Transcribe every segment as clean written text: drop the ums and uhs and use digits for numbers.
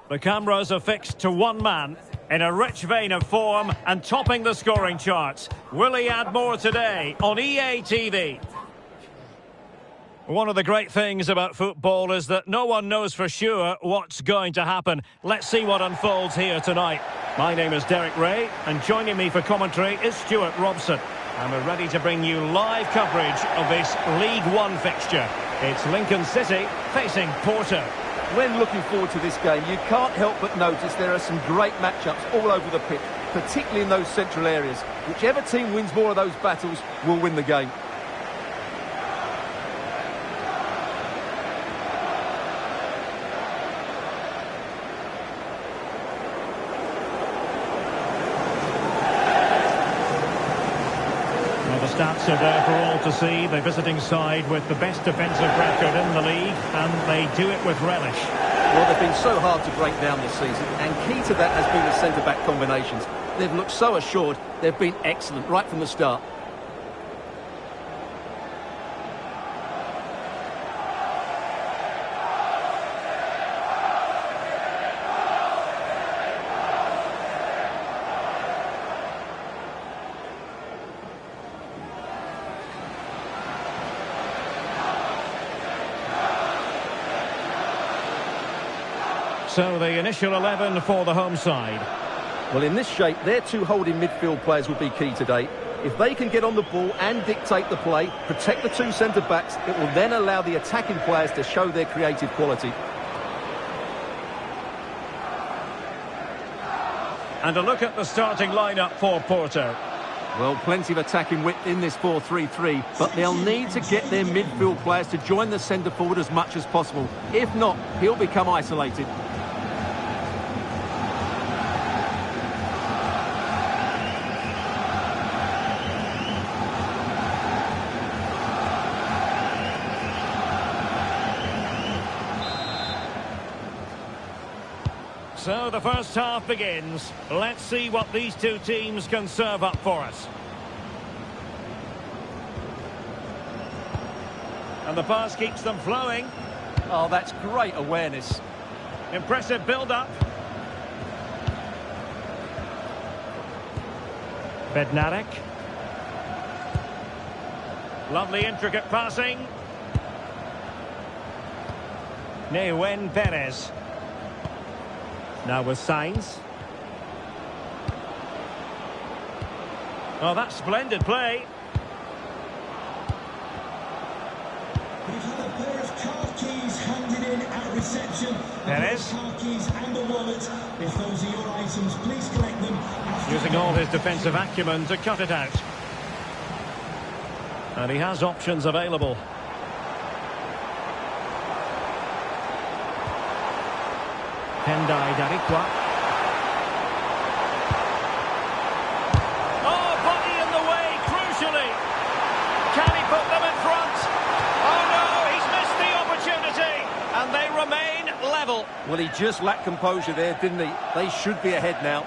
The cameras are fixed to one man in a rich vein of form and topping the scoring charts. Will he add more today on EA TV? One of the great things about football is that no one knows for sure what's going to happen. Let's see what unfolds here tonight. My name is Derek Ray, and joining me for commentary is Stuart Robson. And we're ready to bring you live coverage of this League One fixture. It's Lincoln City facing Porto. When looking forward to this game, you can't help but notice there are some great matchups all over the pitch, particularly in those central areas. Whichever team wins more of those battles will win the game. Stats are there for all to see. The visiting side with the best defensive record in the league, and they do it with relish. Well, they've been so hard to break down this season, and key to that has been the centre-back combinations. They've looked so assured. They've been excellent right from the start. So the initial 11 for the home side. Well, in this shape, their two holding midfield players will be key today. If they can get on the ball and dictate the play, protect the two centre-backs, it will then allow the attacking players to show their creative quality. And a look at the starting lineup for Porto. Well, plenty of attacking width in this 4-3-3, but they'll need to get their midfield players to join the centre-forward as much as possible. If not, he'll become isolated. So the first half begins. Let's see what these two teams can serve up for us. And the pass keeps them flowing. Oh, that's great awareness. Impressive build-up. Bednarek. Lovely intricate passing. Nehuén Pérez. Now with Sainz. Oh, that's splendid play. We've had a pair of car keys handed in at reception. Pérez. Car keys and a wallet. If those are your items, please collect them. Using all his defensive acumen to cut it out. And he has options available. Darikwa. Oh, body in the way, crucially. Can he put them in front? Oh no, he's missed the opportunity. And they remain level. Well, he just lacked composure there, didn't he? They should be ahead now.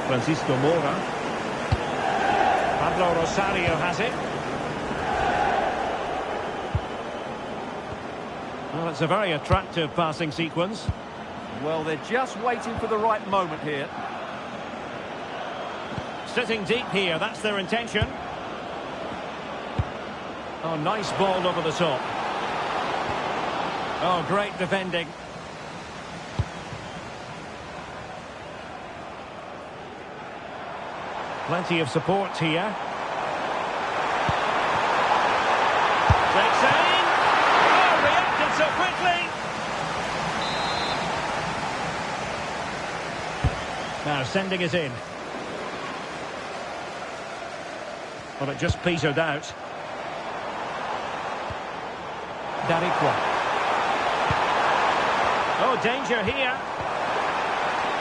Francisco Moura. Pablo Rosario has it. Well, it's a very attractive passing sequence. Well, they're just waiting for the right moment here. Sitting deep here, that's their intention. Oh, nice ball over the top. Oh, great defending. Plenty of support here. Great save! Oh, reacted so quickly! Now sending it in. Well, it just petered out. Darikwa. Oh, danger here.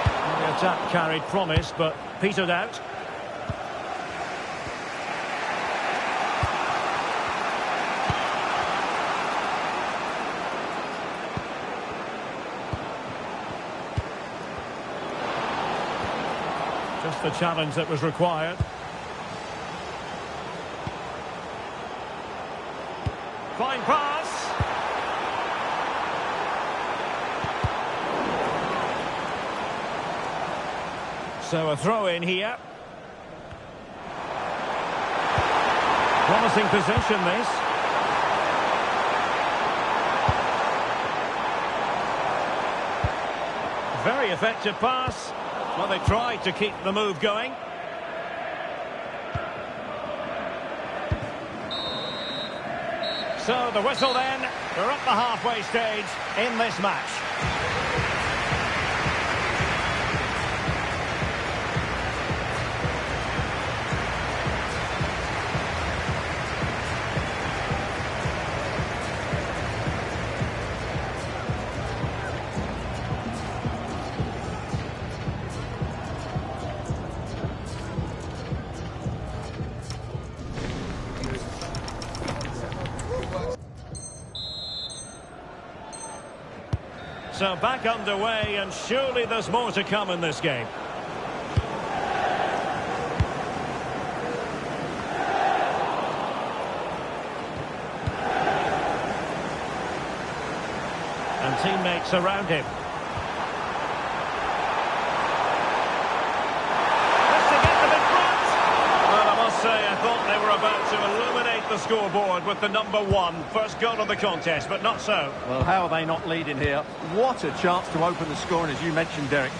Well, the attack carried promise, but petered out. Just the challenge that was required. Fine pass. So a throw in here. Promising position this. Very effective pass. Well, they tried to keep the move going. So the whistle then. We're at the halfway stage in this match. So back underway, and surely there's more to come in this game. And teammates around him. I thought they were about to illuminate the scoreboard with the #1 first goal of the contest, but not so. Well, how are they not leading here? What a chance to open the scoring, as you mentioned, Derek.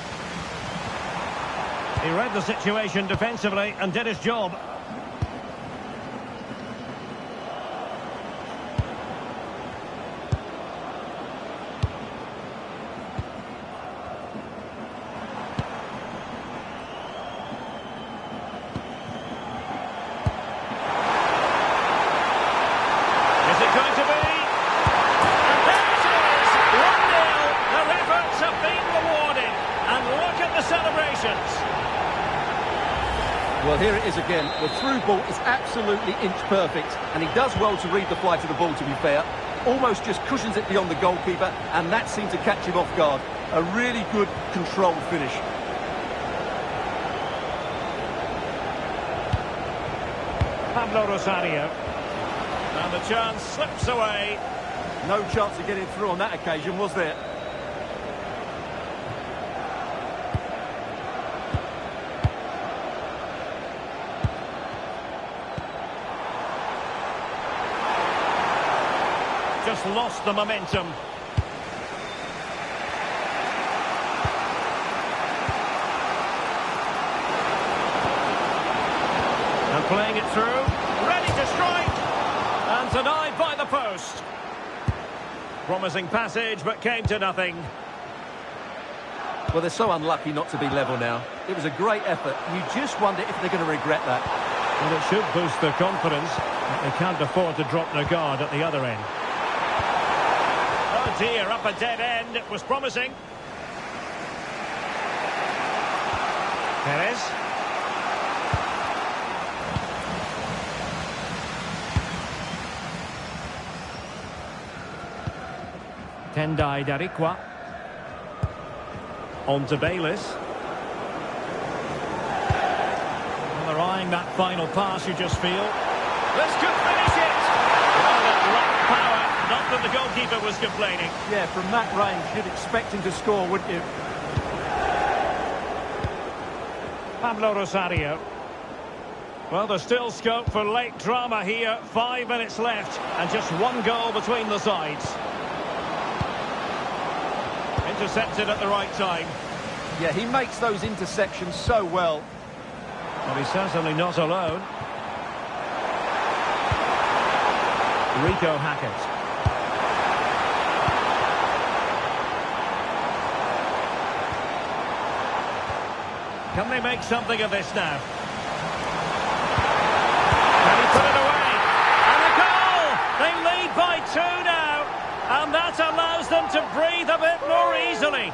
He read the situation defensively and did his job. Well, here it is again. The through ball is absolutely inch perfect, and he does well to read the flight of the ball, to be fair. Almost just cushions it beyond the goalkeeper, and that seemed to catch him off guard. A really good, controlled finish. Pablo Rosario. And the chance slips away. No chance of getting through on that occasion, was there? Just lost the momentum. And playing it through, ready to strike, and denied by the post. Promising passage, but came to nothing. Well, they're so unlucky not to be level now. It was a great effort. You just wonder if they're going to regret that. Well, it should boost their confidence, but they can't afford to drop their guard at the other end. Oh dear, up a dead end. It was promising. Pérez. Tendai Darikwa. On to Bayliss. Well, they're eyeing that final pass, you just feel. This could finish it! Well, that lacked power. Not that the goalkeeper was complaining. Yeah, from that range, you'd expect him to score, wouldn't you? Pablo Rosario. Well, there's still scope for late drama here. 5 minutes left, and just one goal between the sides. Intercepted at the right time. Yeah, he makes those interceptions so well. Well, he's certainly not alone. Rico Hackett. Can they make something of this now? Can he put it away? And a goal! They lead by 2 now. And that allows them to breathe a bit more easily.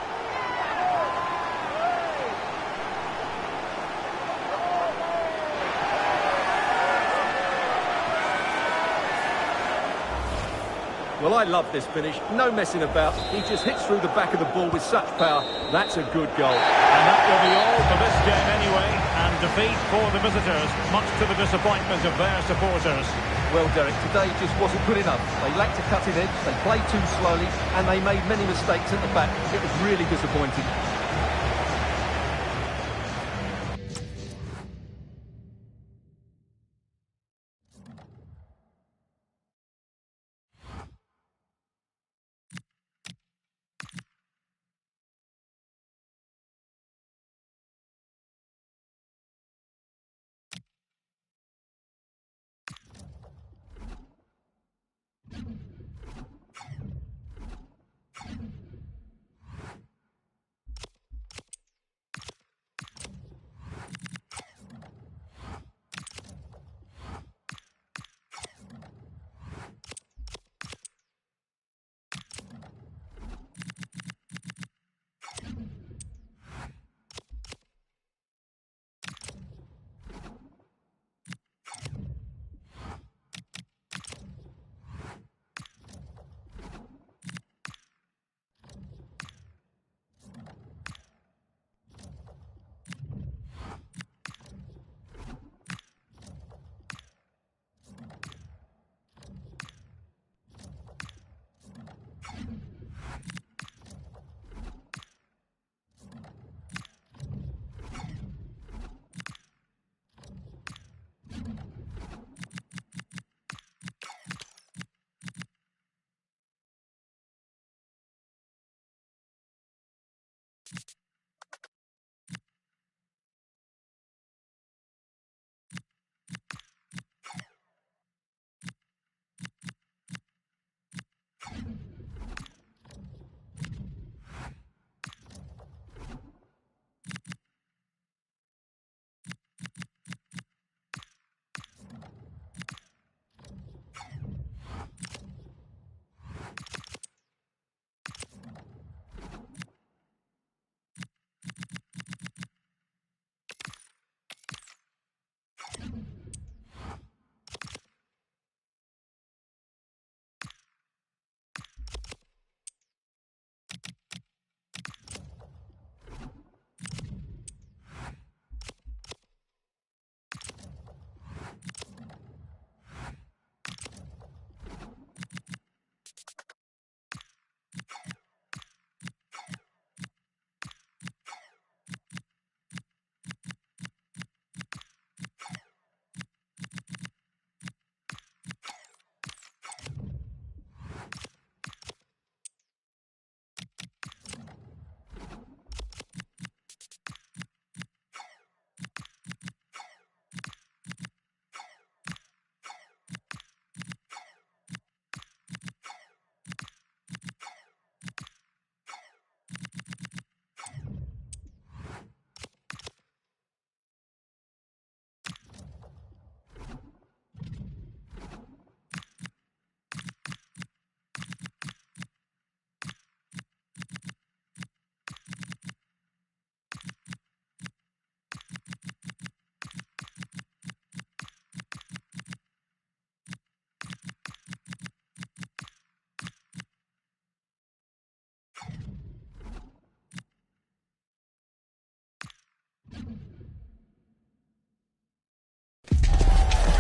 Well, I love this finish. No messing about. He just hits through the back of the ball with such power. That's a good goal. And that will be all for this game anyway. And defeat for the visitors, much to the disappointment of their supporters. Well, Derek, today just wasn't good enough. They lacked a cutting edge, they played too slowly, and they made many mistakes at the back. It was really disappointing.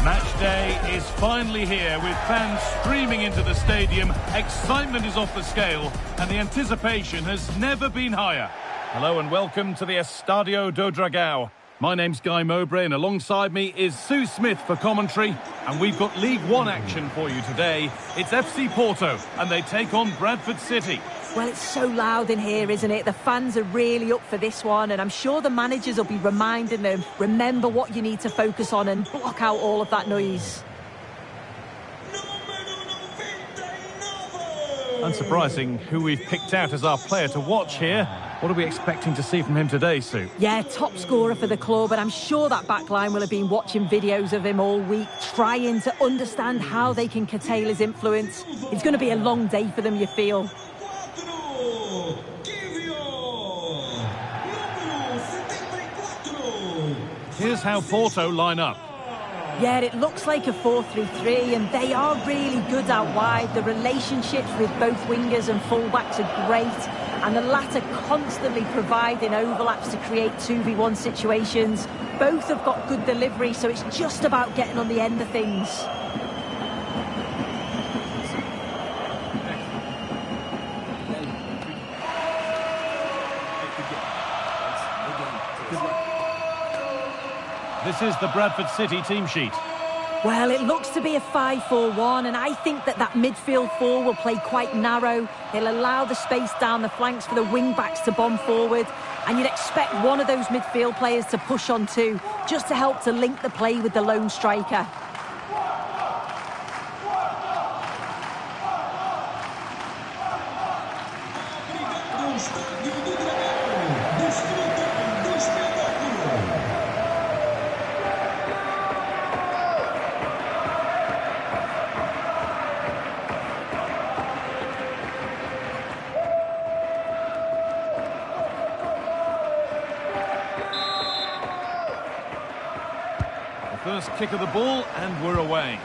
Match day is finally here, with fans streaming into the stadium. Excitement is off the scale, and the anticipation has never been higher. Hello and welcome to the Estadio do Dragão. My name's Guy Mowbray, and alongside me is Sue Smith for commentary. And we've got League One action for you today. It's FC Porto, and they take on Bradford City. Well, it's so loud in here, isn't it? The fans are really up for this one, and I'm sure the managers will be reminding them, remember what you need to focus on and block out all of that noise. Unsurprising who we've picked out as our player to watch here. What are we expecting to see from him today, Sue? Yeah, top scorer for the club, and I'm sure that backline will have been watching videos of him all week, trying to understand how they can curtail his influence. It's going to be a long day for them, you feel. Here's how Porto line up. Yeah, it looks like a 4-3-3, and they are really good out wide. The relationships with both wingers and fullbacks are great, and the latter constantly providing overlaps to create 2v1 situations. Both have got good delivery, so it's just about getting on the end of things. This is the Bradford City team sheet. Well, it looks to be a 5-4-1, and I think that midfield four will play quite narrow. They'll allow the space down the flanks for the wing-backs to bomb forward, and you'd expect one of those midfield players to push on too, just to help to link the play with the lone striker. First kick of the ball, and we're away.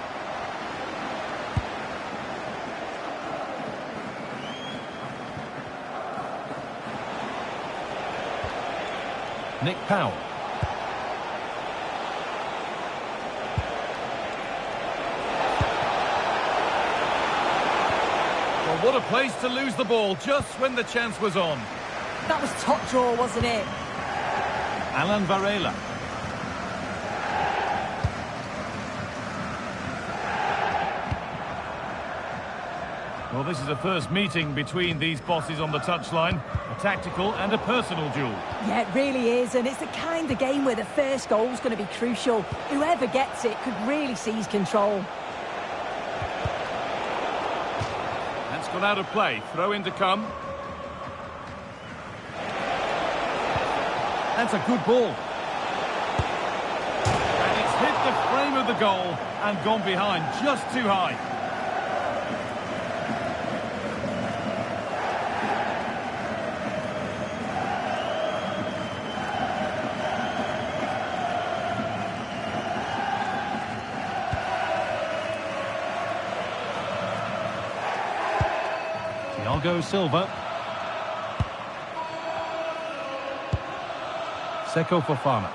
Nick Powell. Well, what a place to lose the ball just when the chance was on. That was top draw, wasn't it? Alan Varela. Well, this is a first meeting between these bosses on the touchline, a tactical and a personal duel. Yeah, it really is, and it's the kind of game where the first goal is going to be crucial. Whoever gets it could really seize control. That's gone out of play. Throw in to come. That's a good ball. And it's hit the frame of the goal and gone behind just too high. Diogo Silva. Seko Fofana.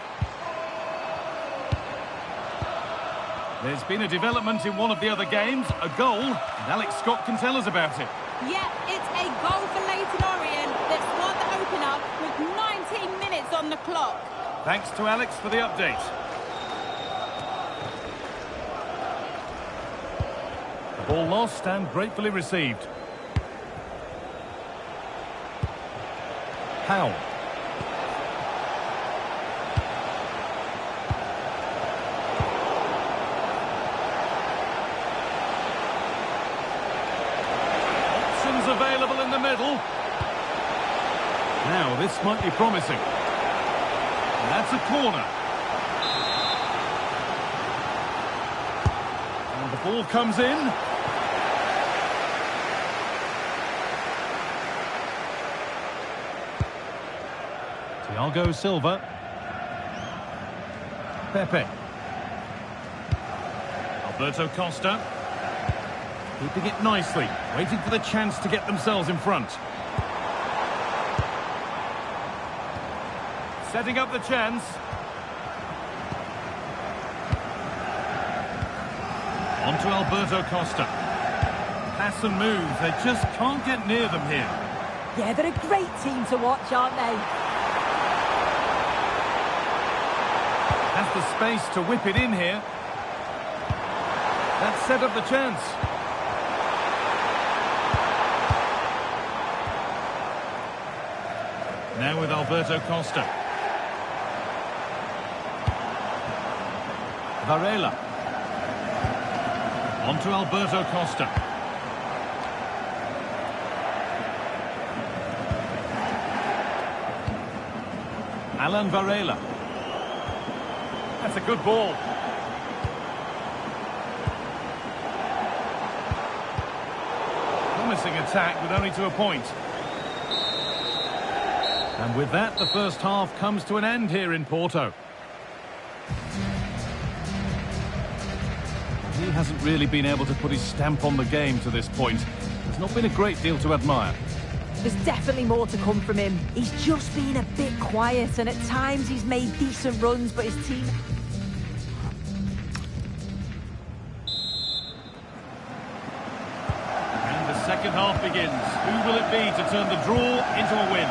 There's been a development in one of the other games, a goal, and Alex Scott can tell us about it. Yeah, it's a goal for Leyton Orient that scored the opener with 19 minutes on the clock. Thanks to Alex for the update. The ball lost and gratefully received. Powell. Options available in the middle. Now this might be promising. And that's a corner. And the ball comes in. Thiago Silva. Pepe. Alberto Costa. Keeping it nicely, waiting for the chance to get themselves in front. Setting up the chance. On to Alberto Costa. Pass and move, they just can't get near them here. Yeah, they're a great team to watch, aren't they? Has the space to whip it in here. That set up the chance. Now with Alberto Costa. Varela. On to Alberto Costa. Alan Varela. That's a good ball. Promising attack with only to a point. And with that, the first half comes to an end here in Porto. hasn't really been able to put his stamp on the game to this point. There's not been a great deal to admire. There's definitely more to come from him. He's just been a bit quiet, and at times he's made decent runs, but his team... And the second half begins. Who will it be to turn the draw into a win?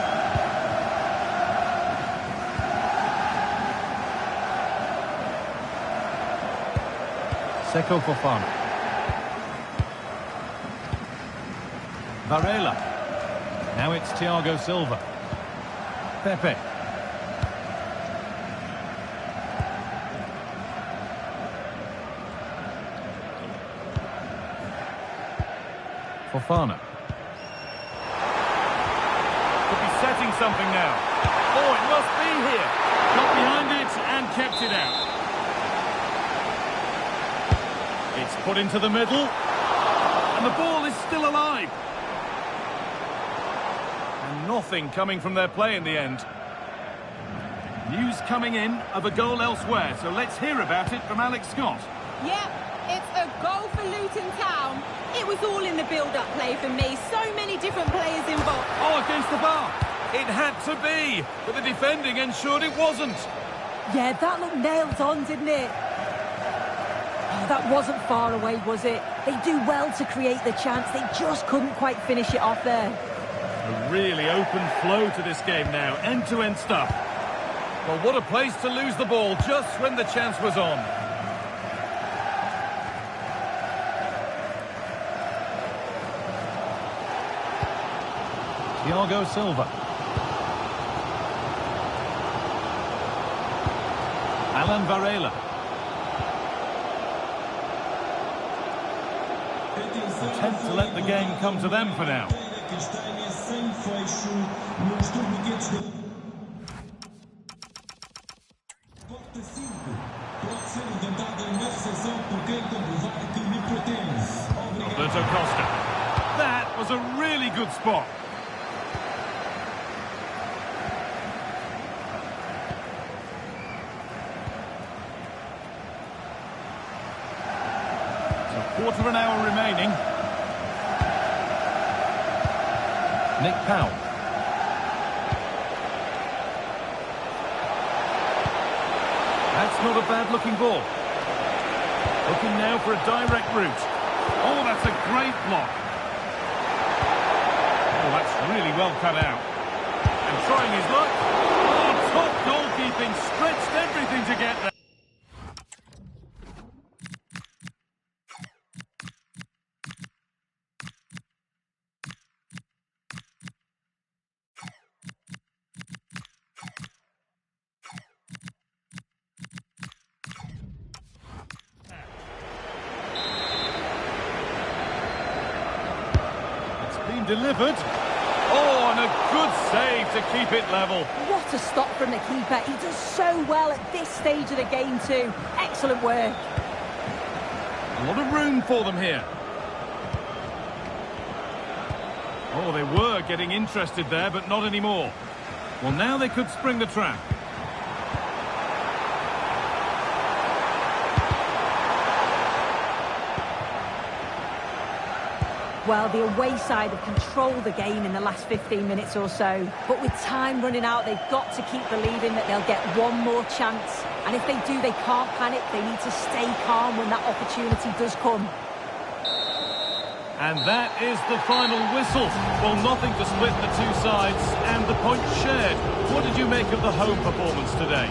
Seko Fofana. Varela. Now it's Thiago Silva. Pepe. Fofana. Could be setting something now. Oh, it must be here. Got behind it and kept it out. It's put into the middle. And the ball is still alive. And nothing coming from their play in the end. News coming in of a goal elsewhere, so let's hear about it from Alex Scott. Yep, it's a goal for Luton Town. It was all in the build-up play for me. So many different players involved. Oh, against the bar. It had to be, but the defending ensured it wasn't. Yeah, that looked nailed on, didn't it? Oh, that wasn't far away, was it? They do well to create the chance. They just couldn't quite finish it off there. A really open flow to this game now. End-to-end stuff. Well, what a place to lose the ball just when the chance was on. Thiago Silva. Alan Varela. Attempt to let the game come to them for now. Alberto Costa. That was a really good spot. Quarter of an hour remaining. Nick Powell. That's not a bad-looking ball. Looking now for a direct route. Oh, that's a great block. Oh, that's really well cut out. And trying his luck. Oh, top goalkeeping. Stretched everything to get there. Delivered. Oh, and a good save to keep it level. What a stop from the keeper. He does so well at this stage of the game too. Excellent work. A lot of room for them here. Oh, they were getting interested there, but not anymore. Well, now they could spring the trap. Well, the away side have controlled the game in the last 15 minutes or so. But with time running out, they've got to keep believing that they'll get one more chance. And if they do, they can't panic. They need to stay calm when that opportunity does come. And that is the final whistle. Well, nothing to split the two sides, and the points shared. What did you make of the home performance today?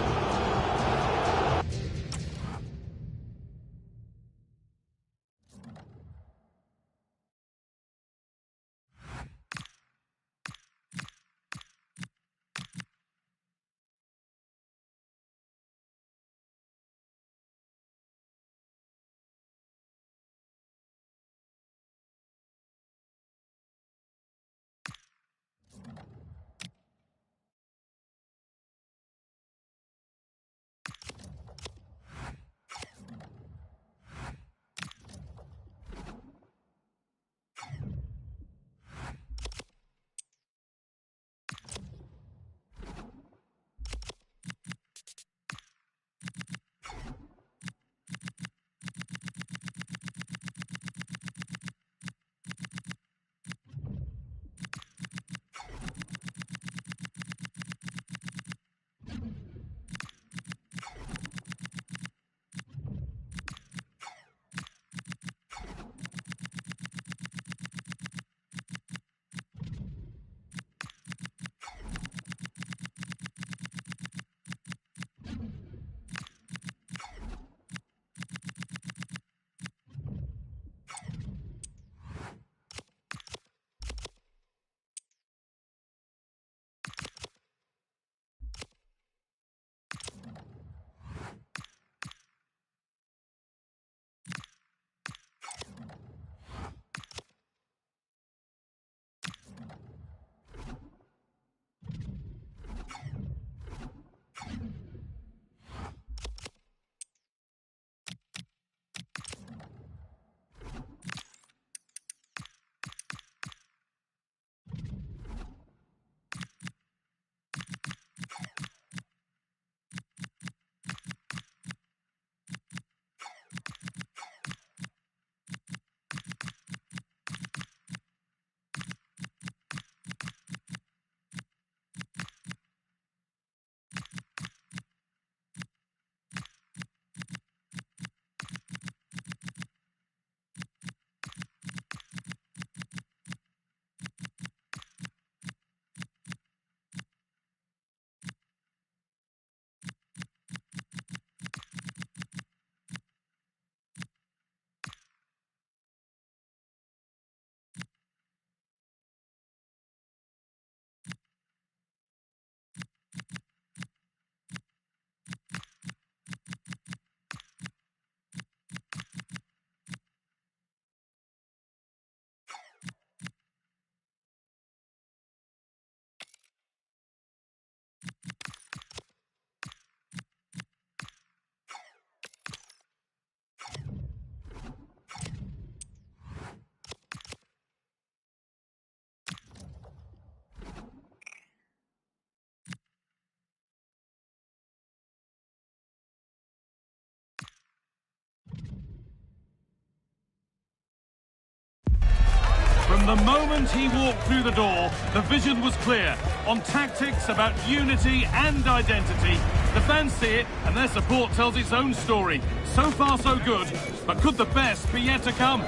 moment he walked through the door, the vision was clear. On tactics, about unity and identity. The fans see it, and their support tells its own story. So far, so good. But could the best be yet to come?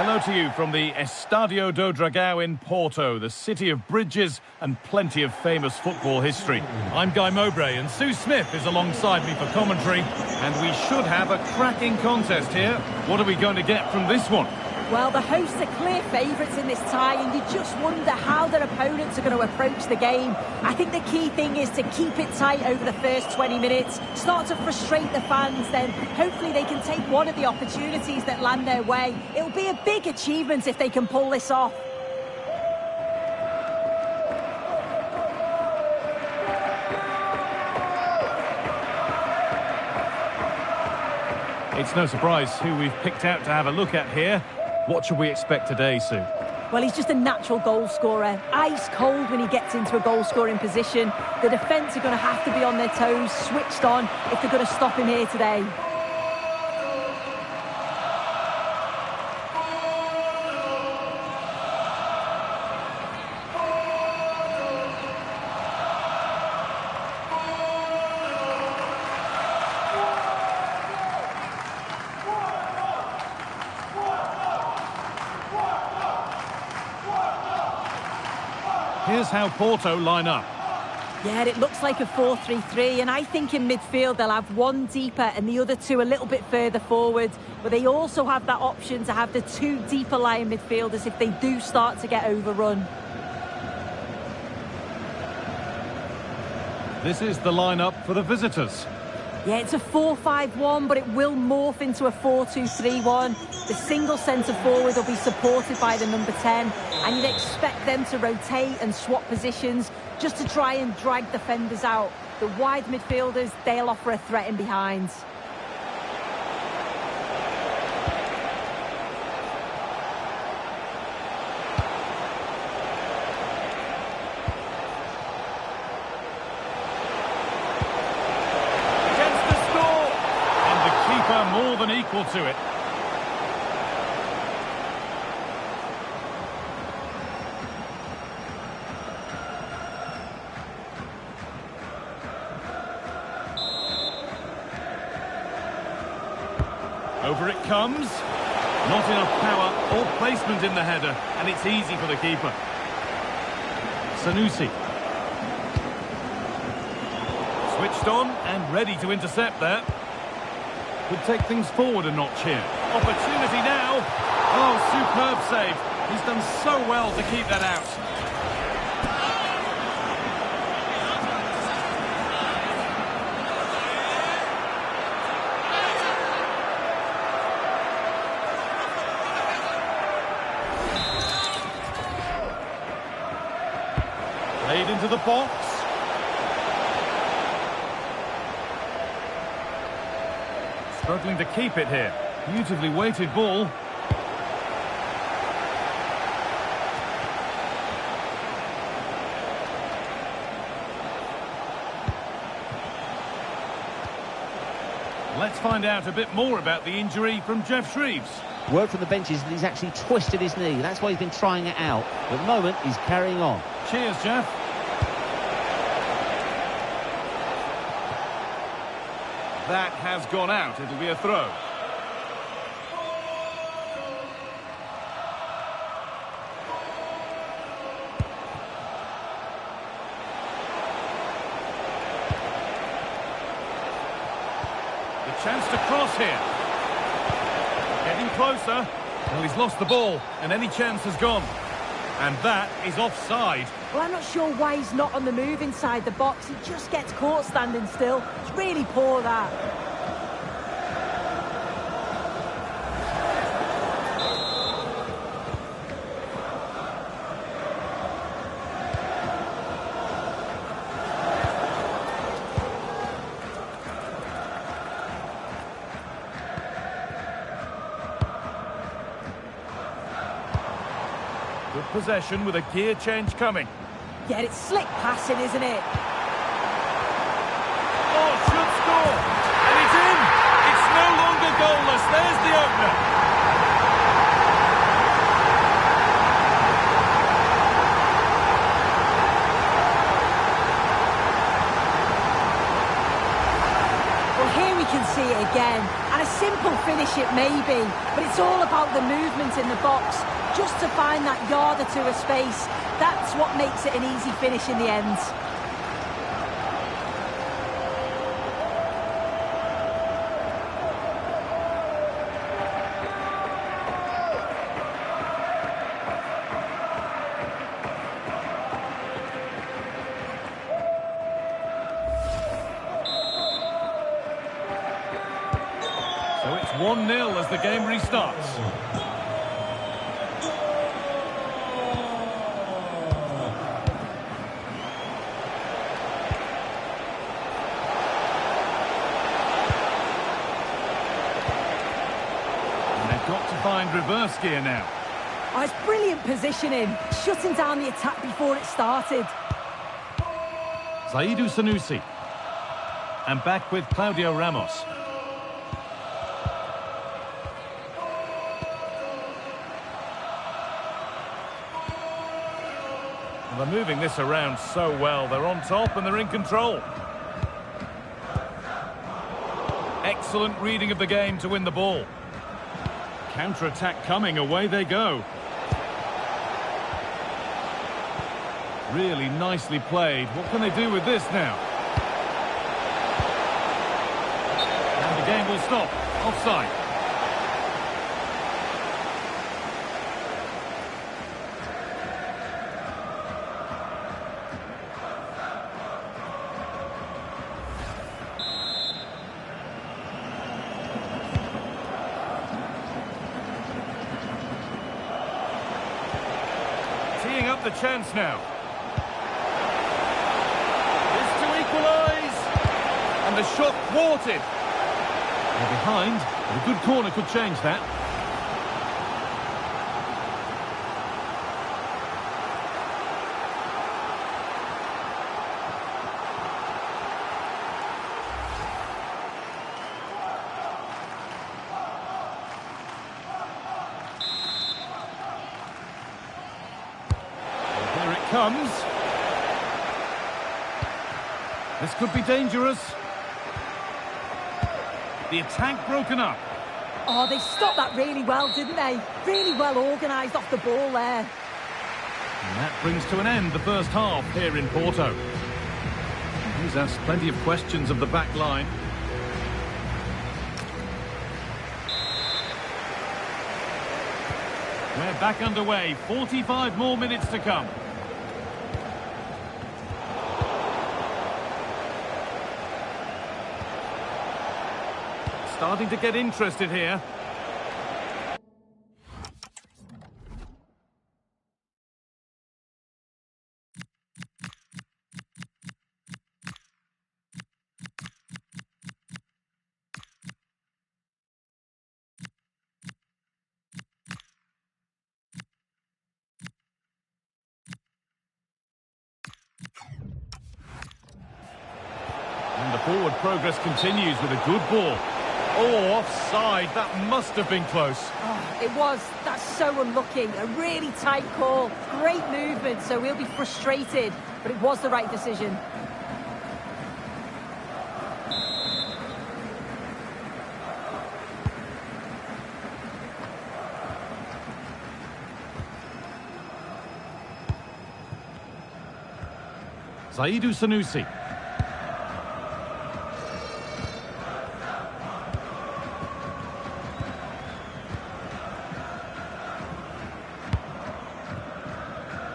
Hello to you from the Estádio do Dragão in Porto, the city of bridges and plenty of famous football history. I'm Guy Mowbray, and Sue Smith is alongside me for commentary, and we should have a cracking contest here. What are we going to get from this one? Well, the hosts are clear favourites in this tie, and you just wonder how their opponents are going to approach the game. I think the key thing is to keep it tight over the first 20 minutes, start to frustrate the fans, then hopefully they can take one of the opportunities that land their way. It'll be a big achievement if they can pull this off. It's no surprise who we've picked out to have a look at here. What should we expect today, Sue? Well, he's just a natural goal scorer. Ice cold when he gets into a goal-scoring position. The defence are going to have to be on their toes, switched on, if they're going to stop him here today. Here's how Porto line up. Yeah, it looks like a 4-3-3, and I think in midfield they'll have one deeper and the other two a little bit further forward. But they also have that option to have the two deeper lying midfielders if they do start to get overrun. This is the lineup for the visitors. Yeah, it's a 4-5-1, but it will morph into a 4-2-3-1. The single centre forward will be supported by the number 10, and you'd expect them to rotate and swap positions just to try and drag defenders out. The wide midfielders, they'll offer a threat in behind. More than equal to it. Over it comes. Not enough power or placement in the header, and it's easy for the keeper. Sanusi. Switched on and ready to intercept there. Could take things forward a notch here. Opportunity now. Oh, superb save. He's done so well to keep that out. Played into the box. Struggling to keep it here. Beautifully weighted ball. Let's find out a bit more about the injury from Jeff Shreves. Word from the benches that he's actually twisted his knee. That's why he's been trying it out. But at the moment, he's carrying on. Cheers, Jeff. That has gone out. It'll be a throw. The chance to cross here. Getting closer. Well, he's lost the ball, and any chance has gone. And that is offside. Well, I'm not sure why he's not on the move inside the box. He just gets caught standing still. It's really poor, that. Good possession with a gear change coming. Yeah, it's slick passing, isn't it? Oh, should score! goalless. There's the opener. Well, here we can see it again. And a simple finish it may be, but it's all about the movement in the box. Just to find that yard or two of space. That's what makes it an easy finish in the end. So it's 1-0 as the game restarts. Find reverse gear now. Oh, it's brilliant positioning, shutting down the attack before it started. Zaidu Sanusi. And back with Cláudio Ramos. And they're moving this around so well. They're on top and they're in control. Excellent reading of the game to win the ball. Counter-attack coming, away they go. Really nicely played. What can they do with this now? And the game will stop. Offside. Teeing up the chance now. This to equalise. And the shot thwarted. They're behind, but a good corner could change that. Comes. This could be dangerous. The attack broken up. Oh, they stopped that really well, didn't they? Really well organised off the ball there. And that brings to an end the first half here in Porto. He's asked plenty of questions of the back line. We're back underway. 45 more minutes to come. Starting to get interested here. And the forward progress continues with a good ball. Oh, offside. That must have been close. Oh, it was. That's so unlucky. A really tight call. Great movement, so we'll be frustrated. But it was the right decision. Zaidu Sanusi.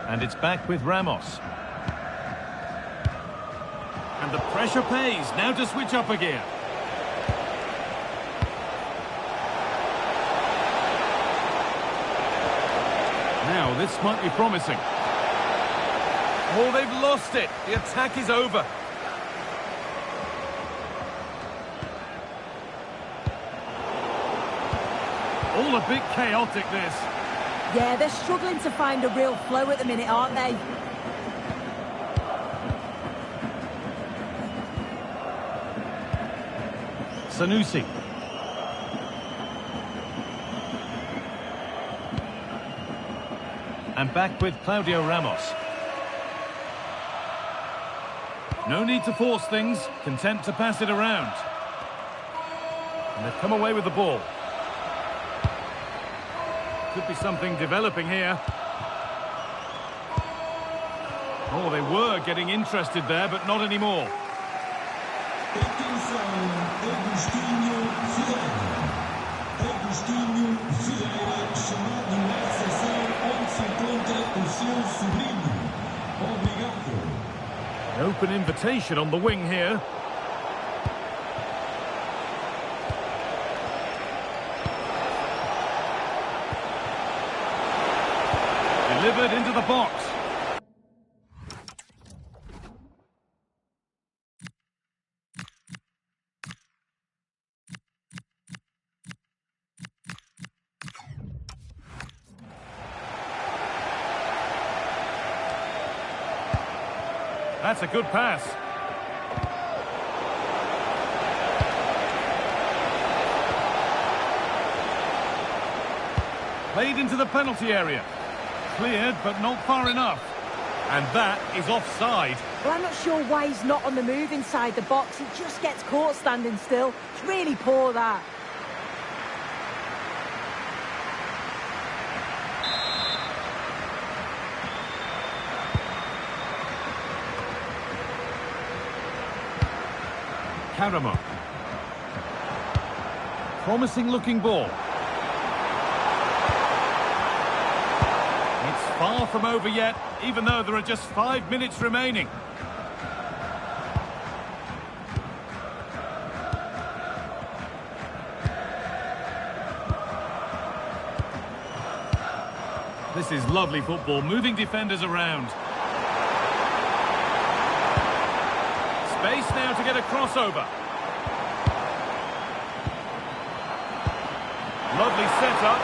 And it's back with Ramos. And the pressure pays. Now to switch up a gear. Now this might be promising. Oh, they've lost it. The attack is over. All a bit chaotic, this. Yeah, they're struggling to find a real flow at the minute, aren't they? Sanusi. And back with Cláudio Ramos. No need to force things, content to pass it around. And they've come away with the ball. Could be something developing here. Oh, they were getting interested there, but not anymore. An open invitation on the wing here. Delivered into the box. That's a good pass. Played into the penalty area. Cleared, but not far enough. And that is offside. Well, I'm not sure why he's not on the move inside the box. He just gets caught standing still. It's really poor, that. Karamoh. Promising looking ball. It's far from over yet, even though there are just 5 minutes remaining. This is lovely football, moving defenders around. Space now to get a crossover. Lovely setup.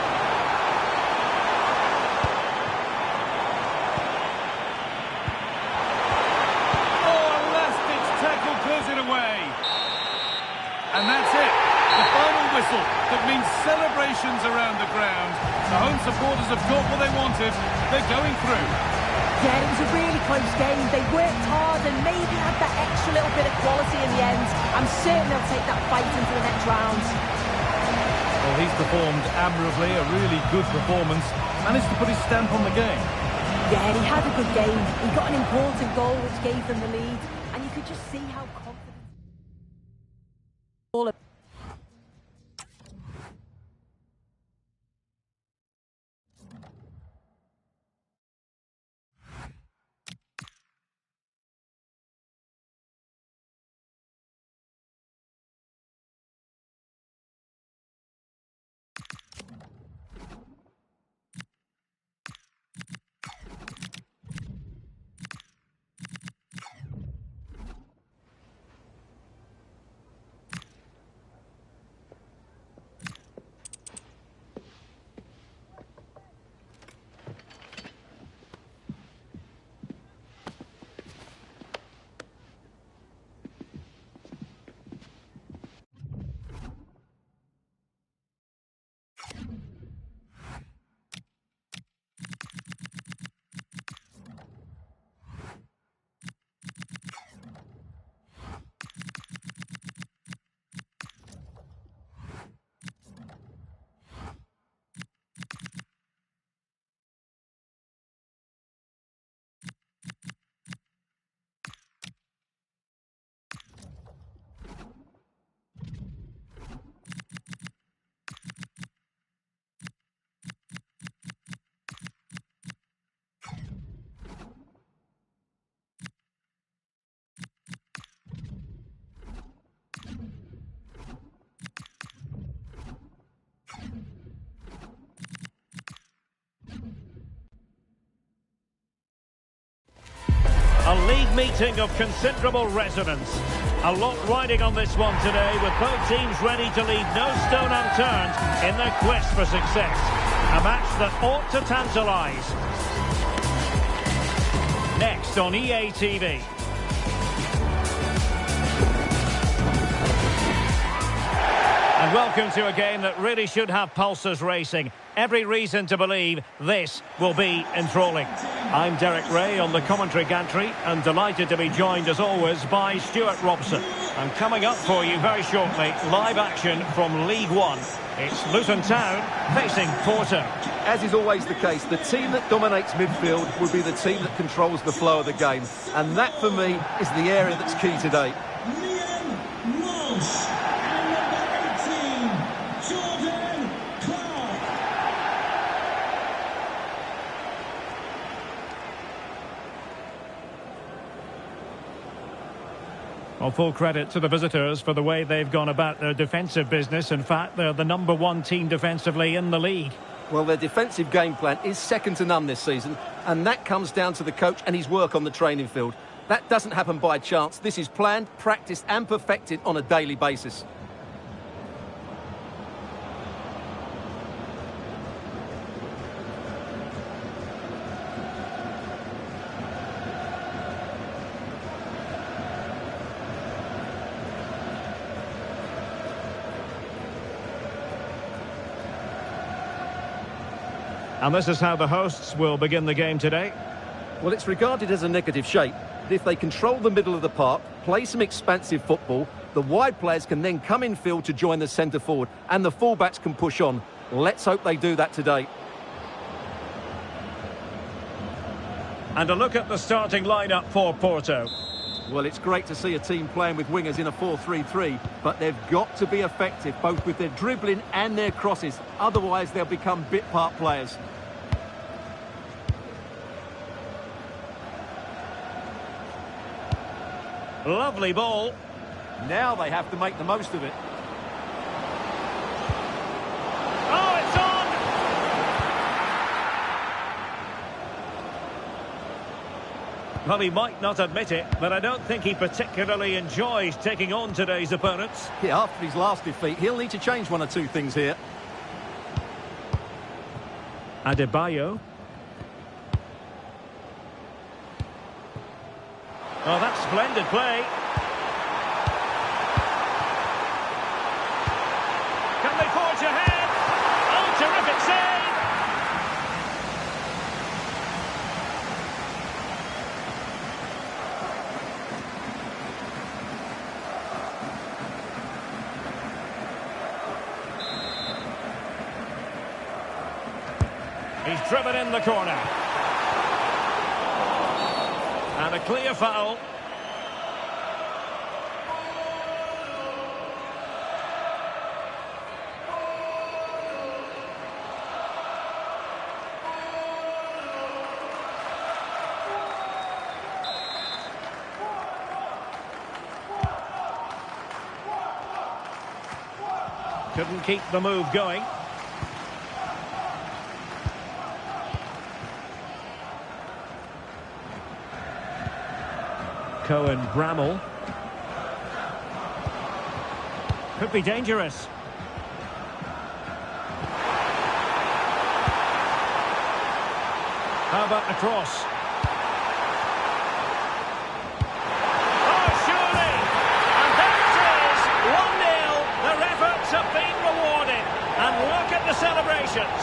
Oh, a last-ditch tackle clears it away. And that's it. The final whistle that means celebrations around the ground. The home supporters have got what they wanted. They're going through. Yeah, it was a really close game. They worked hard and maybe had that extra little bit of quality in the end. I'm certain they'll take that fight into the next round. Well, he's performed admirably, a really good performance. Managed to put his stamp on the game. Yeah, he had a good game. He got an important goal which gave them the lead. And you could just see how confident... all of... A league meeting of considerable resonance. A lot riding on this one today, with both teams ready to leave no stone unturned in their quest for success. A match that ought to tantalise. Next on EA TV. And And welcome to a game that really should have pulses racing. Every reason to believe this will be enthralling. I'm Derek Ray on the commentary gantry and delighted to be joined as always by Stuart Robson. And coming up for you very shortly, live action from League One. It's Luton Town facing Porto. As is always the case, the team that dominates midfield will be the team that controls the flow of the game. And that, for me, is the area that's key today. Well, full credit to the visitors for the way they've gone about their defensive business. In fact, they're the #1 team defensively in the league. Well, their defensive game plan is second to none this season, and that comes down to the coach and his work on the training field. That doesn't happen by chance. This is planned, practiced and perfected on a daily basis. And this is how the hosts will begin the game today. Well, it's regarded as a negative shape. If they control the middle of the park, play some expansive football, the wide players can then come in field to join the centre forward, and the fullbacks can push on. Let's hope they do that today. And a look at the starting lineup for Porto. Well, it's great to see a team playing with wingers in a 4-3-3, but they've got to be effective, both with their dribbling and their crosses. Otherwise, they'll become bit-part players. Lovely ball. Now they have to make the most of it. Oh, it's on! Well, he might not admit it, but I don't think he particularly enjoys taking on today's opponents. Yeah, after his last defeat, he'll need to change one or two things here. Adebayo. Oh, that's splendid play. Can they forge ahead? Oh, terrific save! He's driven in the corner. And a clear foul. Couldn't keep the move going. Cohen Bramall. Could be dangerous. How about the cross? Oh, surely! And there it is! 1-0. Their efforts have been rewarded. And look at the celebrations.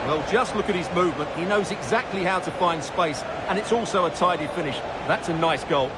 Well, just look at his movement. He knows exactly how to find space, and it's also a tidy finish. That's a nice goal.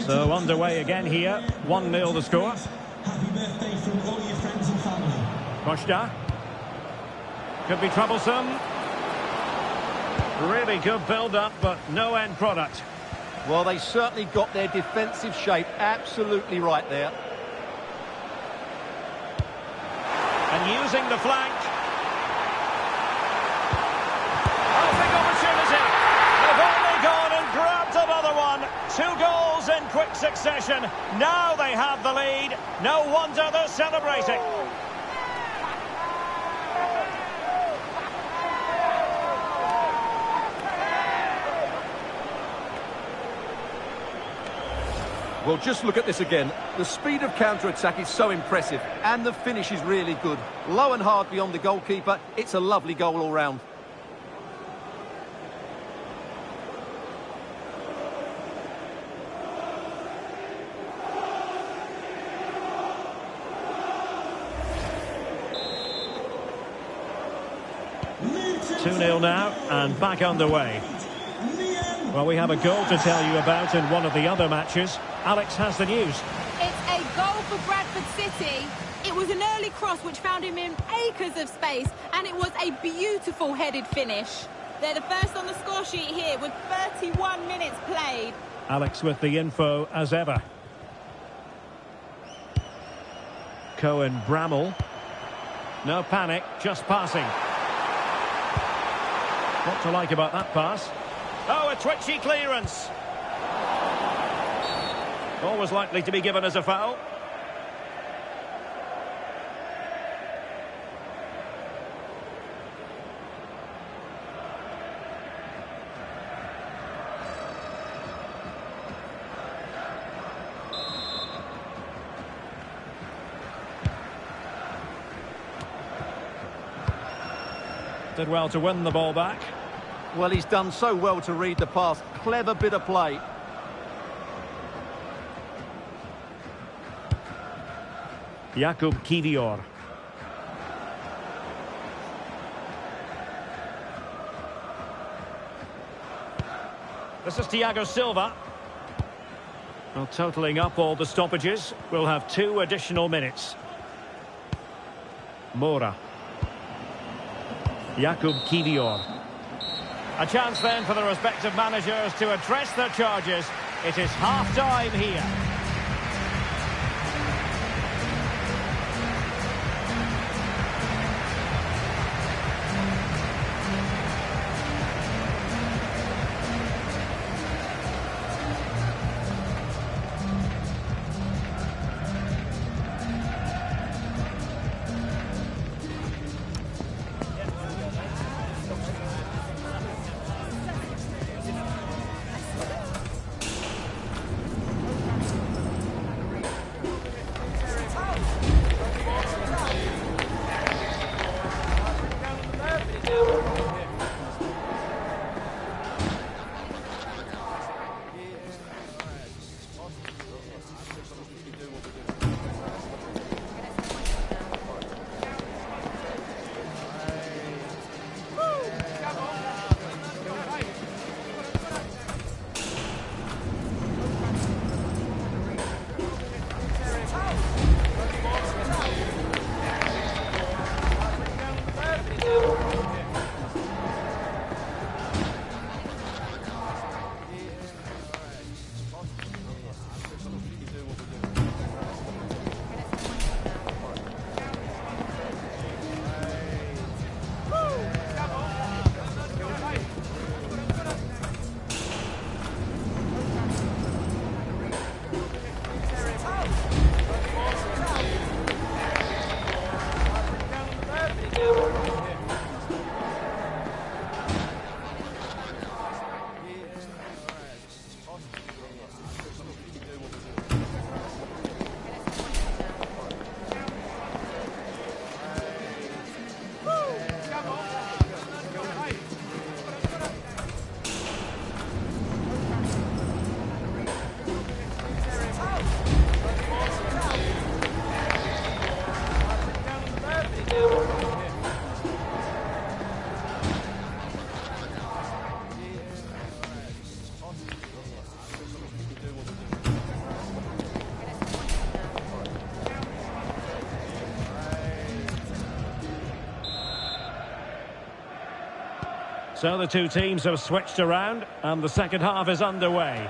So underway again here. 1-0 the score. Happy birthday from all your friends and family. Costa. Could be troublesome. Really good build-up, but no end product. Well, they certainly got their defensive shape absolutely right there. And using the flank. Oh, big opportunity. They've only gone and grabbed Two goals in quick succession. Now they have the lead. No wonder they're celebrating. Well, just look at this again. The speed of counter-attack is so impressive, and the finish is really good. Low and hard beyond the goalkeeper. It's a lovely goal all round. Two-nil now, and back underway. Well, we have a goal to tell you about in one of the other matches. Alex has the news. It's a goal for Bradford City. It was an early cross which found him in acres of space, and it was a beautiful headed finish. They're the first on the score sheet here with 31 minutes played. Alex with the info as ever. Cohen Bramall. No panic, just passing. What to like about that pass? Oh, a twitchy clearance. Always likely to be given as a foul. Did well to win the ball back. Well, he's done so well to read the pass. Clever bit of play. Jakub Kiwior. This is Thiago Silva. Well, totalling up all the stoppages, we'll have 2 additional minutes. Moura. Jakub Kiwior. A chance then for the respective managers to address their charges. It is half-time here. So the two teams have switched around and the second half is underway.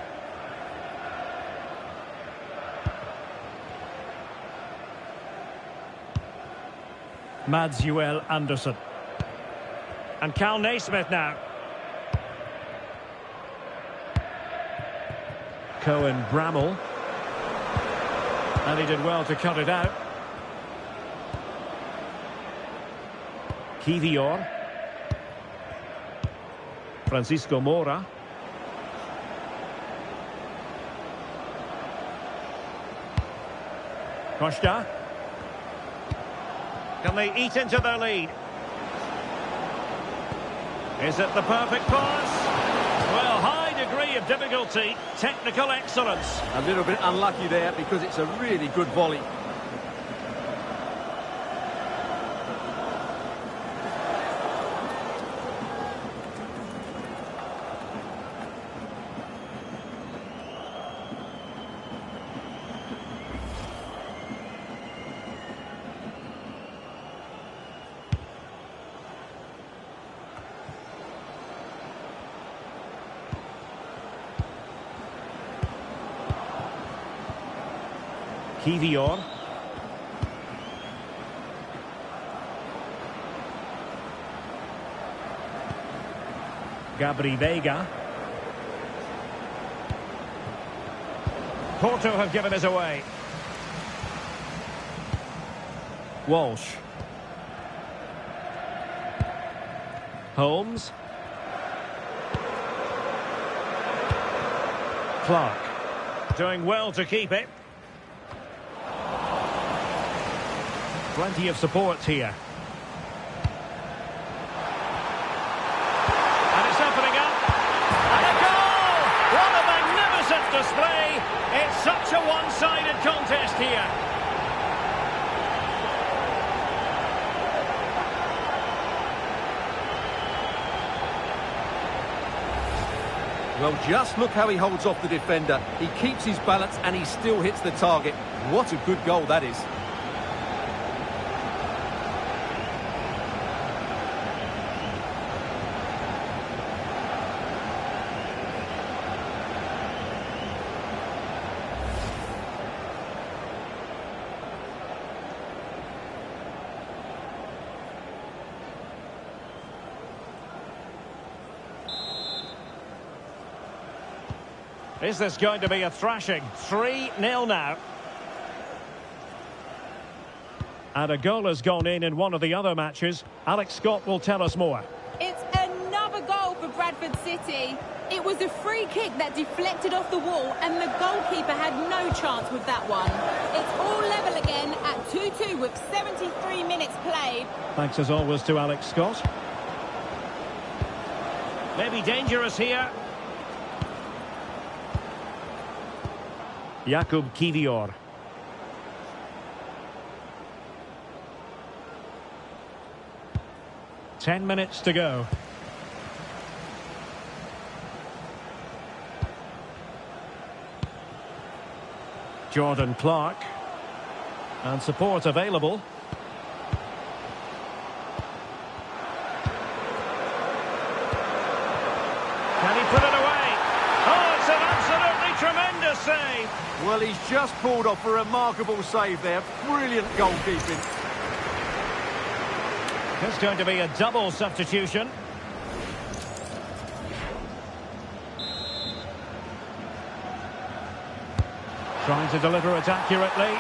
Mads Joel Andersen. And Cal Naismith now. Cohen Bramall. And he did well to cut it out. Kiwior. Francisco Moura. Costa. Can they eat into their lead? Is it the perfect pass? Well, high degree of difficulty, technical excellence. A little bit unlucky there because it's a really good volley. Kiwior. Gabri Veiga. Porto have given us away. Walsh. Holmes. Clark. Doing well to keep it. Plenty of support here. And it's opening up. And a goal! What a magnificent display! It's such a one-sided contest here. Well, just look how he holds off the defender. He keeps his balance and he still hits the target. What a good goal that is. Is this going to be a thrashing? 3-0 now. And a goal has gone in one of the other matches. Alex Scott will tell us more. It's another goal for Bradford City. It was a free kick that deflected off the wall and the goalkeeper had no chance with that one. It's all level again at 2-2 with 73 minutes played. Thanks as always to Alex Scott. Maybe dangerous here. Jakub Kiwior. Ten minutes to go. Jordan Clark. And support available. Can he put it away? Oh, it's an absolutely tremendous save. Well, he's just pulled off a remarkable save there. Brilliant goalkeeping. There's going to be a double substitution. Trying to deliver it accurately.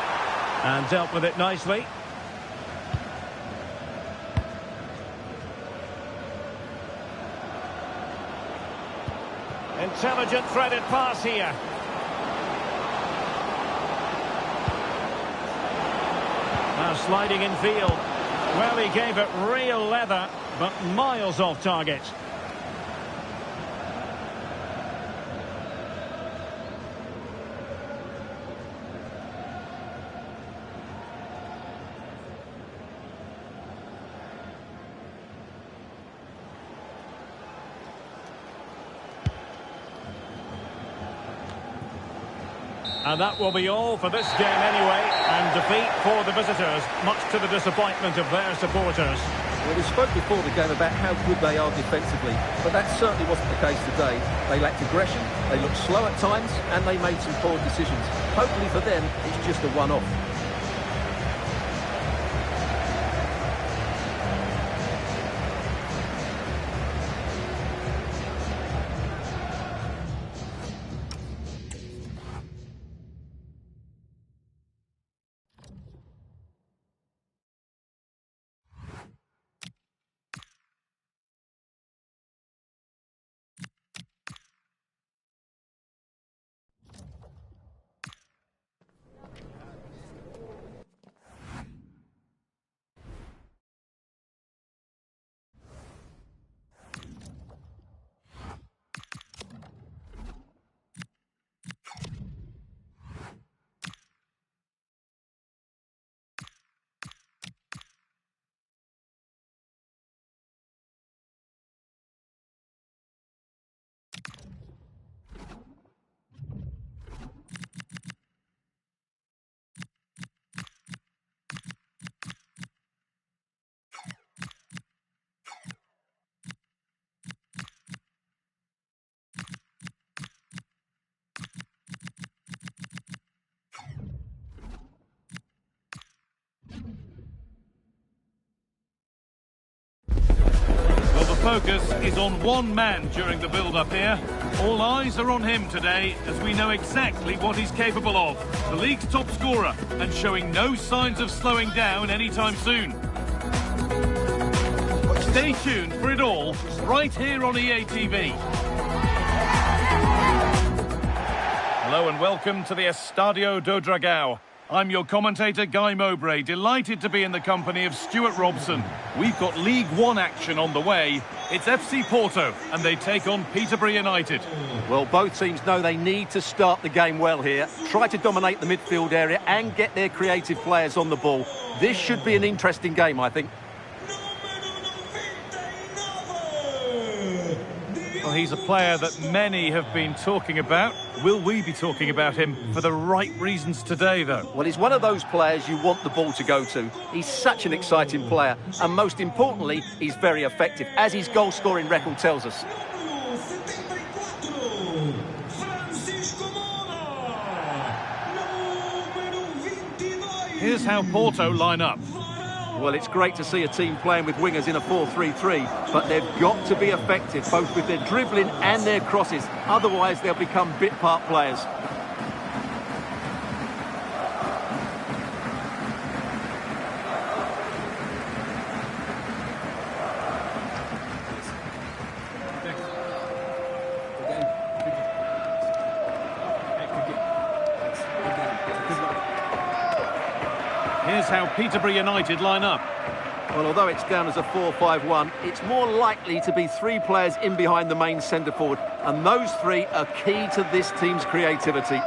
And dealt with it nicely. Intelligent threaded pass here. Now sliding in field. Well, he gave it real leather, but miles off target. And that will be all for this game anyway, and defeat for the visitors, much to the disappointment of their supporters. Well, we spoke before the game about how good they are defensively, but that certainly wasn't the case today. They lacked aggression, they looked slow at times, and they made some poor decisions. Hopefully for them, it's just a one-off. focus is on one man during the build-up here. All eyes are on him today, as we know exactly what he's capable of. The league's top scorer, and showing no signs of slowing down anytime soon. Stay tuned for it all, right here on EA TV. Hello and welcome to the Estadio do Dragão. I'm your commentator, Guy Mowbray, delighted to be in the company of Stuart Robson. We've got League One action on the way. It's FC Porto, and they take on Peterborough United. Well, both teams know they need to start the game well here, try to dominate the midfield area and get their creative players on the ball. This should be an interesting game, I think. Well, he's a player that many have been talking about. Will we be talking about him for the right reasons today, though? Well, he's one of those players you want the ball to go to. He's such an exciting player, and most importantly, he's very effective, as his goal-scoring record tells us. Here's how Porto line up. Well, it's great to see a team playing with wingers in a 4-3-3, but they've got to be effective, both with their dribbling and their crosses. Otherwise, they'll become bit-part players. Here's how Peterborough United line up. Well, although it's down as a 4-5-1, it's more likely to be three players in behind the main centre-forward, and those three are key to this team's creativity.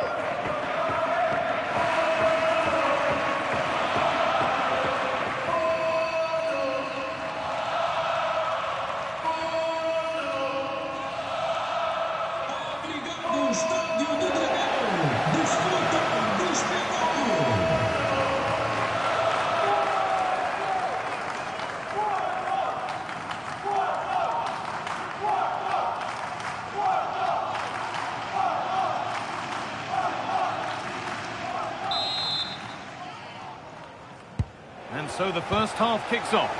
And so the first half kicks off.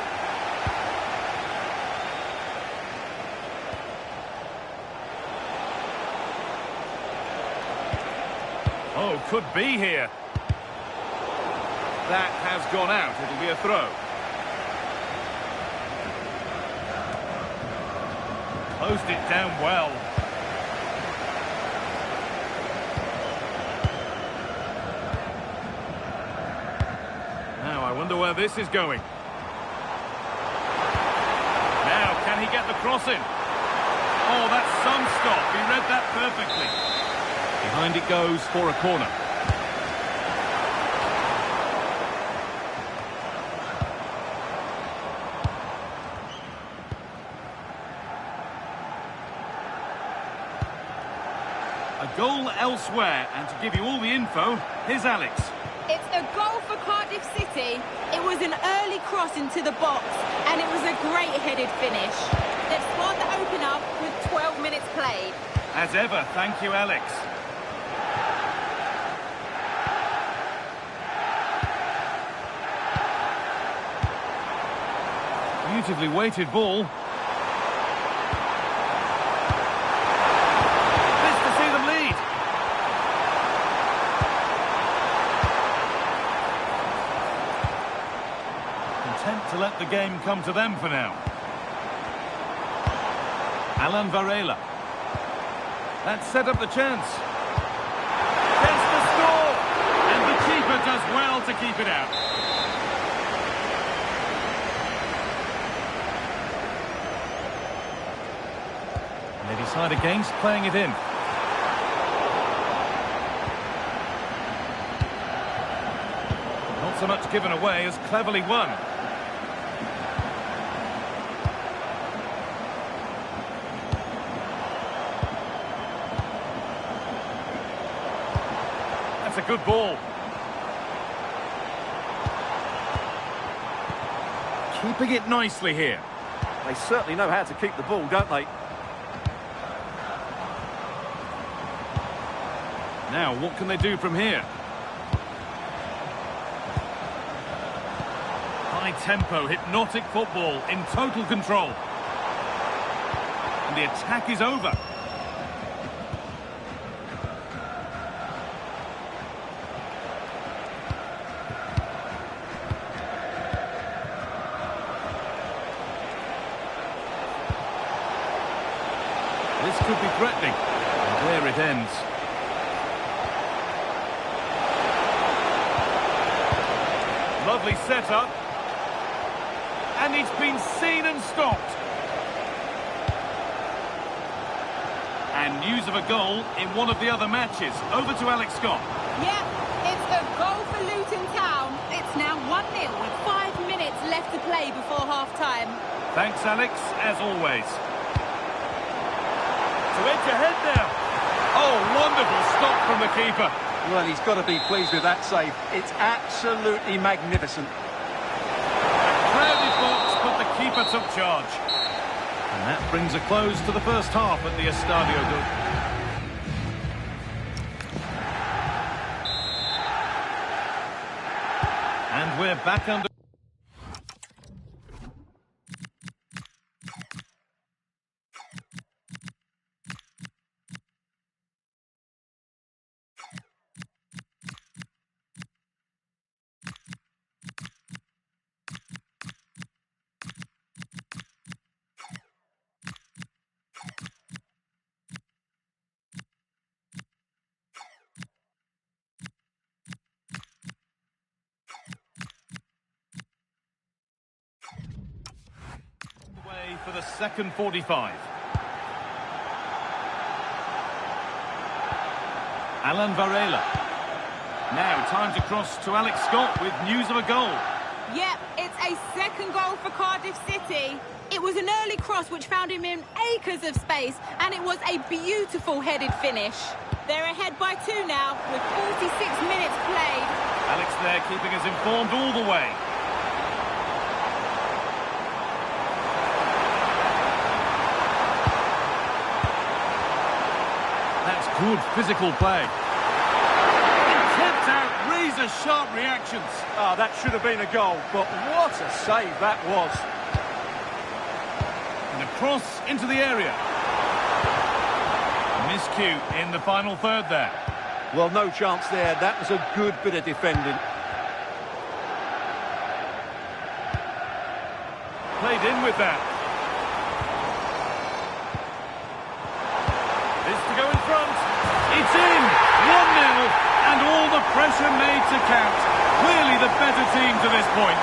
Oh, could be here. That has gone out. It'll be a throw. Closed it down well. I wonder where this is going. Now, can he get the cross in? Oh, that's some stop. He read that perfectly. Behind it goes for a corner. A goal elsewhere, and to give you all the info, here's Alex. It's a goal for Cardiff City. It was an early cross into the box, and it was a great headed finish. They've scored the opener with 12 minutes played. As ever, thank you, Alex. Beautifully weighted ball. This to see them lead. Content to let the game come to them for now. Alan Varela. That set up the chance. Chance to score! And the keeper does well to keep it out. And they decide against playing it in. Not so much given away as cleverly won. That's a good ball. Keeping it nicely here. They certainly know how to keep the ball, don't they? Now, what can they do from here? High tempo, hypnotic football in total control. the attack is over. This could be threatening, and there it ends. Lovely setup, and it's been seen and stopped. And news of a goal in one of the other matches. Over to Alex Scott. Yeah, it's a goal for Luton Town. It's now 1-0 with 5 minutes left to play before half-time. Thanks, Alex, as always. To edge ahead now. Oh, wonderful stop from the keeper. Well, he's got to be pleased with that save. It's absolutely magnificent. Crowded box, but the keeper took charge. And that brings a close to the first half at the Estadio Gül. And we're back under... for the second 45. Alan Varela. Now time to cross to Alex Scott with news of a goal. Yep, it's a second goal for Cardiff City. It was an early cross which found him in acres of space, and it was a beautiful headed finish. They're ahead by 2 now with 46 minutes played. Alex there keeping us informed all the way. Good physical play. Kept out, razor-sharp reactions. Oh, that should have been a goal, but what a save that was. And a cross into the area. Miscue in the final third there. Well, no chance there. That was a good bit of defending. Played in with that. This to go in front. It's in! 1-0, and all the pressure made to count. Clearly the better team to this point.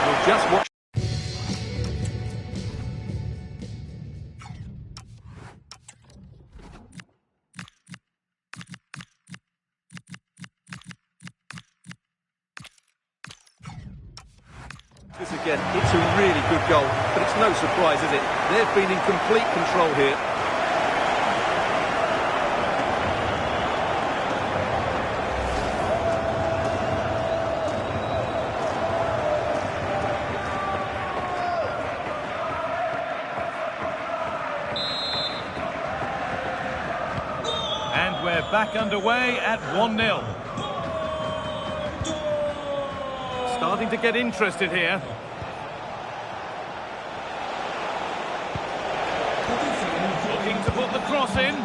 We'll just watch. This again, it's a really good goal, but it's no surprise, is it? They've been in complete control here. And we're back underway at 1-0. Starting to get interested here. Looking to put the cross in.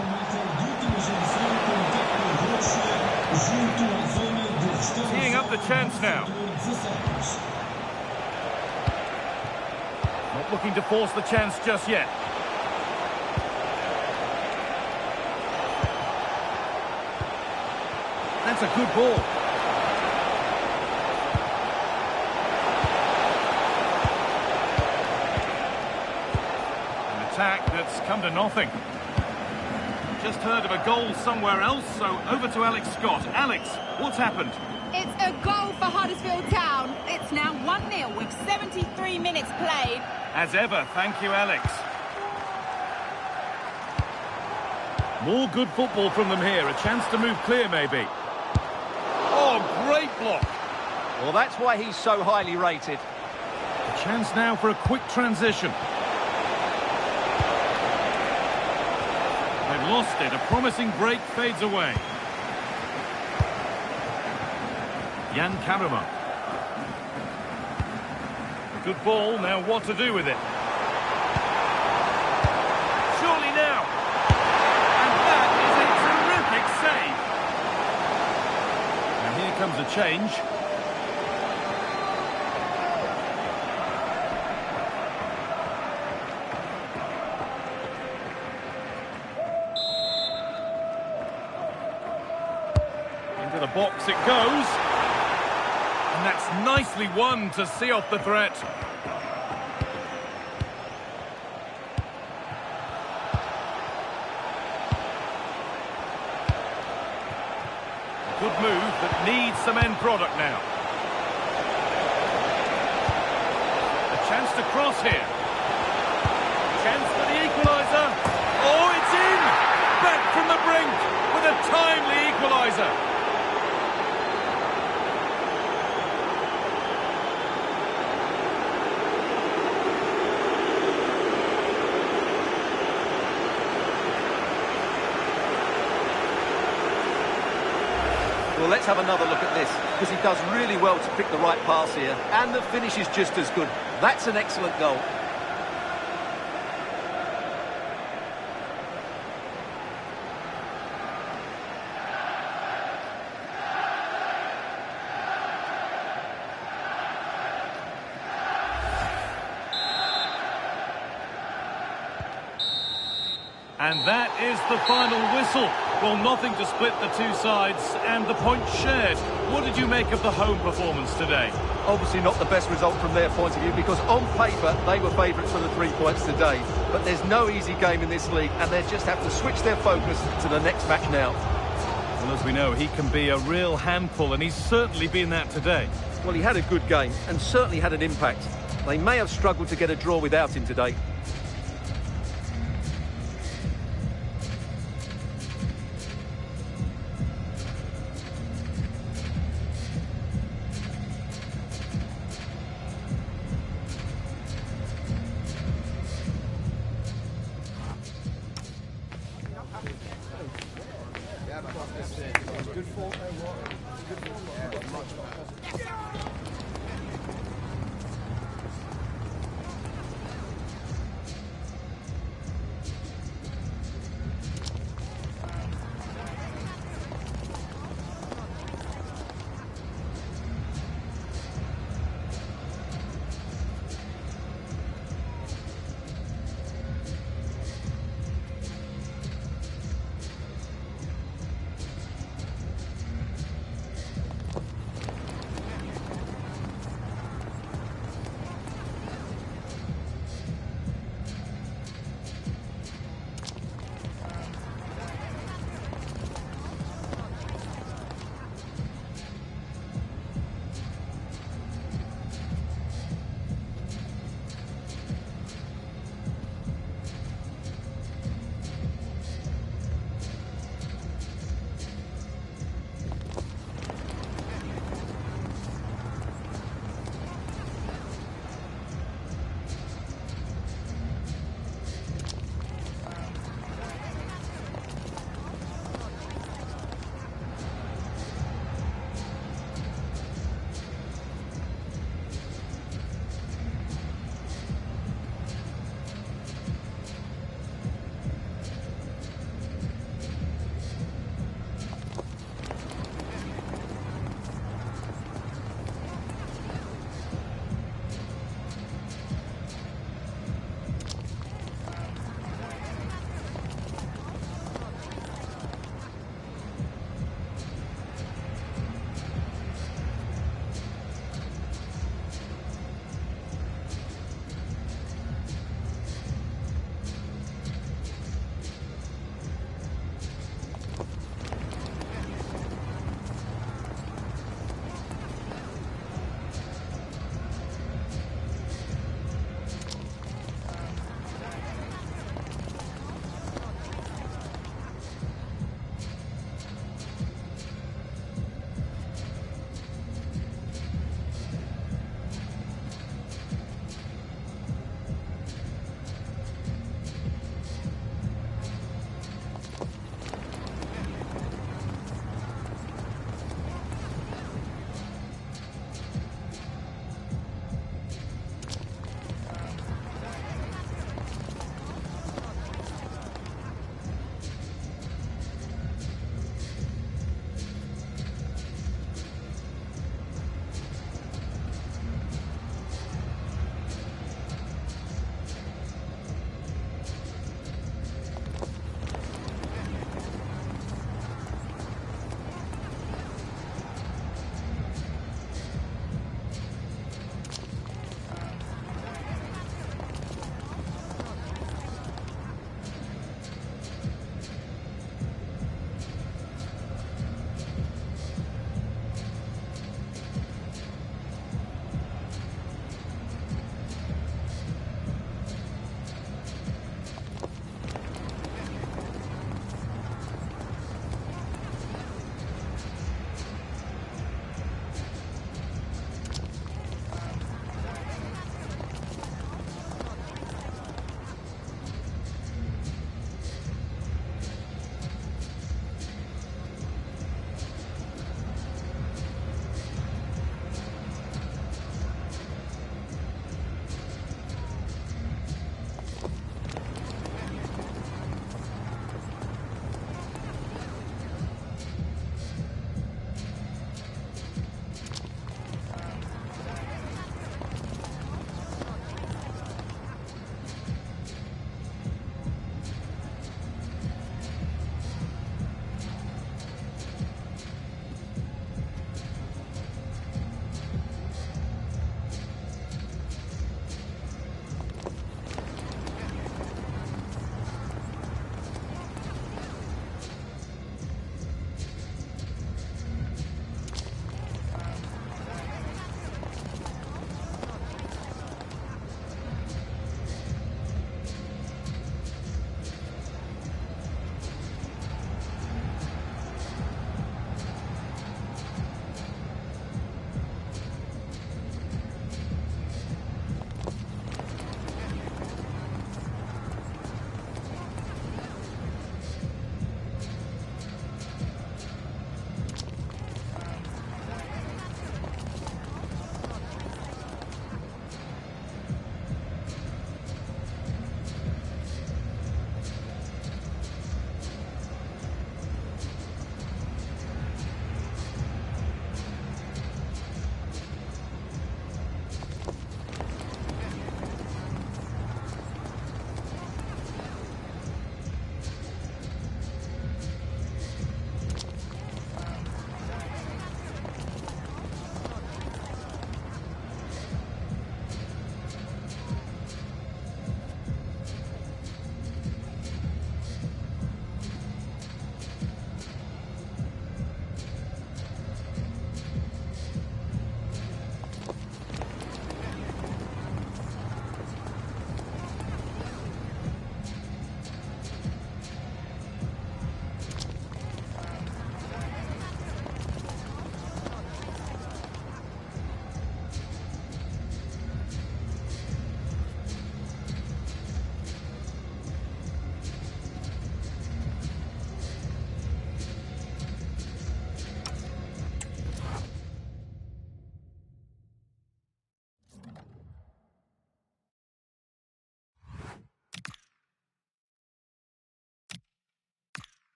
Teeing up the chance now. Not looking to force the chance just yet. That's a good ball. Attack that's come to nothing. Just heard of a goal somewhere else, so over to Alex Scott. Alex, what's happened? It's a goal for Huddersfield Town. It's now 1-0 with 73 minutes played. As ever, thank you, Alex. More good football from them here. A chance to move clear, maybe. Oh, great block. Well, that's why he's so highly rated. A chance now for a quick transition. They've lost it. A promising break fades away. Yann Karamoh. Good ball, now what to do with it? Surely now! And that is a terrific save! And here comes a change. Into the box it goes. And that's nicely won to see off the threat. Good move that needs some end product now. A chance to cross here. Chance for the equaliser. Oh, it's in! Back from the brink with a timely equaliser. Well, let's have another look at this, because he does really well to pick the right pass here, and the finish is just as good. That's an excellent goal. And that is the final whistle. Well, nothing to split the two sides, and the point shared. What did you make of the home performance today? Obviously not the best result from their point of view, because on paper they were favourites for the 3 points today. But there's no easy game in this league, and they just have to switch their focus to the next match now. Well, as we know, he can be a real handful, and he's certainly been that today. Well, he had a good game, and certainly had an impact. They may have struggled to get a draw without him today.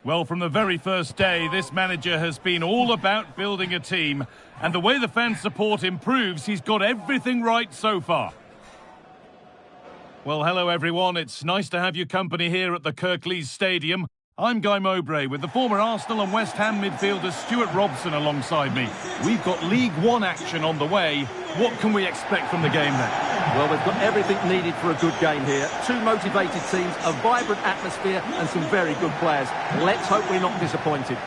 Well, from the very first day, this manager has been all about building a team. And the way the fan support improves, he's got everything right so far. Well, hello everyone. It's nice to have your company here at the Kirklees Stadium. I'm Guy Mowbray with the former Arsenal and West Ham midfielder Stuart Robson alongside me. We've got League One action on the way. What can we expect from the game then? Well, they've got everything needed for a good game here. Two motivated teams, a vibrant atmosphere and some very good players. Let's hope we're not disappointed.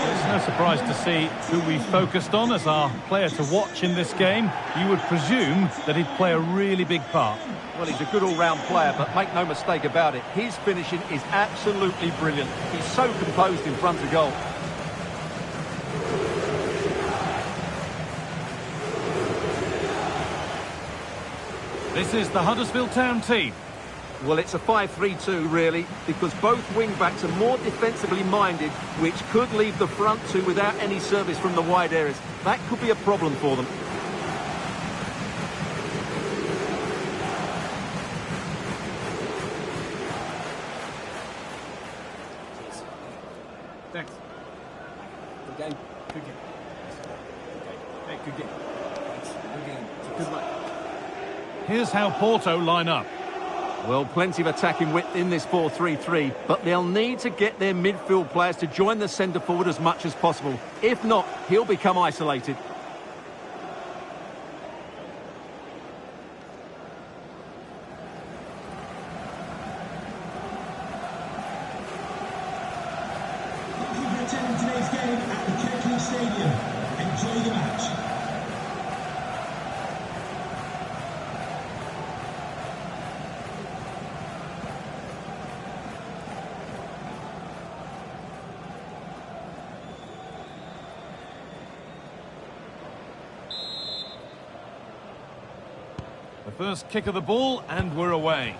It's no surprise to see who we focused on as our player to watch in this game. You would presume that he'd play a really big part. Well, he's a good all-round player, but make no mistake about it, his finishing is absolutely brilliant. He's so composed in front of goal. This is the Huddersfield Town team. Well, it's a 5-3-2, really, because both wing-backs are more defensively minded, which could leave the front two without any service from the wide areas. That could be a problem for them. Thanks. Good game. Good game. Hey, good game. Thanks. Good game. Good luck. Here's how Porto line up. Well, plenty of attacking width in this 4-3-3, but they'll need to get their midfield players to join the centre forward as much as possible. If not, he'll become isolated. Thank you for attending today's game at the Kirklees Stadium. Enjoy the match. The first kick of the ball, and we're away.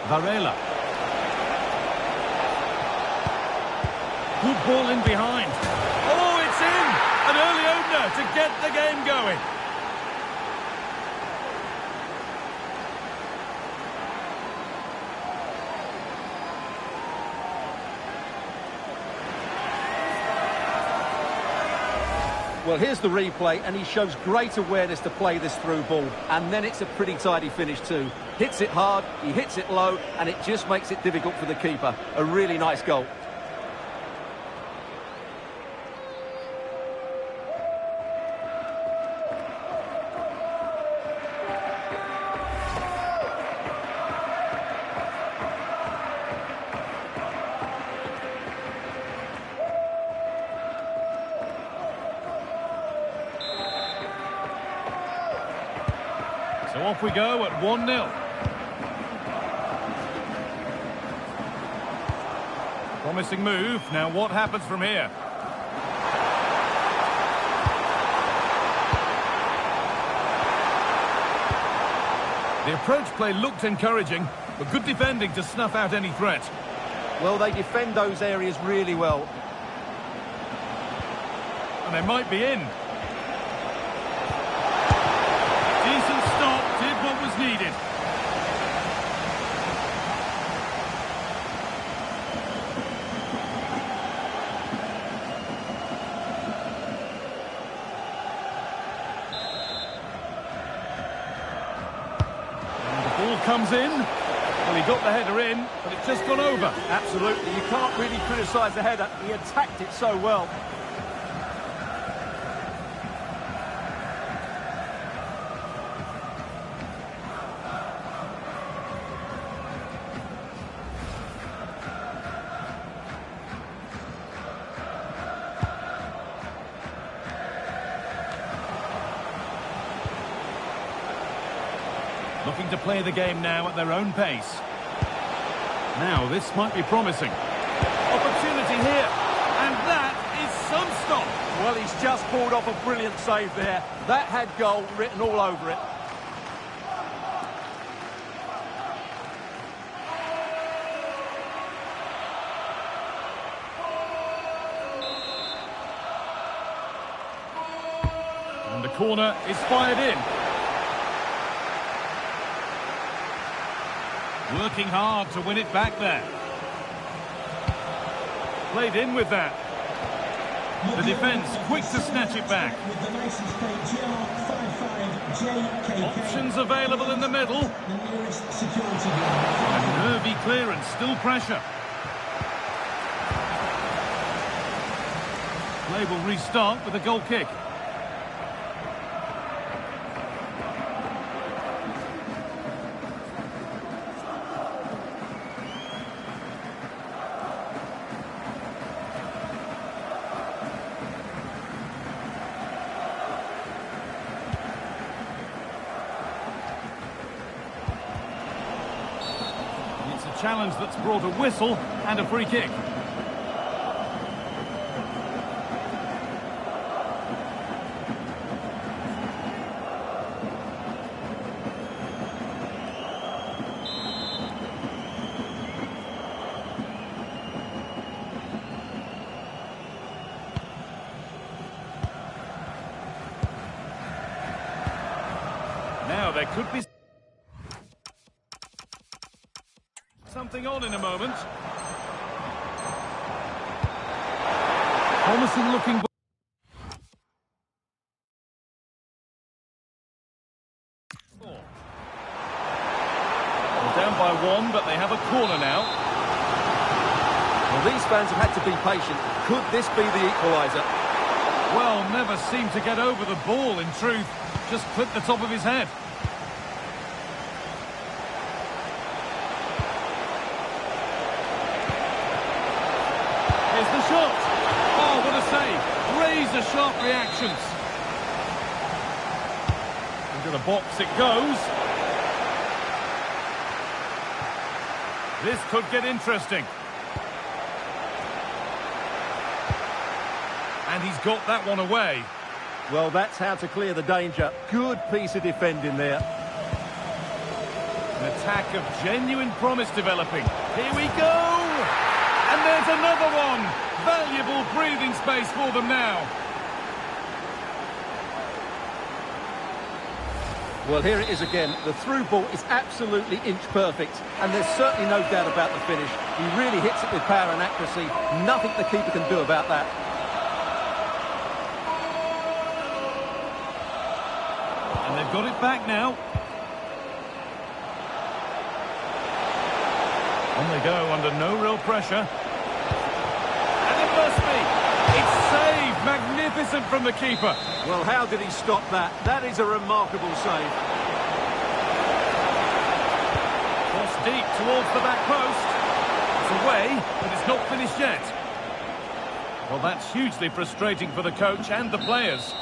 Varela. Good ball in behind. Oh, it's in! An early opener to get the game going. Well, here's the replay, and he shows great awareness to play this through ball. And then it's a pretty tidy finish too. Hits it hard, he hits it low, and it just makes it difficult for the keeper. A really nice goal. So off we go at 1-0. Promising move. Now what happens from here? The approach play looked encouraging, but good defending to snuff out any threat. Well, they defend those areas really well. And they might be in. Decent stop, did what was needed. And the ball comes in. Well, he got the header in, but it's just gone over. Absolutely, you can't really criticise the header. He attacked it so well. Looking to play the game now at their own pace. Now, this might be promising. Opportunity here. And that is some stop. Well, he's just pulled off a brilliant save there. That had goal written all over it. corner is fired in. Working hard to win it back there. Played in with that. The defence quick to snatch it back. Options available in the middle. A nervy clearance, still pressure. Play will restart with a goal kick. Challenge that's brought a whistle and a free kick. Now there could be something on in a moment. Promising looking. Down by one, but they have a corner now. Well, these fans have had to be patient. Could this be the equaliser? Well, never seemed to get over the ball, in truth. Just clipped the top of his head. The shot! Oh, what a save! Razor-sharp reactions. Into the box it goes. This could get interesting. And he's got that one away. Well, that's how to clear the danger. Good piece of defending there. An attack of genuine promise developing. Here we go! And there's another one! Valuable breathing space for them now. Well, here it is again. The through ball is absolutely inch perfect, and there's certainly no doubt about the finish. He really hits it with power and accuracy. Nothing the keeper can do about that. And they've got it back now. On they go under no real pressure. Must be. It's saved. Magnificent from the keeper. Well, how did he stop that? That is a remarkable save. Cross deep towards the back post. It's away, but it's not finished yet. Well, that's hugely frustrating for the coach and the players.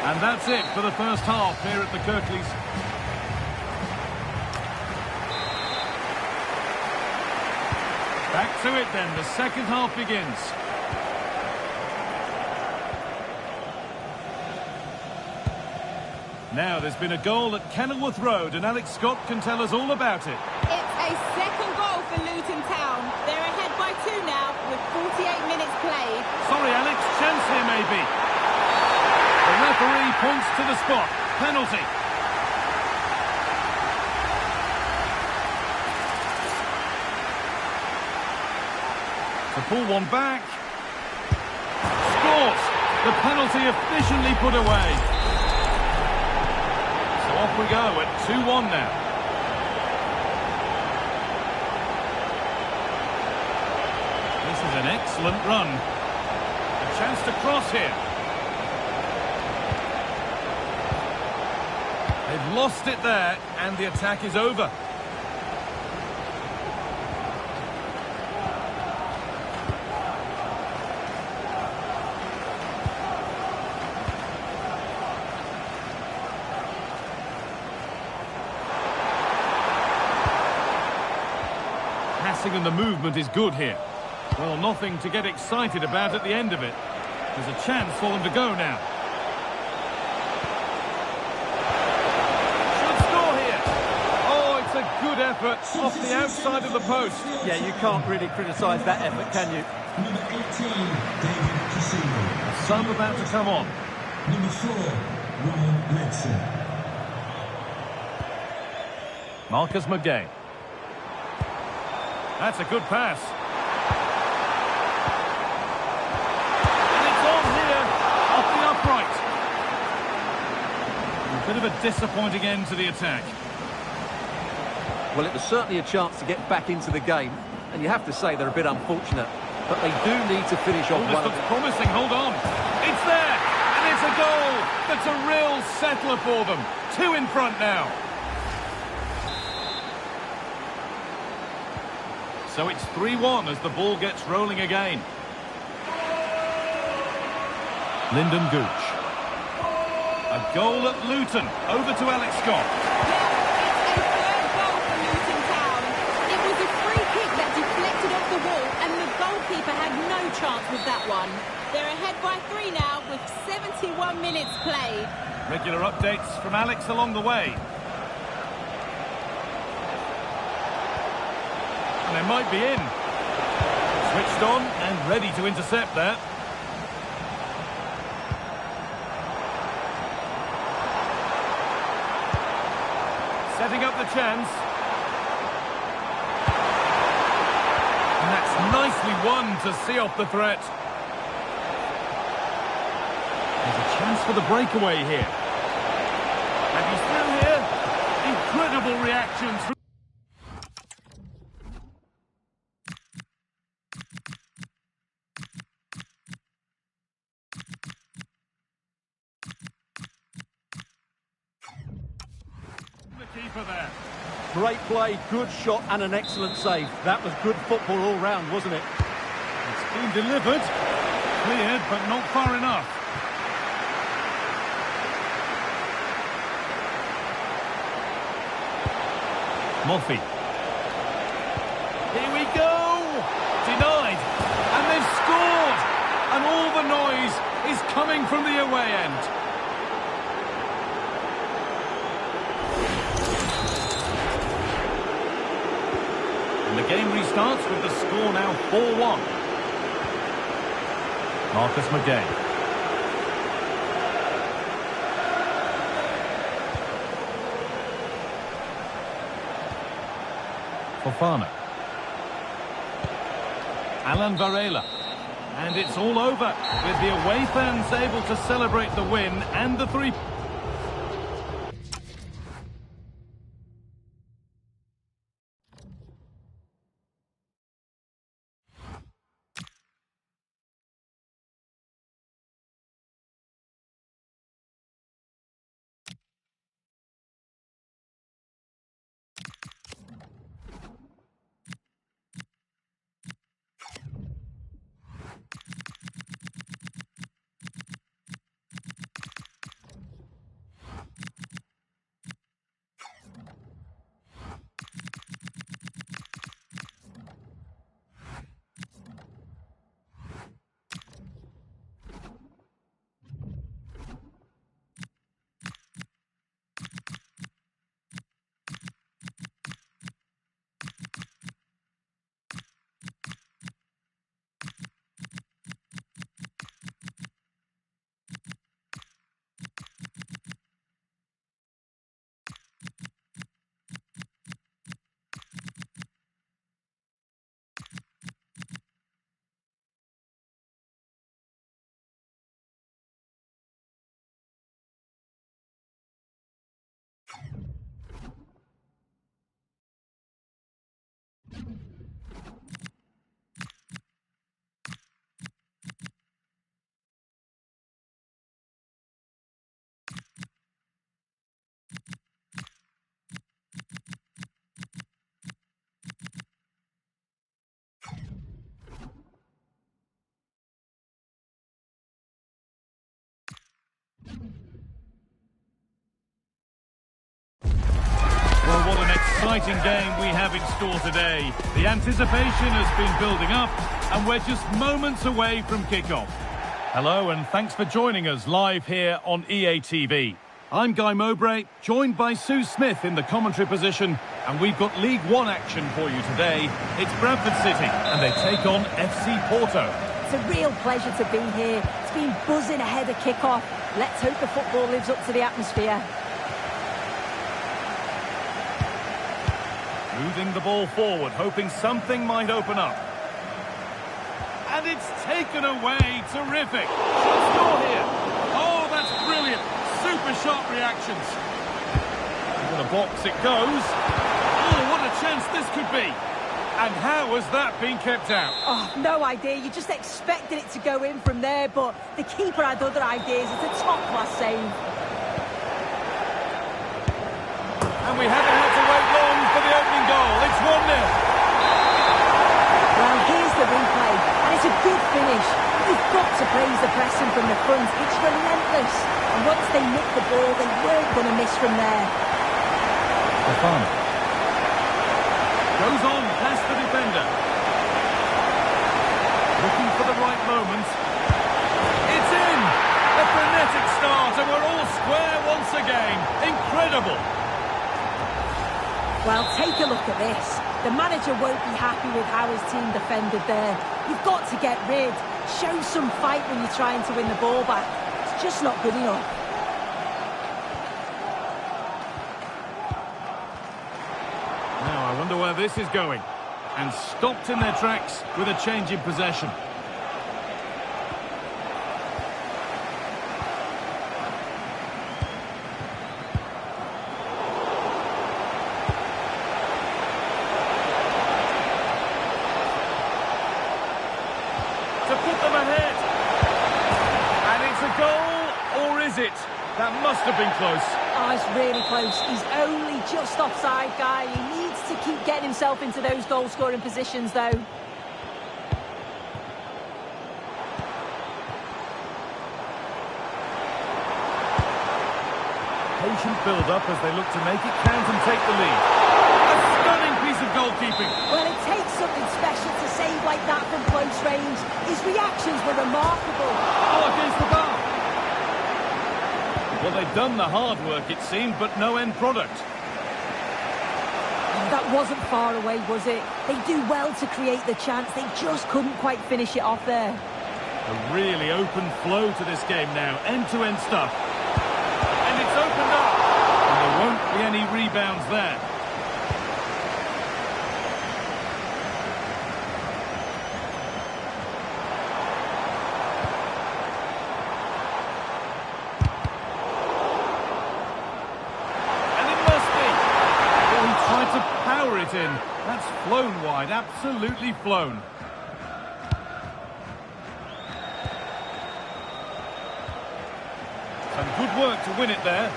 And that's it for the first half here at the Kirklees. Back to it then, the second half begins. Now there's been a goal at Kenilworth Road and Alex Scott can tell us all about it. It's a second goal for Luton Town. They're ahead by 2 now with 48 minutes played. Sorry Alex, chance here maybe. The referee points to the spot. Penalty. To pull one back. Scores! The penalty efficiently put away. So off we go at 2-1 now. This is an excellent run. A chance to cross here. They've lost it there, and the attack is over. And the movement is good here. Well, nothing to get excited about at the end of it. There's a chance for them to go now. Should score here. Oh, it's a good effort off the outside of the post. Yeah, you can't really criticise that effort, can you? Number 18, David Casillo. A sub about to come on. Number 4, Ryan Ledson. Marcus Magay. That's a good pass. And it's on here, off the upright. A bit of a disappointing end to the attack. Well, it was certainly a chance to get back into the game, and you have to say they're a bit unfortunate. But they do need to finish off This one. looks promising, hold on. It's there, and it's a goal. That's a real settler for them. 2 in front now. So it's 3-1 as the ball gets rolling again. Lyndon Gooch. A goal at Luton. Over to Alex Scott. Yeah, it's a third goal for Luton Town. It was a free kick that deflected off the wall, and the goalkeeper had no chance with that one. They're ahead by 3 now with 71 minutes played. Regular updates from Alex along the way. And they might be in. Switched on and ready to intercept that. Setting up the chance. And that's nicely won to see off the threat. There's a chance for the breakaway here. And he's through here. Incredible reactions from... keeper there. Great play, good shot and an excellent save. That was good football all round, wasn't it? It's been delivered. Cleared, but not far enough. Murphy. Here we go! Denied. And they've scored! And all the noise is coming from the away end. And the game restarts with the score now 4-1. Marcus Magay. Fofana. Alan Varela. And it's all over, with the away fans able to celebrate the win and the 3... Well, what an exciting game we have in store today. The anticipation has been building up, and we're just moments away from kickoff. Hello, and thanks for joining us live here on EA TV. I'm Guy Mowbray, joined by Sue Smith in the commentary position, and we've got League One action for you today. It's Bradford City, and they take on FC Porto. it's a real pleasure to be here. It's been buzzing ahead of kick-off. Let's hope the football lives up to the atmosphere. Moving the ball forward, hoping something might open up. And it's taken away. Terrific. Should score here. Oh, that's brilliant. Super sharp reactions. Into the box it goes. Oh, what a chance this could be. And how has that been kept out? Oh, no idea. You just expected it to go in from there, but the keeper had other ideas. It's a top-class save. And we haven't had to wait long for the opening goal. It's 1-0. Well, here's the replay, and it's a good finish. You've got to praise the pressing from the front. It's relentless. And once they nicked the ball, they weren't going to miss from there. Fofana goes on past the defender. Looking for the right moment. It's in! A frenetic start, and we're all square once again. Incredible! Well, take a look at this. The manager won't be happy with how his team defended there. You've got to get rid. Show some fight when you're trying to win the ball back. It's just not good enough. Now, I wonder where this is going. And stopped in their tracks with a change in possession. To put them ahead. And it's a goal, or is it? That must have been close. Oh, it's really close. He's only just offside, guy. He needs to keep getting himself into those goal-scoring positions, though. Patient build-up as they look to make it count and take the lead. A stunning piece of goalkeeping. Well, it takes something special to save like that from close range. His reactions were remarkable. Oh, against the bar. Well, they've done the hard work, it seemed, but no end product. Oh, that wasn't far away, was it? They do well to create the chance. They just couldn't quite finish it off there. A really open flow to this game now. End-to-end stuff. And it's opened up. And there won't be any rebounds there. It in. That's flown wide, absolutely flown. Some good work to win it there.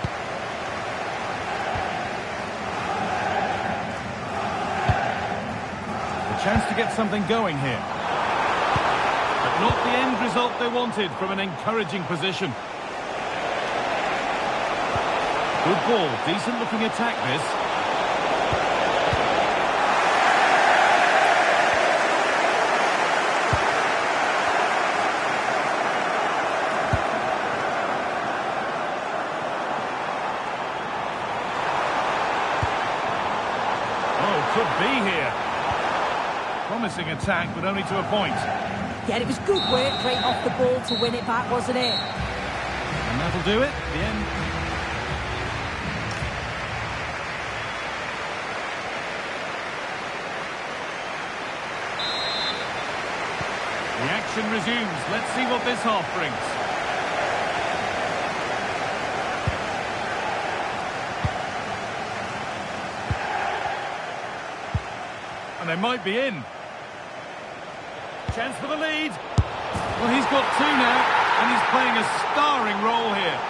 A chance to get something going here. But not the end result they wanted from an encouraging position. Good ball, decent looking attack this. Could be here. Promising attack, but only to a point. Yeah, it was good work right off the ball to win it back, wasn't it? And that'll do it. The end. The action resumes. Let's see what this half brings. And they might be in. Chance for the lead. Well, he's got two now, and he's playing a starring role here.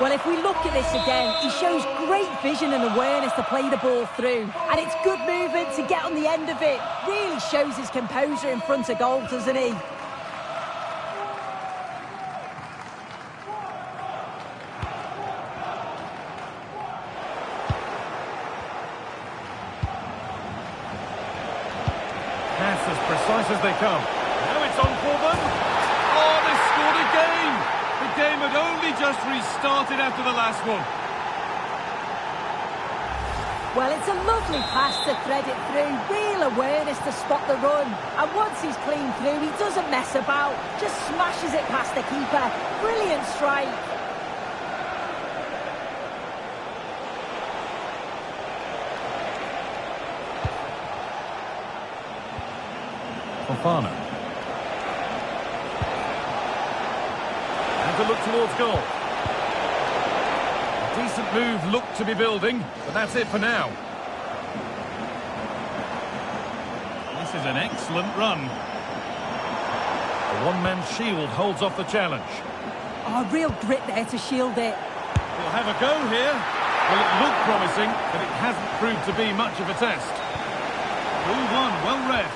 Well, if we look at this again, he shows great vision and awareness to play the ball through. And it's good movement to get on the end of it. Really shows his composure in front of goal, doesn't he? Pass as precise as they come. Now for them. Oh, they scored again. The game had only just restarted after the last one. Well, it's a lovely pass to thread it through. Real awareness to spot the run. And once he's clean through, he doesn't mess about. Just smashes it past the keeper. Brilliant strike. Fofana. And to look towards goal. A decent move looked to be building, but that's it for now. This is an excellent run. The one-man shield holds off the challenge. Oh, real grit there to shield it. We'll have a go here. Well, it looked promising, but it hasn't proved to be much of a test. 0-1, well read.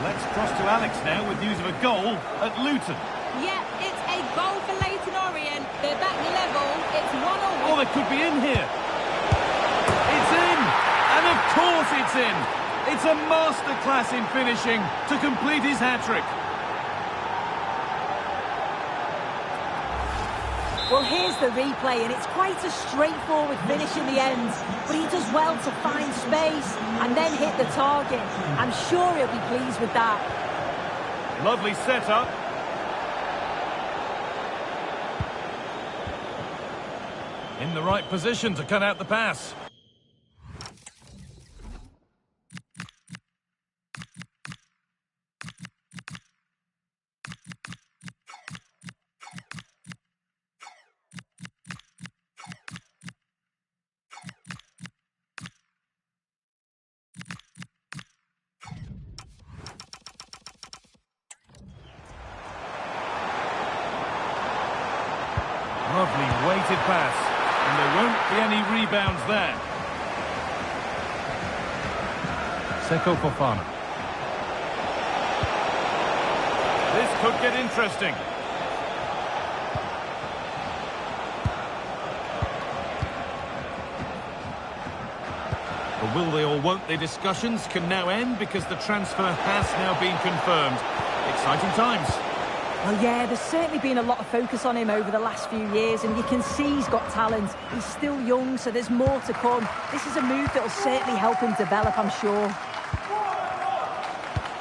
Let's cross to Alex now with news of a goal at Luton. Yeah, it's a goal for Leyton Orient. They're back level. It's 1-1. Oh, it could be in here. It's in! And of course it's in! It's a masterclass in finishing to complete his hat-trick. Well, here's the replay, and it's quite a straightforward finish in the end. But he does well to find space and then hit the target. I'm sure he'll be pleased with that. Lovely setup. In the right position to cut out the pass. Lovely weighted pass, and there won't be any rebounds there. Seko Fofana. This could get interesting. The will they or won't they discussions can now end because the transfer has now been confirmed. Exciting times. Well, yeah, there's certainly been a lot of focus on him over the last few years, and you can see he's got talent. He's still young, so there's more to come. This is a move that will certainly help him develop, I'm sure.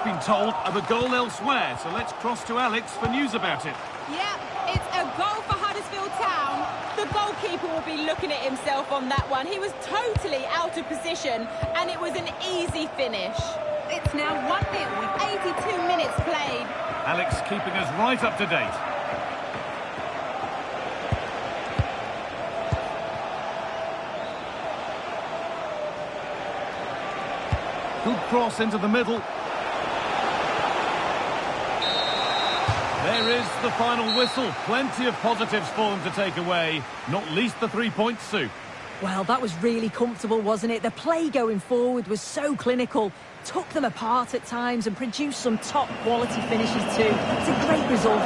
Been told of a goal elsewhere, so let's cross to Alex for news about it. Yeah, it's a goal for Huddersfield Town. The goalkeeper will be looking at himself on that one. He was totally out of position, and it was an easy finish. It's now 1-0 with 82 minutes played. Alex keeping us right up to date. Good cross into the middle. There is the final whistle. Plenty of positives for them to take away, not least the 3 points, Sue. Well, that was really comfortable, wasn't it? The play going forward was so clinical. Took them apart at times and produced some top-quality finishes too. It's a great result.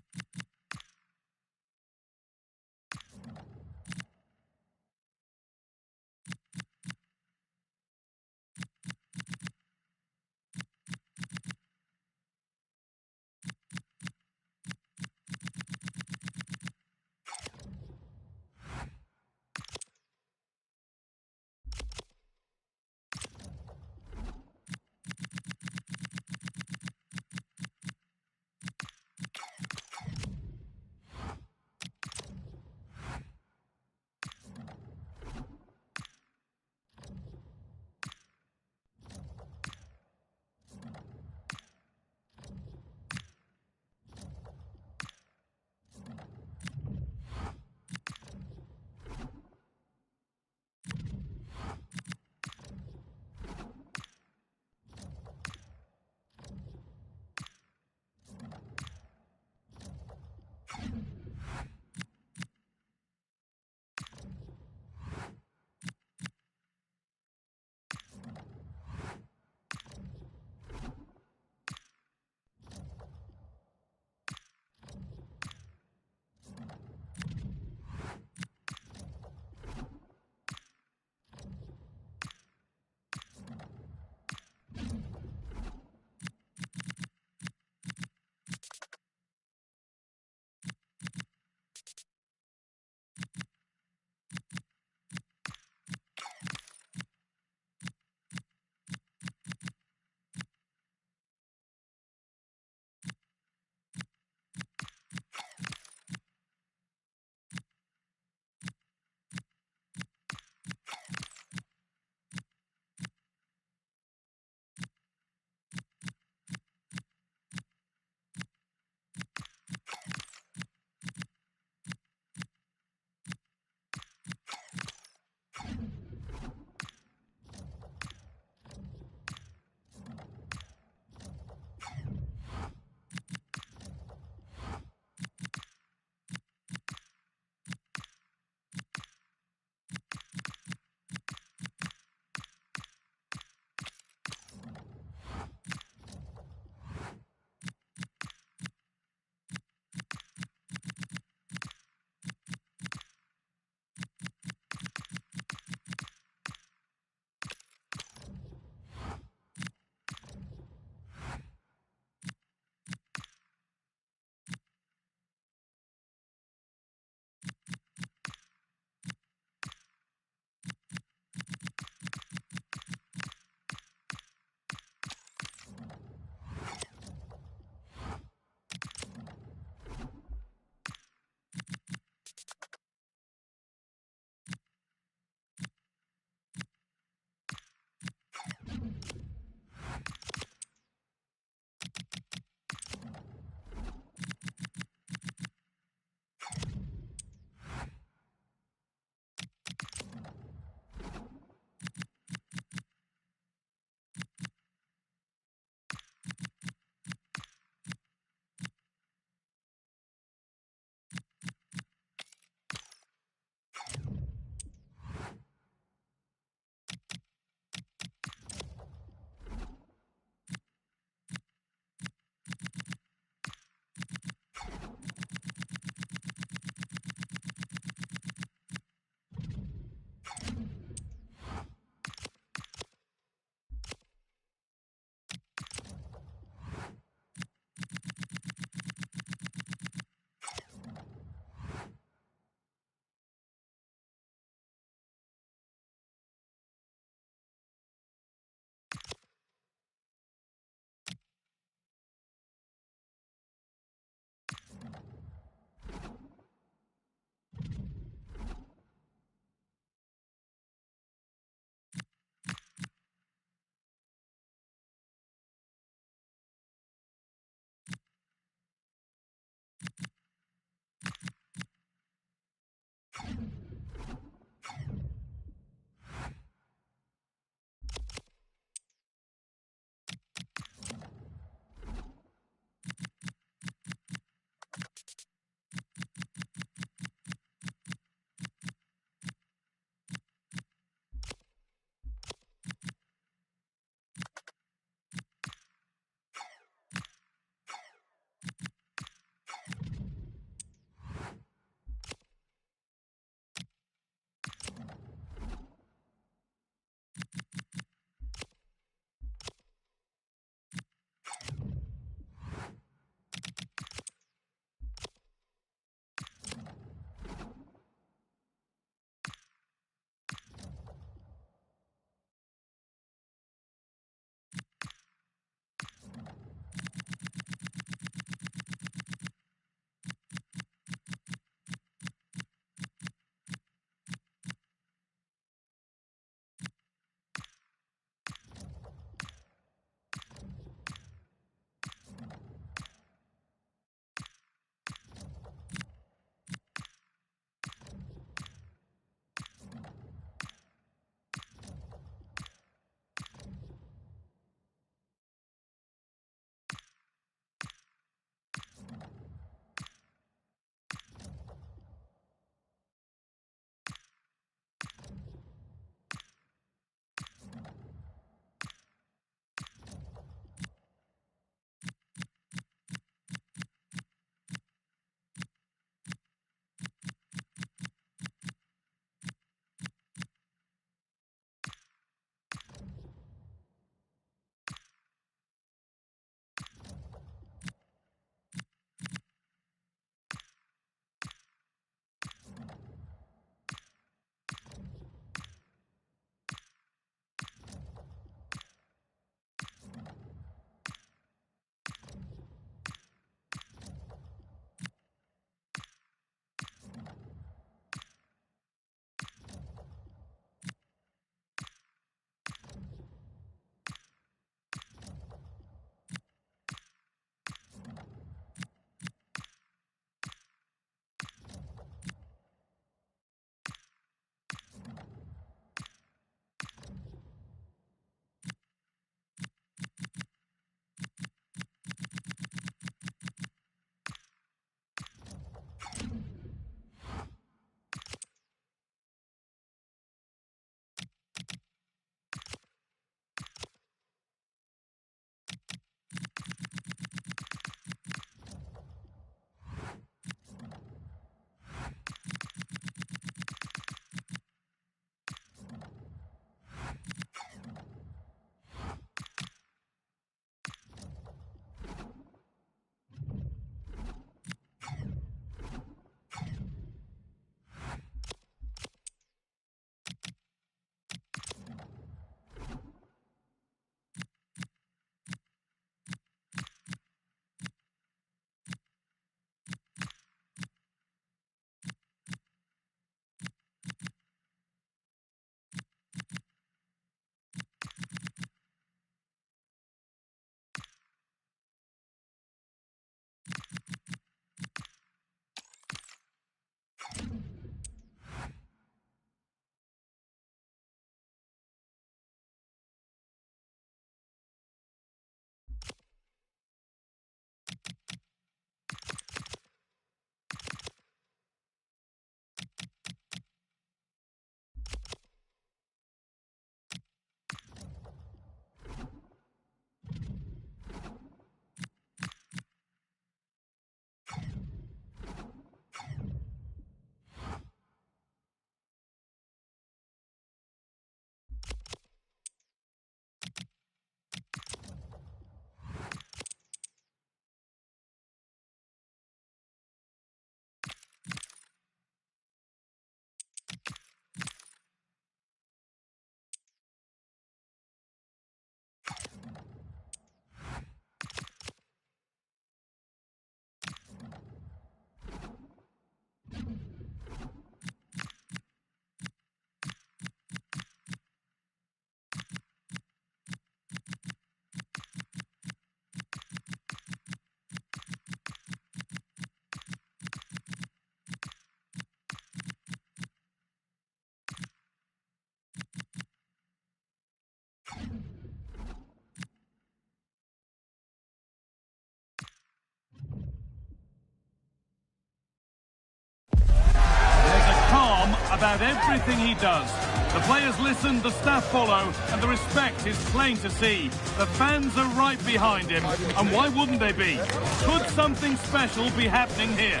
about everything he does. The players listen, the staff follow, and the respect is plain to see. The fans are right behind him, and why wouldn't they be? Could something special be happening here?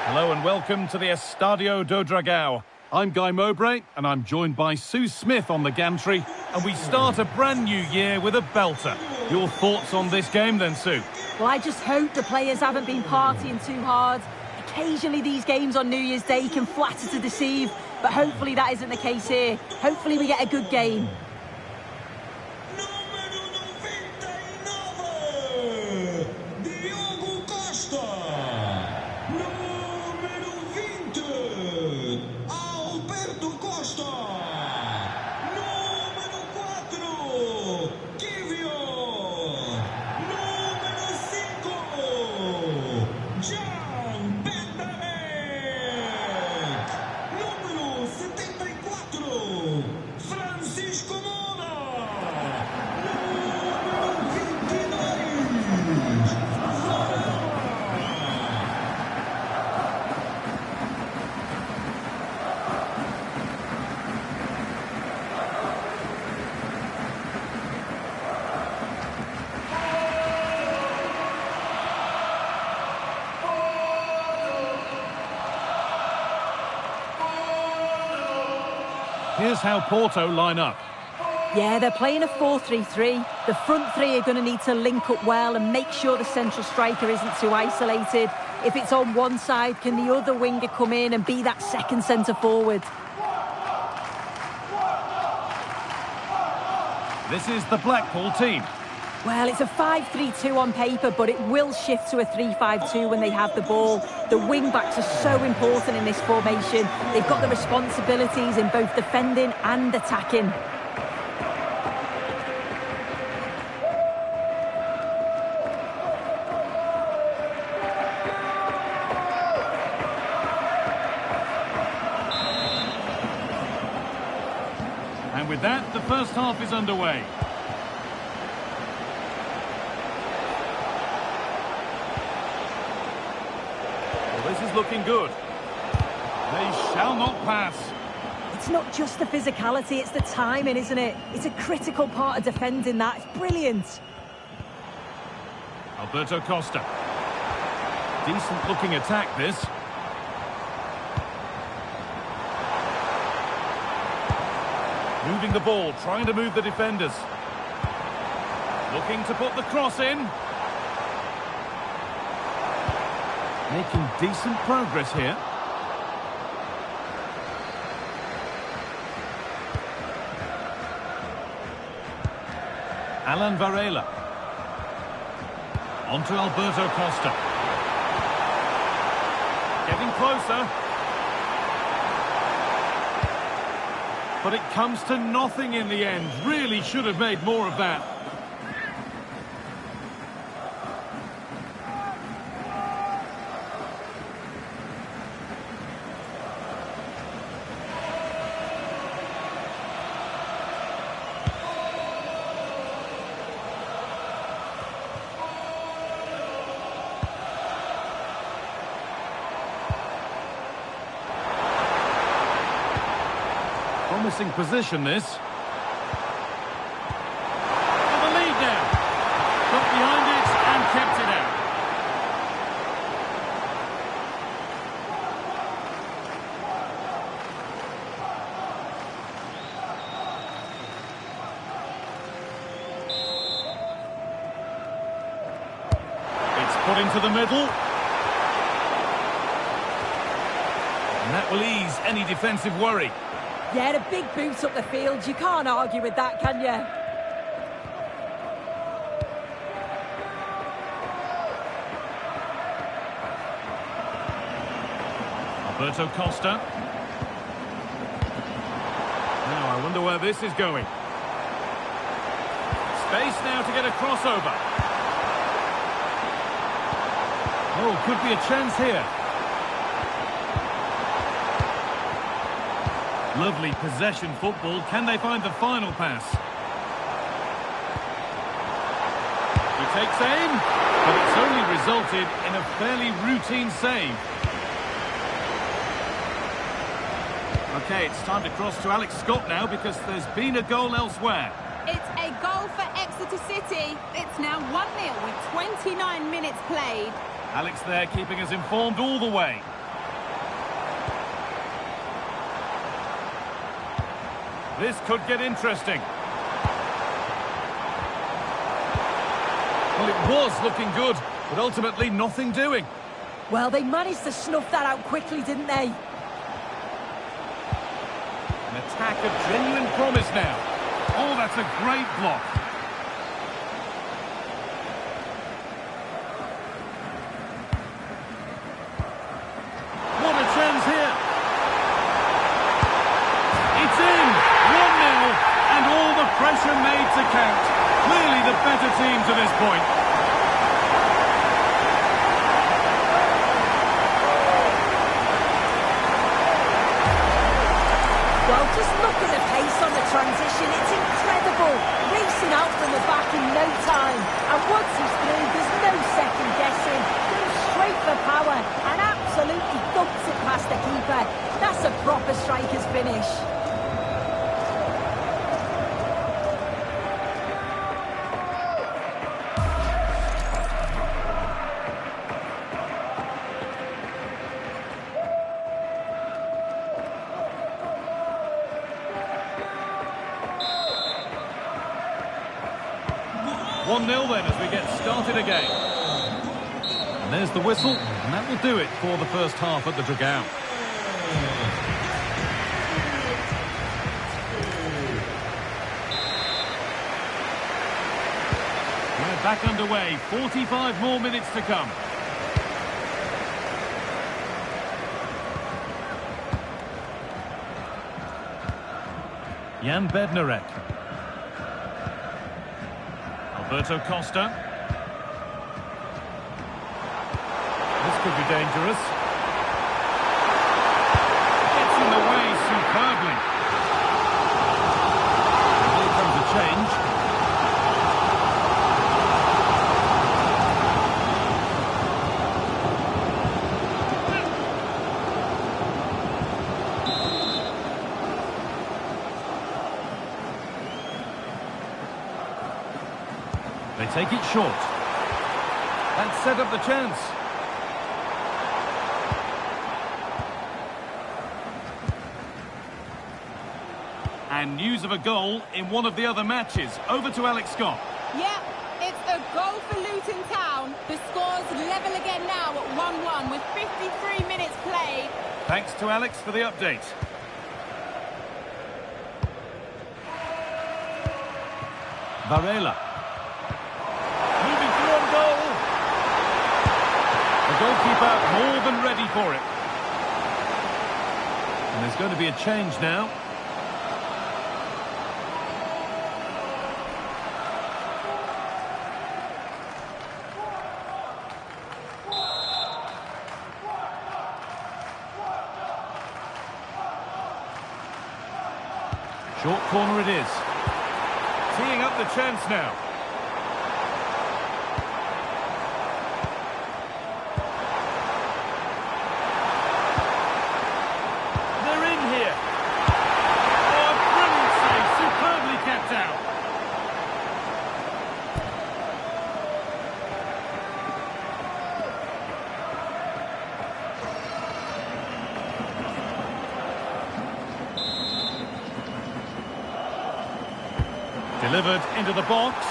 Hello and welcome to the Estadio do Dragão. I'm Guy Mowbray, and I'm joined by Sue Smith on the gantry, and we start a brand new year with a belter. Your thoughts on this game then, Sue? Well, I just hope the players haven't been partying too hard. Occasionally these games on New Year's Day can flatter to deceive, but hopefully that isn't the case here. Hopefully we get a good game. Diogo Costa. Número 20, Alberto Costa. Número 4, Kiwior. Número 5, Jan Bednarek. Número 74, Francisco Moura. Número 22, Here's how Porto line up. Yeah, they're playing a 4-3-3. The front three are going to need to link up well and make sure the central striker isn't too isolated. If it's on one side, can the other winger come in and be that second centre forward? This is the Blackpool team. Well, it's a 5-3-2 on paper, but it will shift to a 3-5-2 when they have the ball. The wing-backs are so important in this formation. They've got the responsibilities in both defending and attacking. And with that, the first half is underway. This is looking good. They shall not pass. It's not just the physicality, it's the timing, isn't it? It's a critical part of defending that. It's brilliant. Alberto Costa. Decent looking attack, this. Moving the ball, trying to move the defenders. Looking to put the cross in. Making decent progress here. Alan Varela. On to Alberto Costa. Getting closer. But it comes to nothing in the end. Really should have made more of that. Promising position, this. For the lead now. Got behind it and kept it out. It's put into the middle. And that will ease any defensive worry. Yeah, a big boot up the field. You can't argue with that, can you? Alberto Costa. Now, I wonder where this is going. Space now to get a crossover. Oh, could be a chance here. Lovely possession football. Can they find the final pass? Good takes aim, but it's only resulted in a fairly routine save. Okay, it's time to cross to Alex Scott now because there's been a goal elsewhere. It's a goal for Exeter City. It's now 1-0 with 29 minutes played. Alex there keeping us informed all the way. This could get interesting. Well, it was looking good, but ultimately nothing doing. Well, they managed to snuff that out quickly, didn't they? An attack of genuine promise now. Oh, that's a great block. What a chance here. It's in. 1-0, and all the pressure made to count. Clearly the better team to this point. Well, just look at the pace on the transition. It's incredible. Racing out from the back in no time. And once he's through, there's no second guessing. Goes straight for power and absolutely dumps it past the keeper. That's a proper striker's finish. Then as we get started again. And there's the whistle, and that will do it for the first half at the Dragão. We're back underway, 45 more minutes to come. Jan Bednarek. Alberto Costa. This could be dangerous. Gets in the way superbly. And here comes a change. They take it short. That set up the chance. And news of a goal in one of the other matches. Over to Alex Scott. Yeah, it's a goal for Luton Town. The score's level again now at 1-1 with 53 minutes played. Thanks to Alex for the update. Varela. The goalkeeper more than ready for it. And there's going to be a change now. Short corner it is. Teeing up the chance now. Delivered into the box.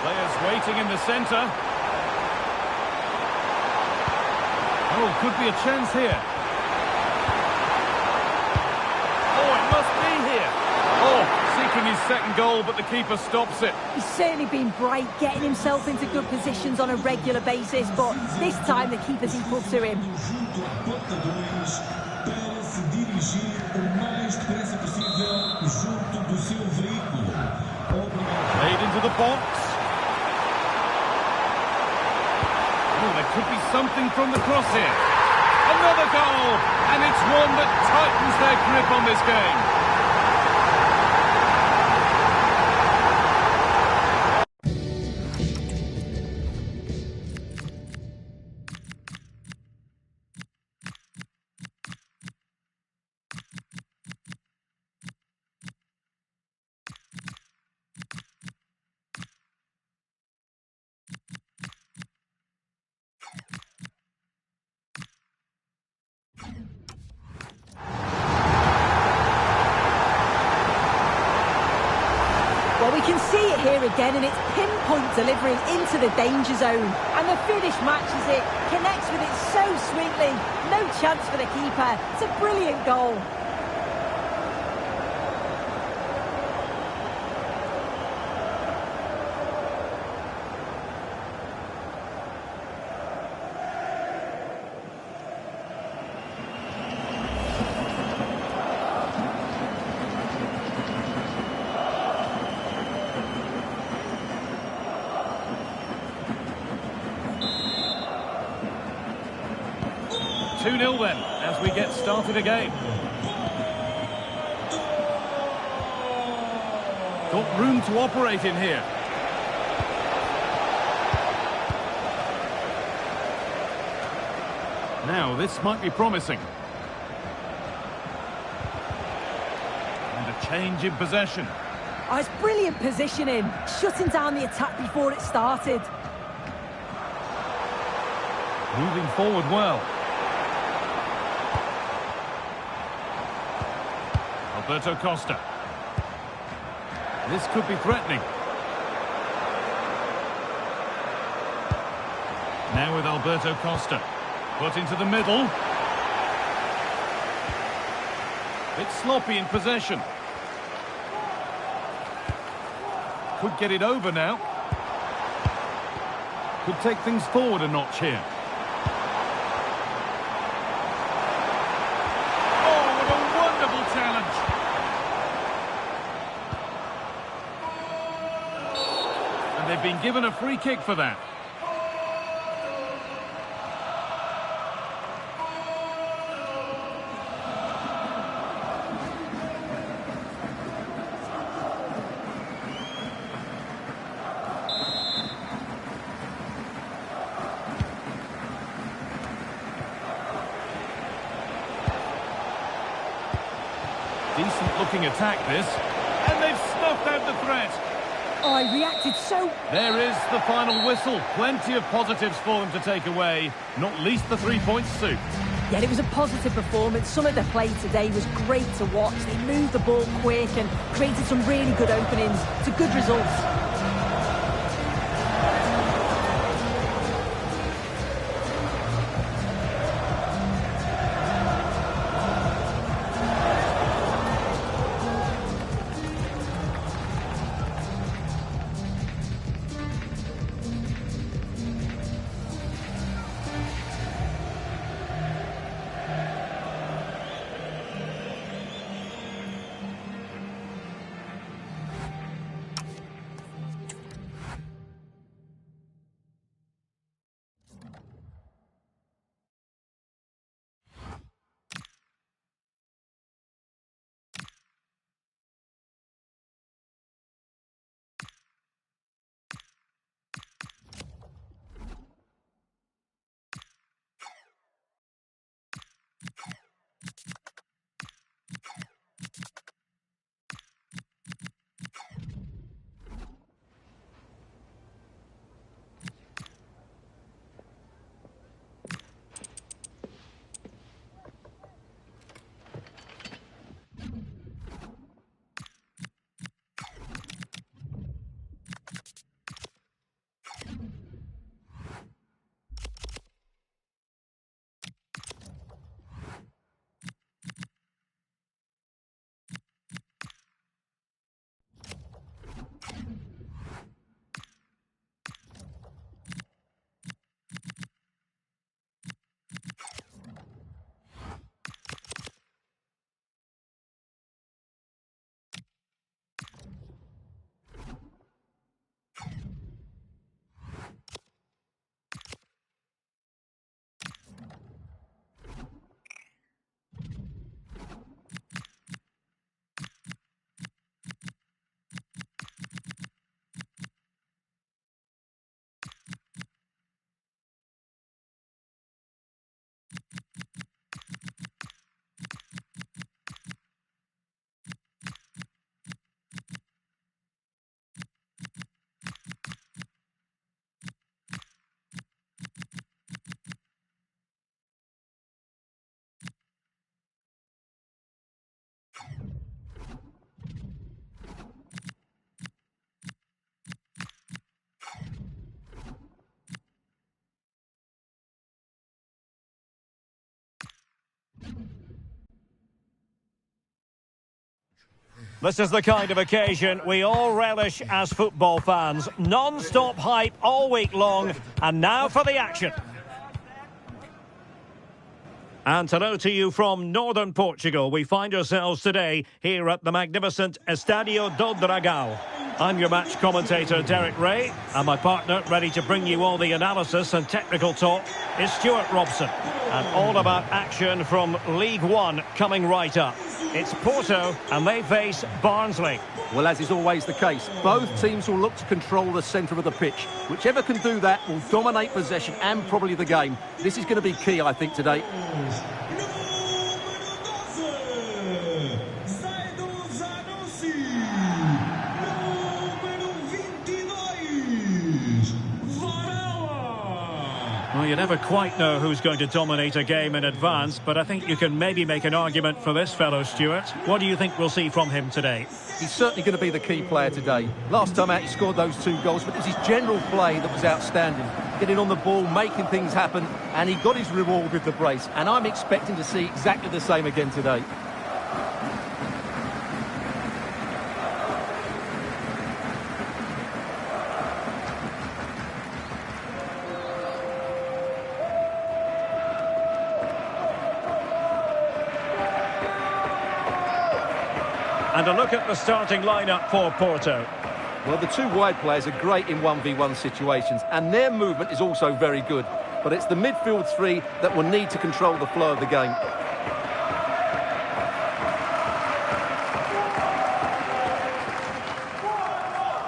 Players waiting in the centre. Oh, could be a chance here. Seeking his second goal, but the keeper stops it. He's certainly been bright, getting himself into good positions on a regular basis, but this time the keeper's equal to him. Played into the box. Oh, there could be something from the cross here. Another goal, and it's one that tightens their grip on this game. Well, we can see it here again, and it's pinpoint delivery into the danger zone. And the finish matches it, connects with it so sweetly. No chance for the keeper. It's a brilliant goal. Then, as we get started again. Got room to operate in here. Now, this might be promising. And a change in possession. Oh, it's brilliant positioning, shutting down the attack before it started. Moving forward well. Alberto Costa. This could be threatening. Now with Alberto Costa. Put into the middle. Bit sloppy in possession. Could get it over now. Could take things forward a notch here. They've been given a free kick for that. Decent looking attack this, and they've snuffed out the threat. Oh, I reacted so... There is the final whistle. Plenty of positives for them to take away, not least the 3 points suit. Yeah, it was a positive performance. Some of the play today was great to watch. They moved the ball quick and created some really good openings. It's a good result. This is the kind of occasion we all relish as football fans. Non-stop hype all week long, and now for the action. And hello to you from northern Portugal. We find ourselves today here at the magnificent Estádio do Dragão. I'm your match commentator, Derek Ray, and my partner, ready to bring you all the analysis and technical talk, is Stuart Robson. And all about action from League One coming right up. It's Porto, and they face Barnsley. Well, as is always the case, both teams will look to control the centre of the pitch. Whichever can do that will dominate possession and probably the game. This is going to be key, I think, today. Zaidu Sanusi. Número 22. Varela. Well, you never quite know who's going to dominate a game in advance, but I think you can maybe make an argument for this fellow, Stuart. What do you think we'll see from him today? He's certainly going to be the key player today. Last time out he scored those 2 goals, but it was his general play that was outstanding. Getting on the ball, making things happen, and he got his reward with the brace. And I'm expecting to see exactly the same again today. And a look at the starting lineup for Porto. Well, the 2 wide players are great in 1v1 situations, and their movement is also very good. But it's the midfield 3 that will need to control the flow of the game.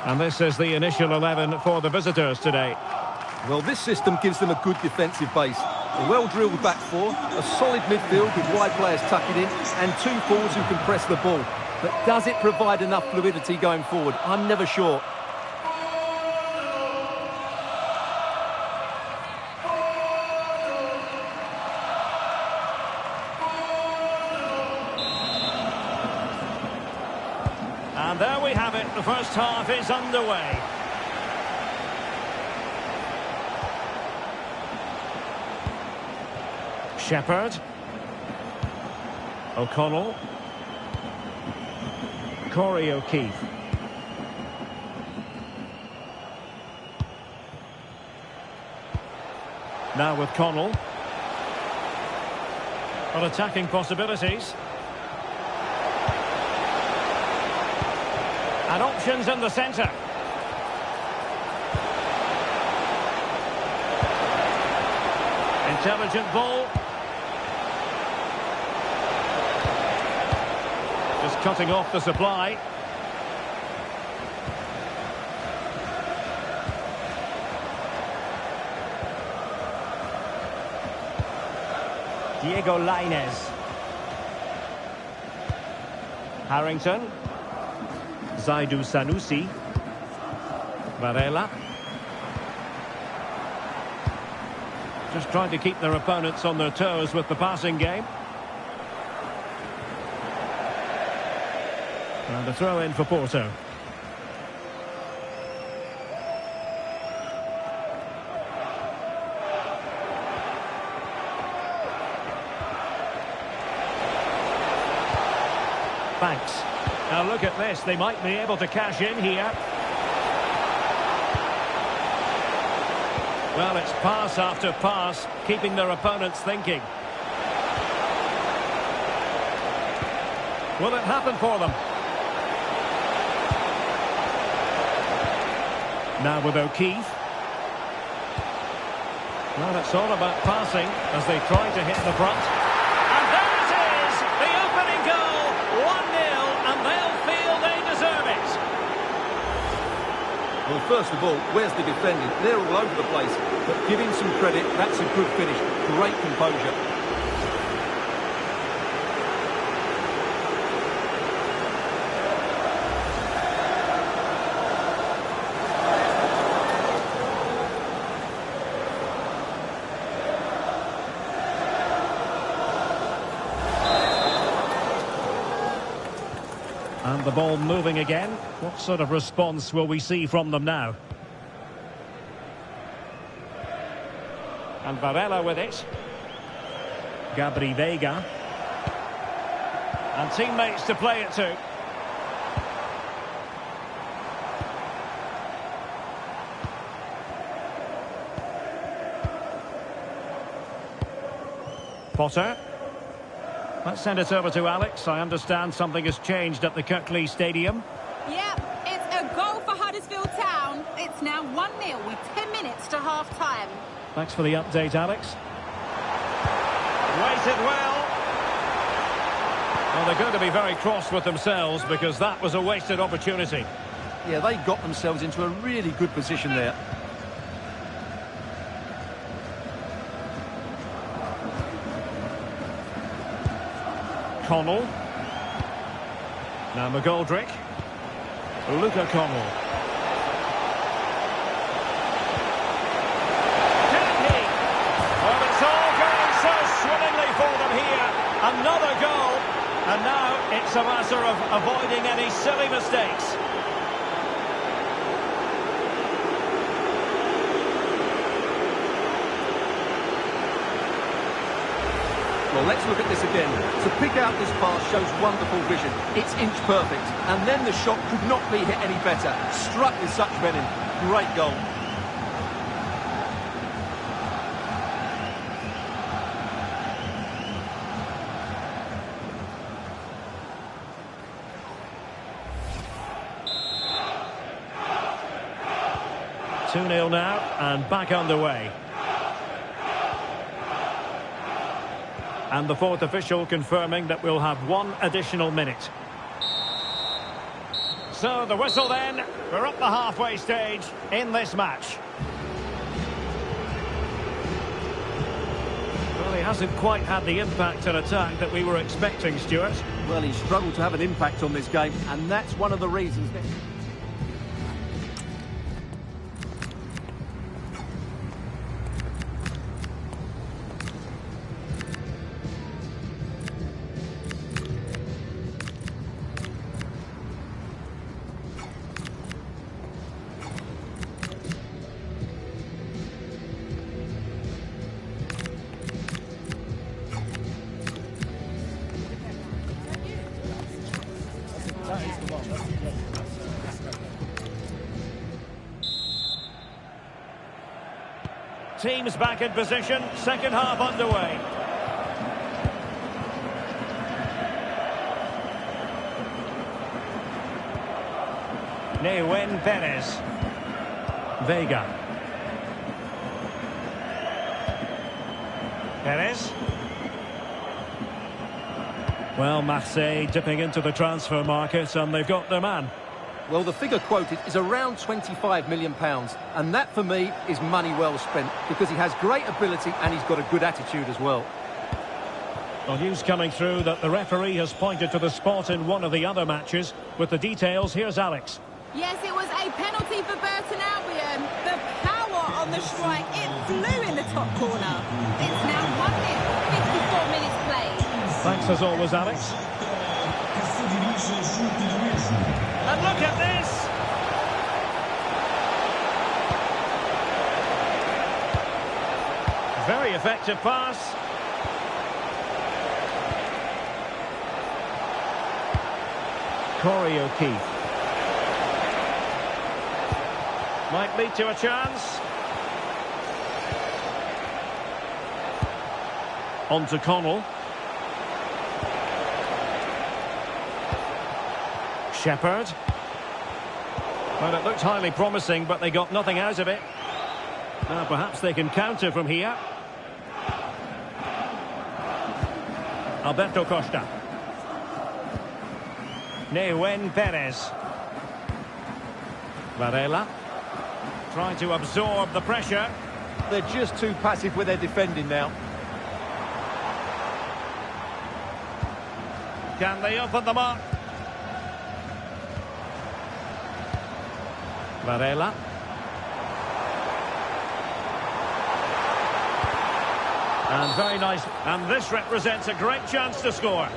And this is the initial 11 for the visitors today. Well, this system gives them a good defensive base. A well-drilled back 4, a solid midfield with wide players tucking in, and 2 forwards who can press the ball. But does it provide enough fluidity going forward? I'm never sure. And there we have it. The first half is underway. Shepherd. O'Connell. Corey O'Keefe. Now with Connell. On attacking possibilities. And options in the centre. Intelligent ball. Just cutting off the supply. Diego Lainez. Harrington. Zaidu Sanusi. Varela. Just trying to keep their opponents on their toes with the passing game. And a throw in for Porto. Thanks. Now look at this. They might be able to cash in here. Well, it's pass after pass, keeping their opponents thinking. Will it happen for them? Now with O'Keefe. Well, it's all about passing as they try to hit the front. And there it is! The opening goal! 1-0, and they'll feel they deserve it. Well, first of all, where's the defending? They're all over the place. But giving some credit, that's a good finish. Great composure. And the ball moving again. What sort of response will we see from them now? And Varela with it. Gabri Veiga. And teammates to play it to. Potter. Let's send it over to Alex. I understand something has changed at the Kirklees Stadium. Yep, it's a goal for Huddersfield Town. It's now 1-0 with 10 minutes to half-time. Thanks for the update, Alex. Waited well. Well, they're going to be very cross with themselves because that was a wasted opportunity. Yeah, they got themselves into a really good position there. Connell. Now McGoldrick. Luca Connell. Can he? Well, it's all going so swimmingly for them here. Another goal. And now it's a matter of avoiding any silly mistakes. Well, let's look at this again. To pick out this pass shows wonderful vision. It's inch perfect. And then the shot could not be hit any better. Struck with such venom. Great goal. Two 2-0 now and back underway. And the fourth official confirming that we'll have one additional minute. So the whistle then. We're up the halfway stage in this match. Well, he hasn't quite had the impact and attack that we were expecting, Stuart. Well, he struggled to have an impact on this game, and that's one of the reasons. Teams back in position, second half underway. Nehuén Pérez. Veiga. Pérez. Well, Marseille dipping into the transfer market and they've got their man. Well, the figure quoted is around £25 million, and that for me is money well spent because he has great ability and he's got a good attitude as well. Well, news coming through that the referee has pointed to the spot in one of the other matches. With the details, here's Alex. Yes, it was a penalty for Burton Albion. The power on the strike, it flew in the top corner. It's now 1-0, 54 minutes played. Thanks as always, Alex. And look at this! Very effective pass. Corey O'Keefe. Might lead to a chance. On to Connell. Shepherd. Well, it looked highly promising, but they got nothing out of it. Now, perhaps they can counter from here. Alberto Costa. Nehuén Pérez. Varela. Trying to absorb the pressure. They're just too passive with their defending now. Can they open them up? Varela. And very nice. And this represents a great chance to score.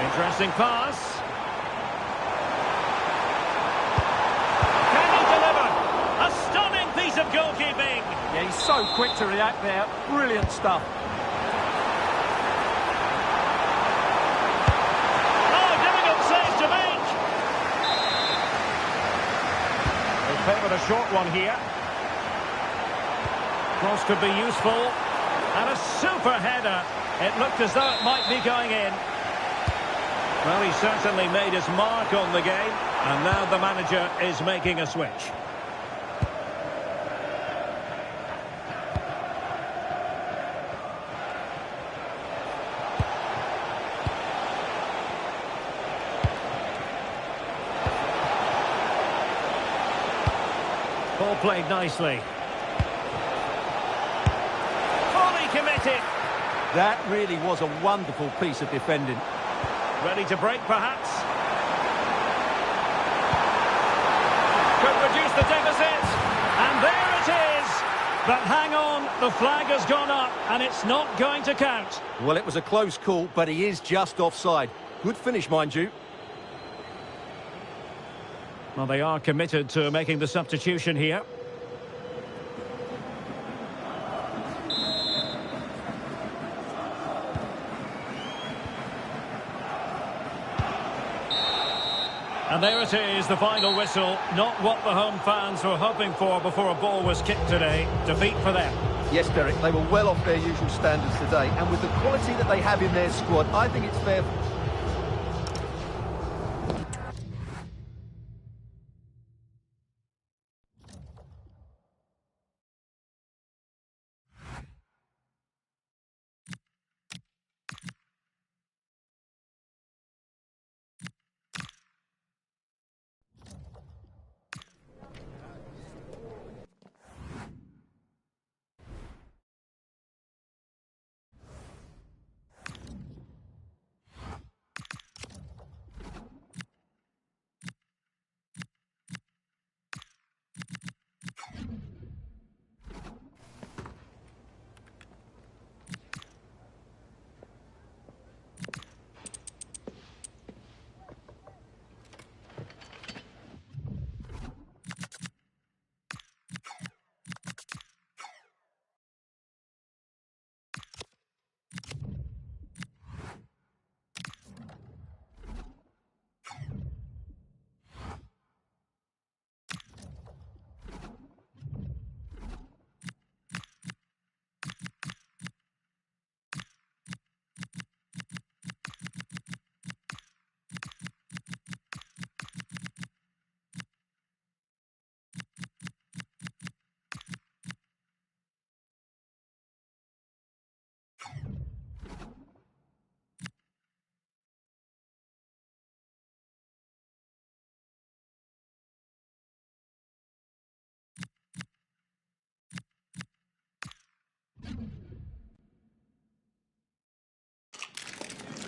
Interesting pass. Can he deliver? A So quick to react there. Brilliant stuff. Oh, difficult save to make. They play with a short one here. Cross could be useful. And a super header. It looked as though it might be going in. Well, he certainly made his mark on the game. And now the manager is making a switch. Ball played nicely. Fully committed. That really was a wonderful piece of defending. Ready to break, perhaps. Could reduce the deficit. And there it is. But hang on, the flag has gone up, and it's not going to count. Well, it was a close call, but he is just offside. Good finish, mind you. Well, they are committed to making the substitution here. And there it is, the final whistle. Not what the home fans were hoping for before a ball was kicked today. Defeat for them. Yes, Derek, they were well off their usual standards today. And with the quality that they have in their squad, I think it's fair.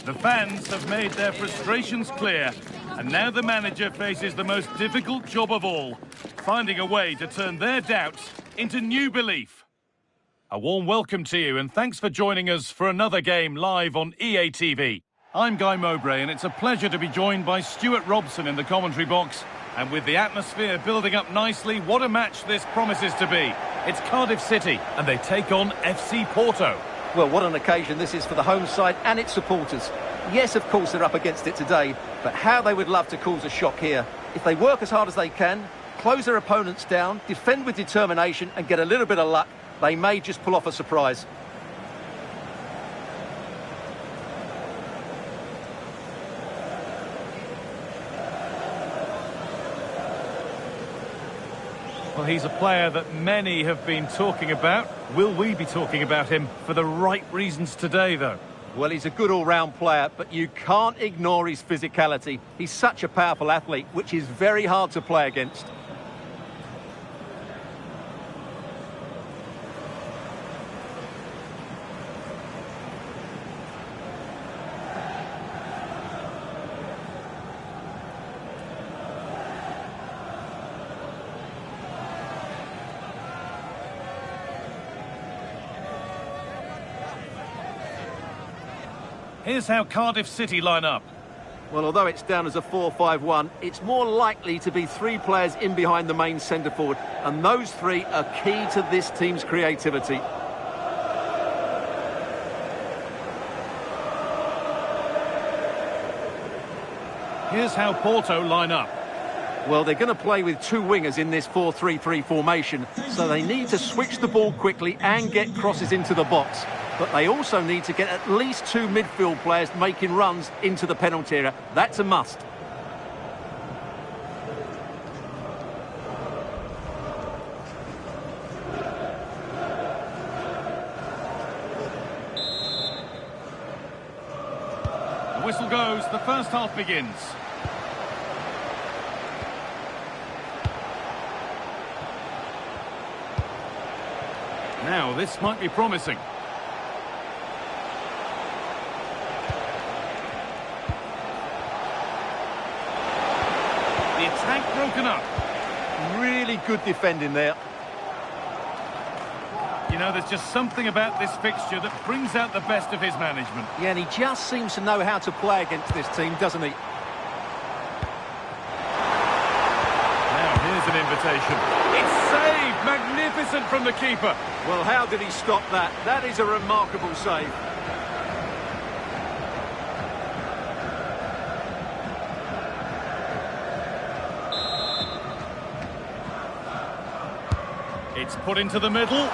The fans have made their frustrations clear, and now the manager faces the most difficult job of all, finding a way to turn their doubts into new belief. A warm welcome to you, and thanks for joining us for another game live on EA TV. I'm Guy Mowbray, and it's a pleasure to be joined by Stuart Robson in the commentary box. And with the atmosphere building up nicely, what a match this promises to be. It's Cardiff City, and they take on FC Porto. Well, what an occasion this is for the home side and its supporters. Yes, of course, they're up against it today, but how they would love to cause a shock here. If they work as hard as they can, close their opponents down, defend with determination and get a little bit of luck, they may just pull off a surprise. Well, he's a player that many have been talking about. Will we be talking about him for the right reasons today, though? Well, he's a good all-round player, but you can't ignore his physicality. He's such a powerful athlete, which is very hard to play against. Here's how Cardiff City line up. Well, although it's down as a 4-5-1, it's more likely to be 3 players in behind the main centre-forward, and those 3 are key to this team's creativity. Here's how Porto line up. Well, they're going to play with 2 wingers in this 4-3-3 formation, so they need to switch the ball quickly and get crosses into the box. But they also need to get at least 2 midfield players making runs into the penalty area. That's a must. The whistle goes, the first half begins. Now, this might be promising. The attack broken up. Really good defending there. You know, there's just something about this fixture that brings out the best of his management. Yeah, and he just seems to know how to play against this team, doesn't he? Now, here's an invitation. It's saved! Magnificent from the keeper. Well, how did he stop that? That is a remarkable save. It's put into the middle.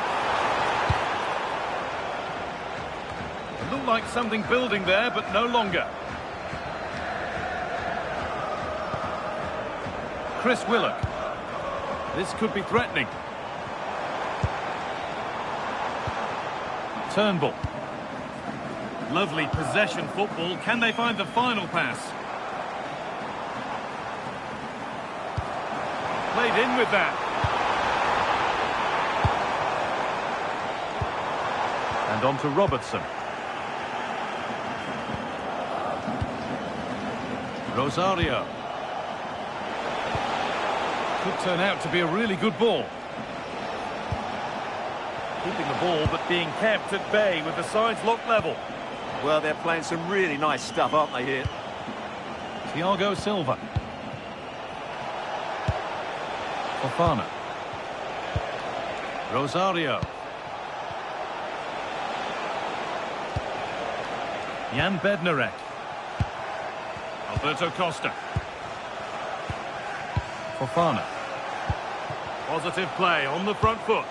It looked like something building there, but no longer. Chris Willock. This could be threatening. Turnbull. Lovely possession football. Can they find the final pass? Played in with that. And on to Robertson. Rosario. Could turn out to be a really good ball. Keeping the ball, but being kept at bay with the sides locked level. Well, they're playing some really nice stuff, aren't they, here? Thiago Silva. Fofana. Rosario. Jan Bednarek. Alberto Costa. Fofana. Positive play on the front foot.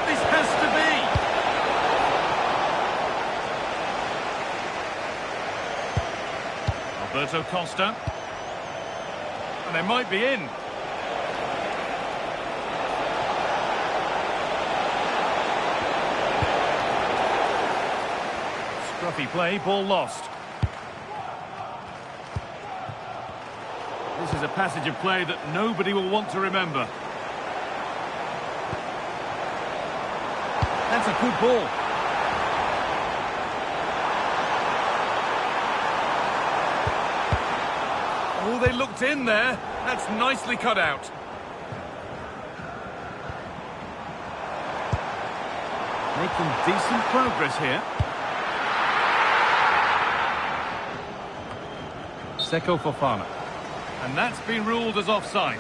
This has to be. Alberto Costa. And they might be in. Scruffy play, ball lost. This is a passage of play that nobody will want to remember. That's a good ball. Oh, they looked in there. That's nicely cut out. Making decent progress here. Seko Fofana. And that's been ruled as offside.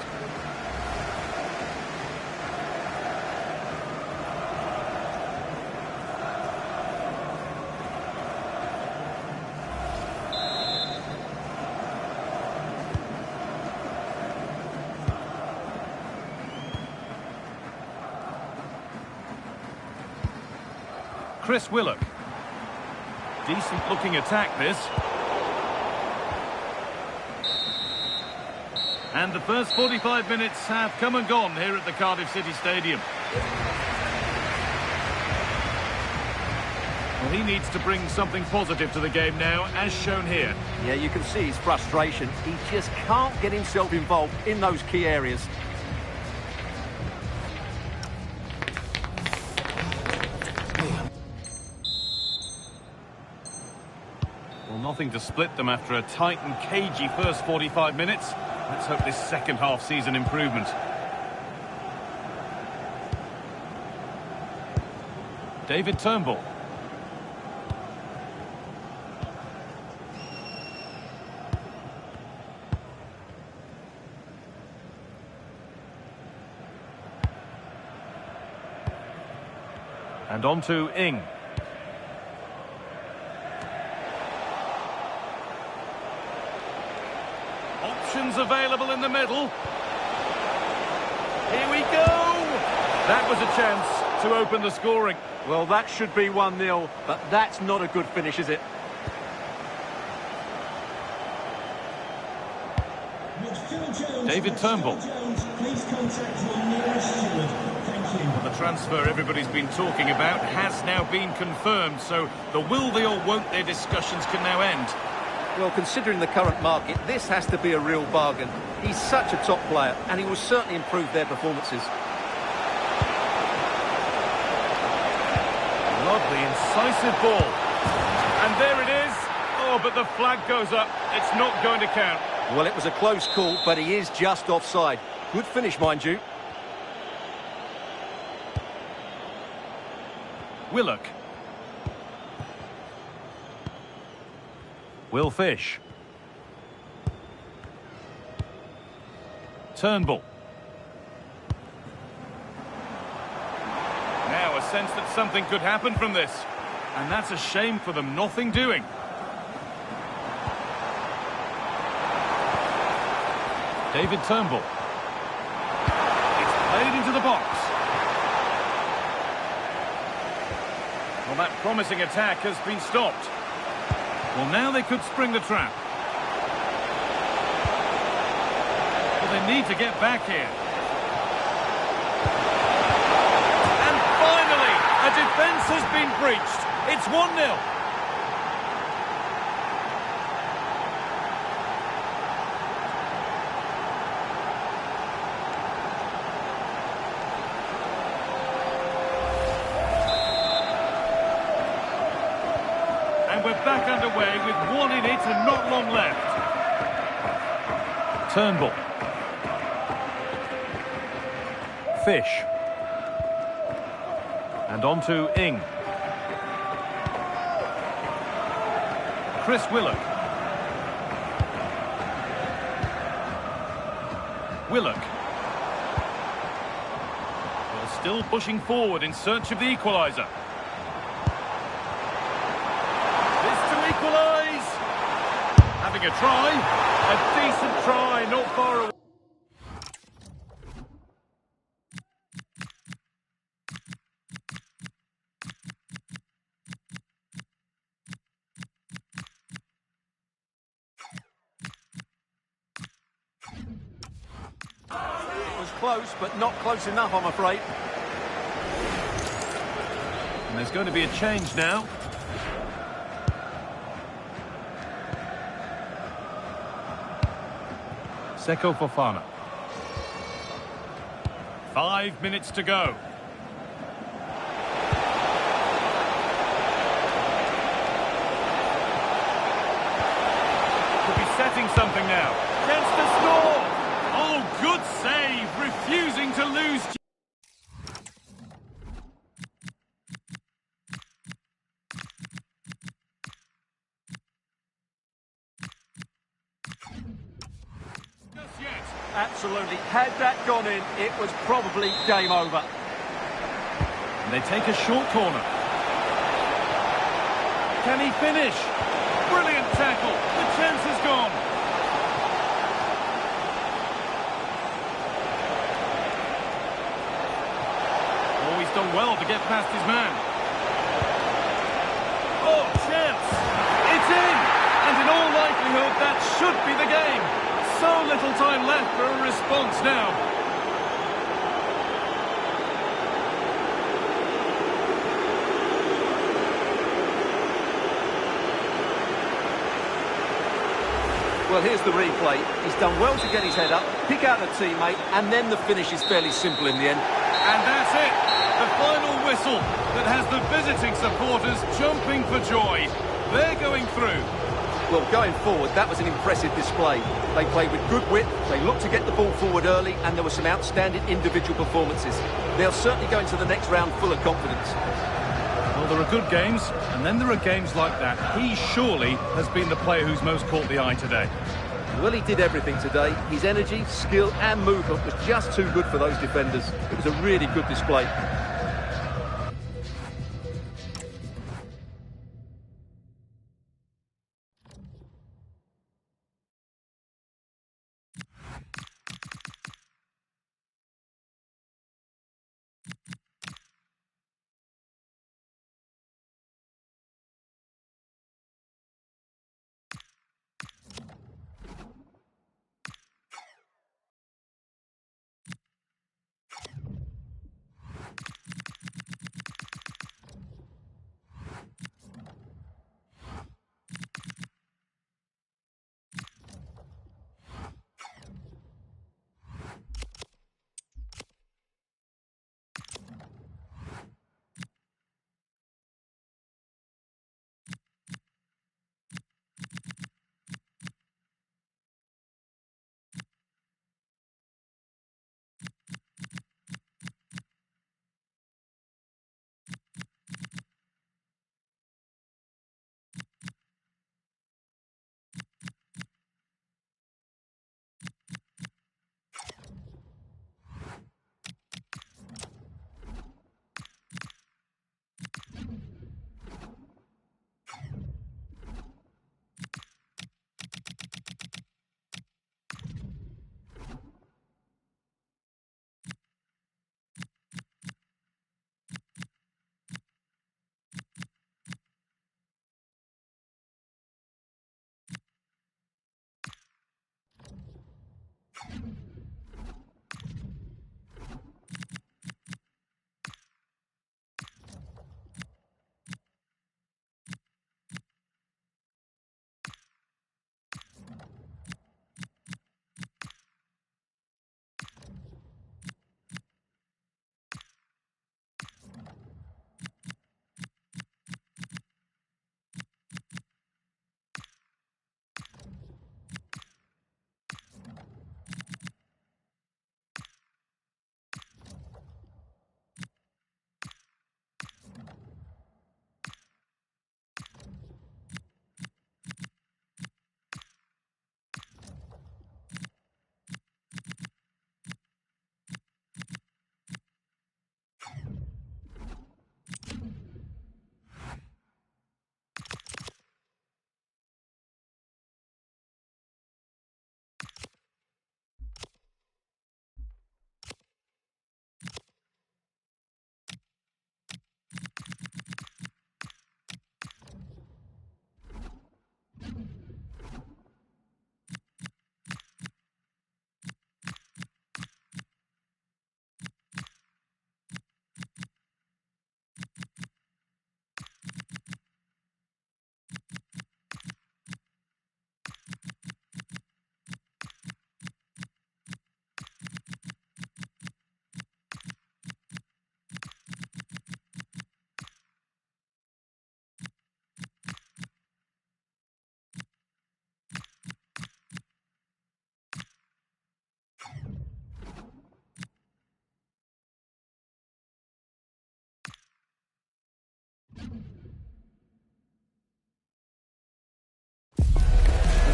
Chris Willock. Decent looking attack, this. And the first 45 minutes have come and gone here at the Cardiff City Stadium. Well, he needs to bring something positive to the game now, as shown here. Yeah, you can see his frustration. He just can't get himself involved in those key areas. Well, nothing to split them after a tight and cagey first 45 minutes. Let's hope this second half sees an improvement. David Turnbull. And on to Ing. Options available in the middle. Here we go! That was a chance to open the scoring. Well, that should be 1-0, but that's not a good finish, is it? David Turnbull. Please contact your nearest steward. Thank you. Well, the transfer everybody's been talking about has now been confirmed, so the will they or won't they discussions can now end. Well, considering the current market, this has to be a real bargain. He's such a top player, and he will certainly improve their performances. Lovely, incisive ball. And there it is. Oh, but the flag goes up. It's not going to count. Well, it was a close call, but he is just offside. Good finish, mind you. Willock. Will Fish. Turnbull. Now a sense that something could happen from this. And that's a shame for them, nothing doing. David Turnbull. It's played into the box. Well, that promising attack has been stopped. Well, now they could spring the trap. Well, they need to get back here. And finally, a defence has been breached. It's 1-0. We're back underway with one in it and not long left. Turnbull. Fish. And on to Ing. Chris Willock. Willock. Well, still pushing forward in search of the equaliser. Having a try, a decent try, not far away. It was close, but not close enough, I'm afraid. And there's going to be a change now. Seko Fofana. 5 minutes to go. Could be setting something now. Chance to score! Oh, good save! Refusing to lose. Absolutely. Had that gone in, it was probably game over. And they take a short corner. Can he finish? Brilliant tackle. The chance is gone. Oh, he's done well to get past his man. Oh, chance. It's in. And in all likelihood, that should be the game. So little time left for a response now. Well, here's the replay. He's done well to get his head up, pick out a teammate, and then the finish is fairly simple in the end. And that's it. The final whistle that has the visiting supporters jumping for joy. They're going through. Well, going forward, that was an impressive display. They played with good wit, they looked to get the ball forward early, and there were some outstanding individual performances. They'll certainly go into the next round full of confidence. Well, there are good games, and then there are games like that. He surely has been the player who's most caught the eye today. Well, he did everything today. His energy, skill and movement was just too good for those defenders. It was a really good display.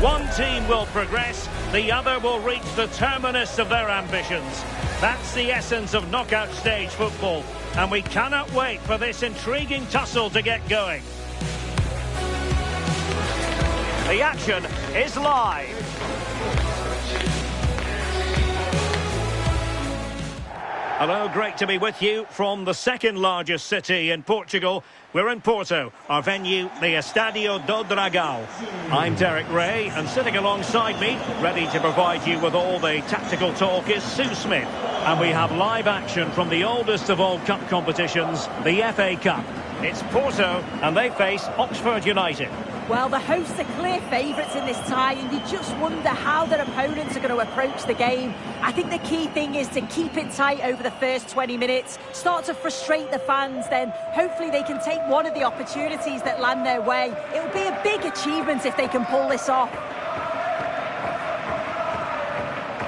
One team will progress, the other will reach the terminus of their ambitions. That's the essence of knockout stage football, and we cannot wait for this intriguing tussle to get going. The action is live. Hello, great to be with you from the second largest city in Portugal. We're in Porto, our venue, the Estádio do Dragão. I'm Derek Ray, and sitting alongside me, ready to provide you with all the tactical talk, is Sue Smith. And we have live action from the oldest of all cup competitions, the FA Cup. It's Porto, and they face Oxford United. Well, the hosts are clear favourites in this tie, and you just wonder how their opponents are going to approach the game. I think the key thing is to keep it tight over the first 20 minutes, start to frustrate the fans, then hopefully they can take one of the opportunities that land their way. It'll be a big achievement if they can pull this off.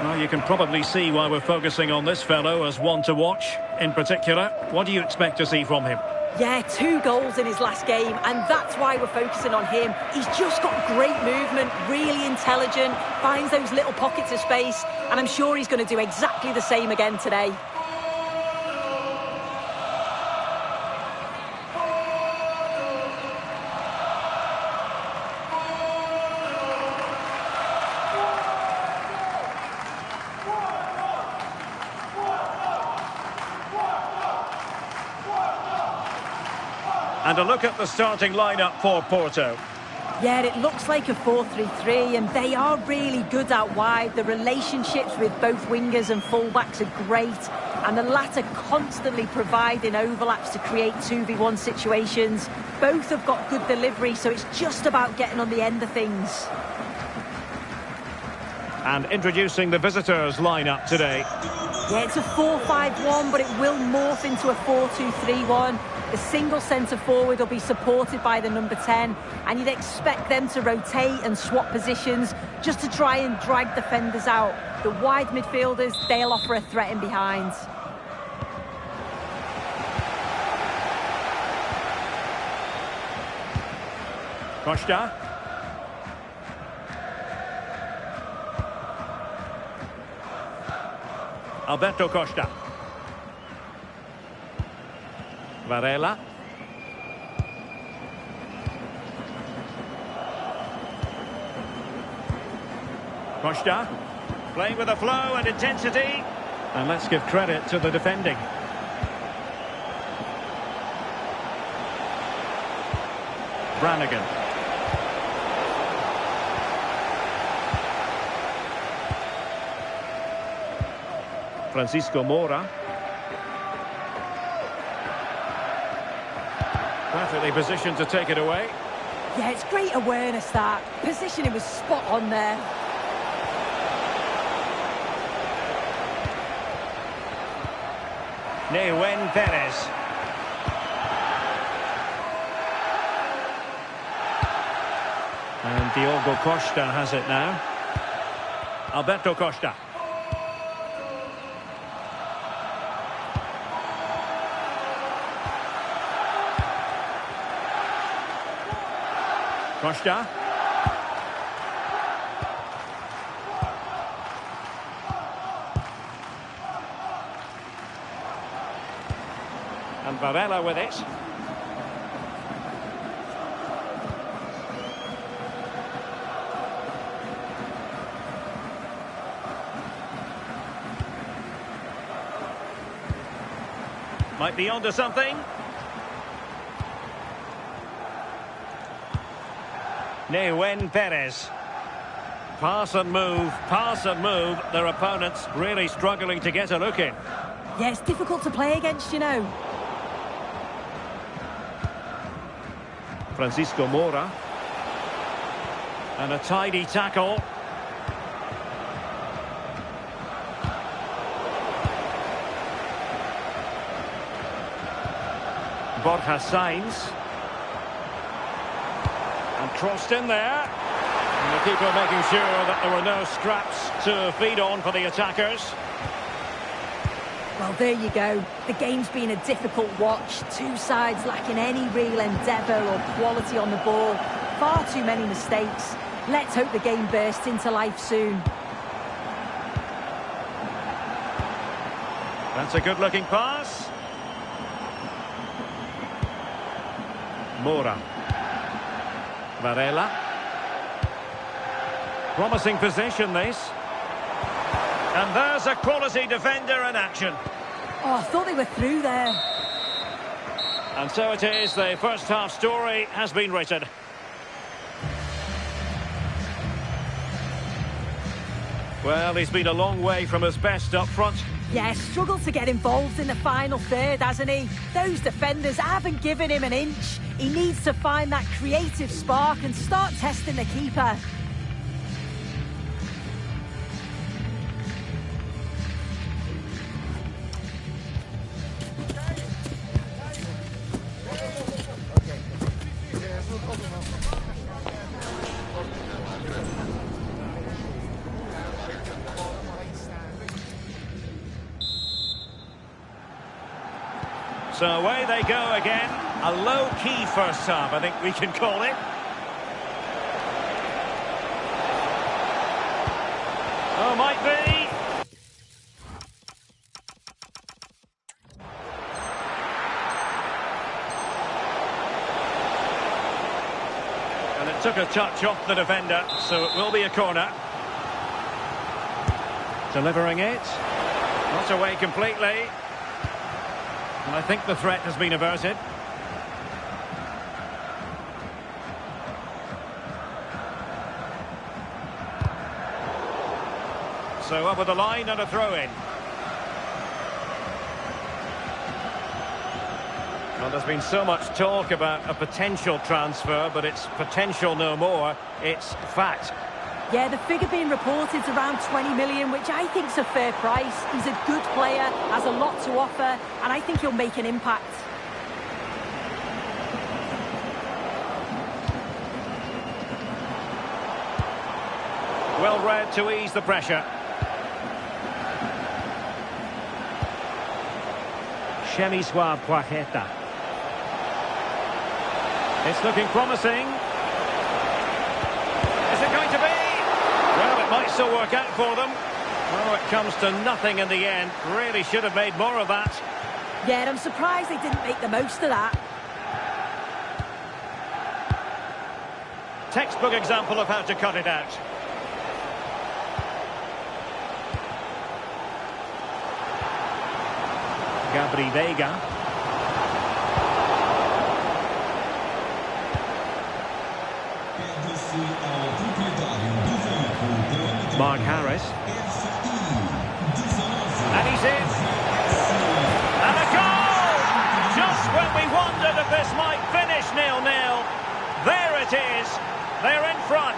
Well, you can probably see why we're focusing on this fellow as one to watch. In particular, what do you expect to see from him? Yeah, 2 goals in his last game, and that's why we're focusing on him. He's just got great movement, really intelligent, finds those little pockets of space, and I'm sure he's going to do exactly the same again today. And a look at the starting lineup for Porto. Yeah, it looks like a 4-3-3, and they are really good out wide. The relationships with both wingers and fullbacks are great, and the latter constantly providing overlaps to create 2v1 situations. Both have got good delivery, so it's just about getting on the end of things. And introducing the visitors' lineup today. Yeah, it's a 4-5-1, but it will morph into a 4-2-3-1. The single centre-forward will be supported by the number 10, and you'd expect them to rotate and swap positions just to try and drag defenders out. The wide midfielders, they'll offer a threat in behind. Costa. Alberto Costa. Varela. Costa. Playing with a flow and intensity. And let's give credit to the defending. Brannigan. Francisco Moura. Perfectly positioned to take it away. Yeah, it's great awareness, that. Positioning was spot on there. Nehuén Pérez. And Diogo Costa has it now. Alberto Costa. Costa. And Varela with it. Might be onto something. Nehuén Pérez. Pass and move, pass and move. Their opponents really struggling to get a look in. Yeah, it's difficult to play against, you know. Francisco Moura. And a tidy tackle. Borja Sainz. And crossed in there. And the keeper making sure that there were no scraps to feed on for the attackers. Well, there you go. The game's been a difficult watch. Two sides lacking any real endeavour or quality on the ball. Far too many mistakes. Let's hope the game bursts into life soon. That's a good-looking pass. Moura. Varela. Promising position, this. And there's a quality defender in action. Oh, I thought they were through there. And so it is, the first half story has been written. Well, he's been a long way from his best up front. Yeah, struggled to get involved in the final third, hasn't he? Those defenders haven't given him an inch. He needs to find that creative spark and start testing the keeper. So away they go again. A low-key first half, I think we can call it. Oh, might be. And it took a touch off the defender, so it will be a corner. Delivering it. Not away completely. And I think the threat has been averted. So over the line and a throw-in. Well, there's been so much talk about a potential transfer, but it's potential no more. It's fact. Yeah, the figure being reported is around 20 million, which I think is a fair price. He's a good player, has a lot to offer, and I think he'll make an impact. Well read to ease the pressure. Chemiswa Poacheta. It's looking promising. Is it going to be? Well, it might still work out for them. Oh, it comes to nothing in the end. Really should have made more of that. Yeah, I'm surprised they didn't make the most of that. Textbook example of how to cut it out. Gabri Veiga. Mark Harris. And he's in. And a goal! Just when we wondered if this might finish 0-0. There it is. They're in front.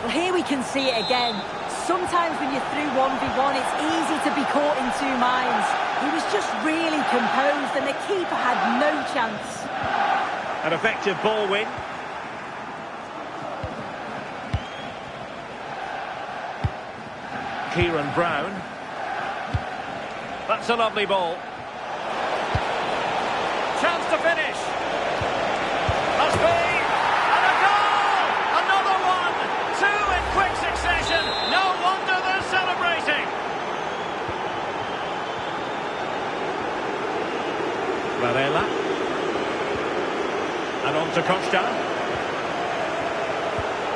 Well, here we can see it again. Sometimes when you're through 1v1, it's easy to be caught in two minds. He was just really composed and the keeper had no chance. An effective ball win. Kieran Brown. That's a lovely ball. Chance to finish. Must be. And a goal! Another one! Two in quick succession. No wonder they're celebrating. Varela. And on to Costa.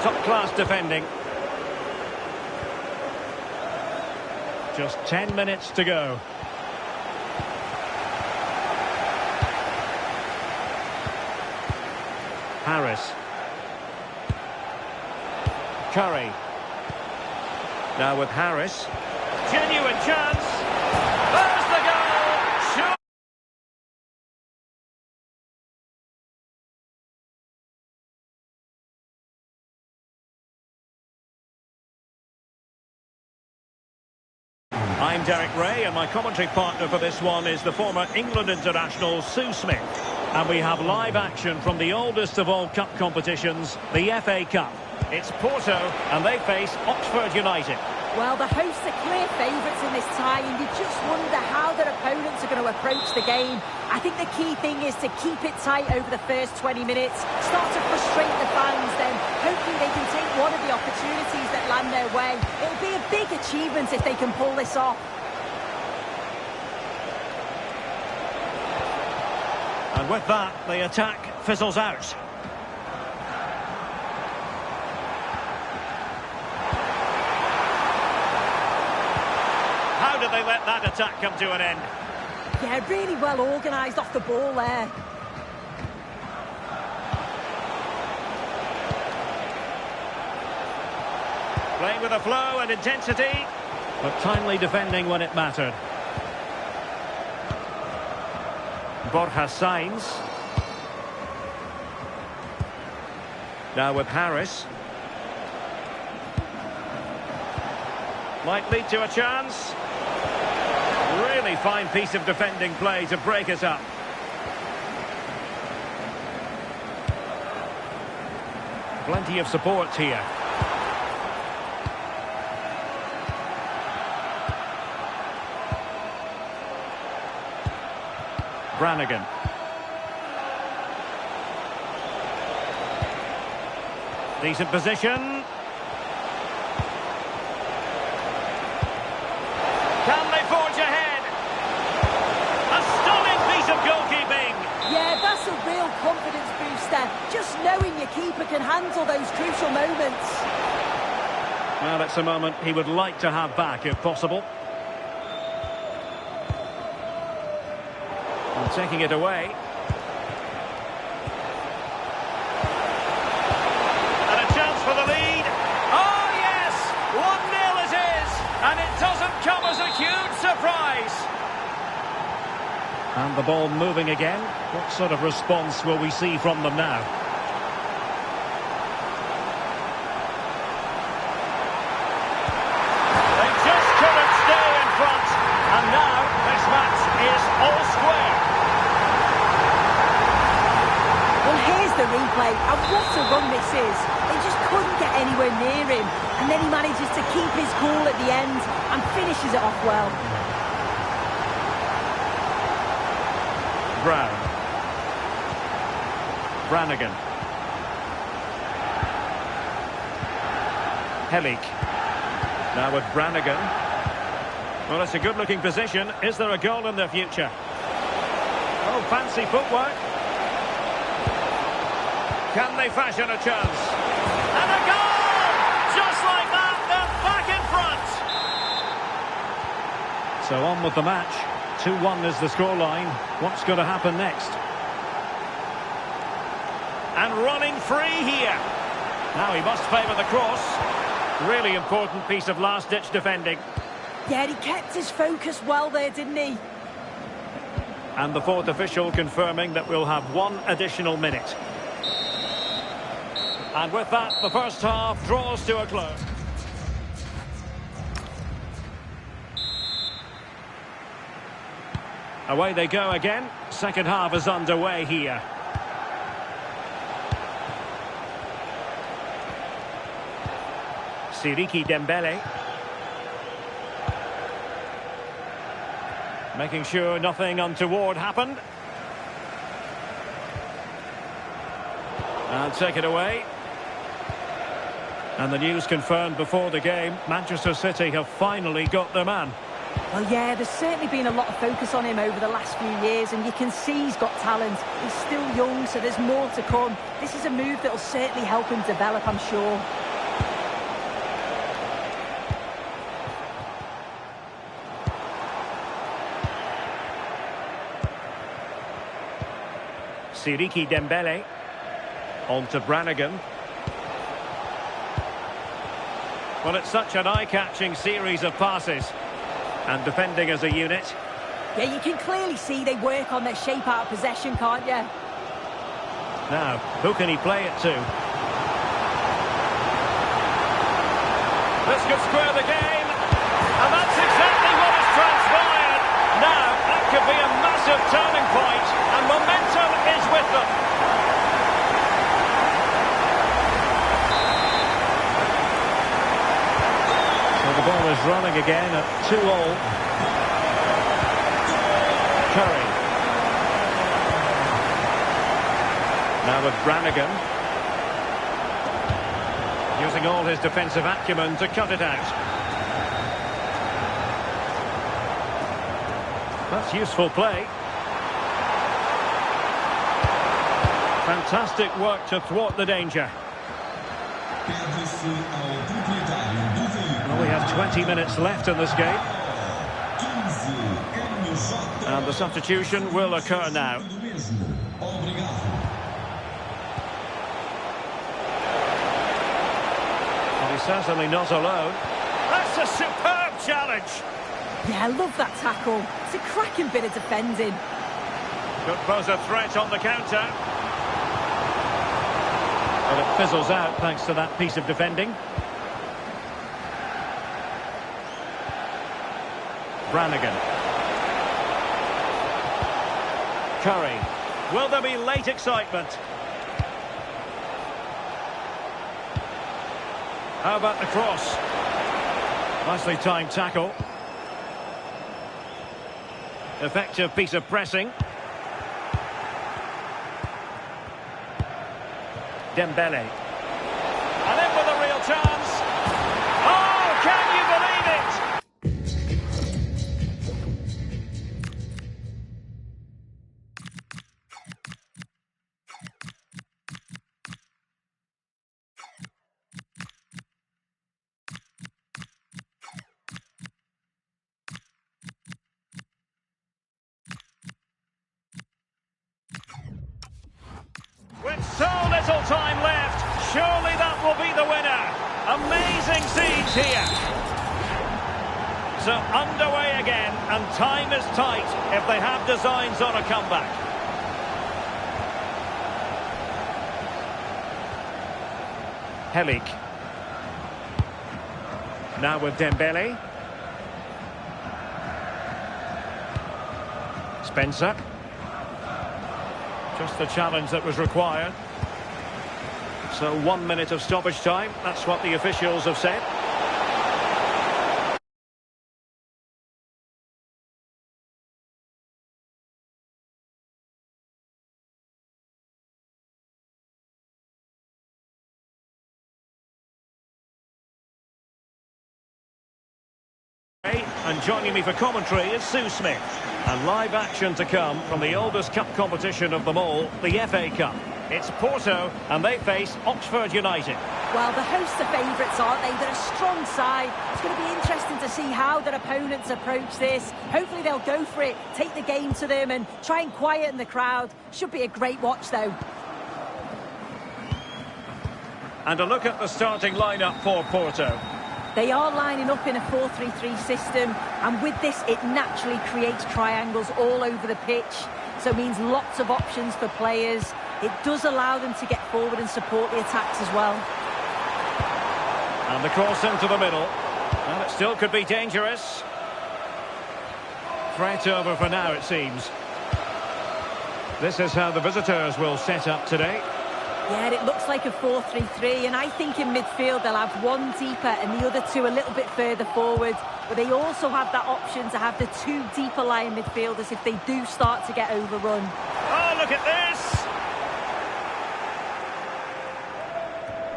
Top-class defending. Just 10 minutes to go. Harris. Curry. Now with Harris. Genuine chance. There's the goal. Sure. I'm Derek Ray, and my commentary partner for this one is the former England international Sue Smith. And we have live action from the oldest of all cup competitions, the FA Cup. It's Porto, and they face Oxford United. Well, the hosts are clear favourites in this tie, and you just wonder how their opponents are going to approach the game. I think the key thing is to keep it tight over the first 20 minutes, start to frustrate the fans, then hopefully they can take one of the opportunities that land their way. It'll be a big achievement if they can pull this off. And with that, the attack fizzles out. How did they let that attack come to an end? Yeah, really well organised off the ball there. Playing with a flow and intensity, but timely defending when it mattered. Borja Sainz. Now with Harris. Might lead to a chance. Really fine piece of defending play to break us up. Plenty of support here. Brannigan. Decent position. Can they forge ahead? A stunning piece of goalkeeping. Yeah, that's a real confidence booster. Just knowing your keeper can handle those crucial moments. Well, that's a moment he would like to have back if possible. And taking it away. And a chance for the lead. Oh, yes! 1-0 it is! And it doesn't come as a huge surprise. And the ball moving again. What sort of response will we see from them now? They just couldn't stay in front. And now this match is all square. Well, here's the replay, and what a run this is. They just couldn't get anywhere near him, and then he manages to keep his cool at the end and finishes it off well. Brown. Brannigan. Helik. Now with Brannigan. Well, it's a good-looking position. Is there a goal in their future? Oh, fancy footwork. Can they fashion a chance? And a goal! Just like that, they're back in front. So on with the match. 2-1 is the scoreline. What's going to happen next? And running free here. Now he must favour the cross. Really important piece of last-ditch defending. Yeah, he kept his focus well there, didn't he? And the fourth official confirming that we'll have one additional minute. And with that, the first half draws to a close. Away they go again. Second half is underway here. Siriki Dembele. Making sure nothing untoward happened. And take it away. And the news confirmed before the game, Manchester City have finally got their man. Well, yeah, there's certainly been a lot of focus on him over the last few years, and you can see he's got talent. He's still young, so there's more to come. This is a move that will certainly help him develop, I'm sure. Siriki Dembele. On to Brannigan. Well, it's such an eye-catching series of passes. And defending as a unit. Yeah, you can clearly see they work on their shape out of possession, can't you? Now, who can he play it to? This could square the game. And that's exactly what has transpired. Now, that could be a massive turning point. And momentum is with them. So the ball is is running again at 2-2. Curry. Now with Brannigan. Using all his defensive acumen to cut it out. That's useful play. Fantastic work to thwart the danger. Well, we have 20 minutes left in this game. And the substitution will occur now. Well, he's certainly not alone. That's a superb challenge. Yeah, I love that tackle. It's a cracking bit of defending. Could pose a threat on the counter. But it fizzles out thanks to that piece of defending. Brannigan. Curry. Will there be late excitement? How about the cross? Nicely timed tackle. Effective piece of pressing. Dembele. And in with a real chance. Oh, can you believe it? With so little time left, surely that will be the winner. Amazing scenes here. So underway again, and time is tight if they have designs on a comeback. Helik. Now with Dembele. Spencer. Just the challenge that was required. So 1 minute of stoppage time. That's what the officials have said. And joining me for commentary is Sue Smith. And live action to come from the oldest cup competition of them all, the FA Cup. It's Porto, and they face Oxford United. Well, the hosts are favourites, aren't they? They're a strong side. It's going to be interesting to see how their opponents approach this. Hopefully they'll go for it, take the game to them and try and quieten the crowd. Should be a great watch, though. And a look at the starting lineup for Porto. They are lining up in a 4-3-3 system, and with this it naturally creates triangles all over the pitch, so it means lots of options for players. It does allow them to get forward and support the attacks as well. And the cross into the middle, and it still could be dangerous. Threat over for now, it seems. This is how the visitors will set up today. Yeah, it looks like a 4-3-3, and I think in midfield they'll have one deeper and the other two a little bit further forward. But they also have that option to have the two deeper lying midfielders if they do start to get overrun. Oh, look at this!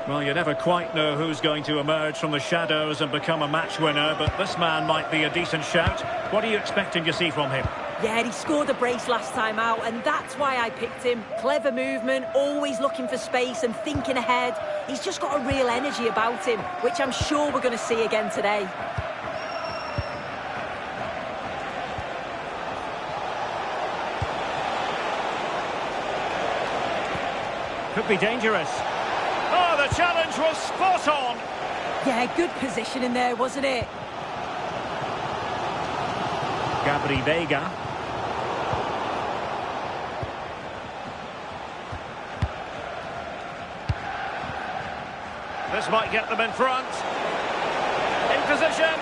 Well, you never quite know who's going to emerge from the shadows and become a match winner, but this man might be a decent shout. What are you expecting to see from him? Yeah, he scored a brace last time out, and that's why I picked him. Clever movement, always looking for space and thinking ahead. He's just got a real energy about him, which I'm sure we're going to see again today. Could be dangerous. Oh, the challenge was spot on. Yeah, good position in there, wasn't it? Gabri Veiga. This might get them in front. In position.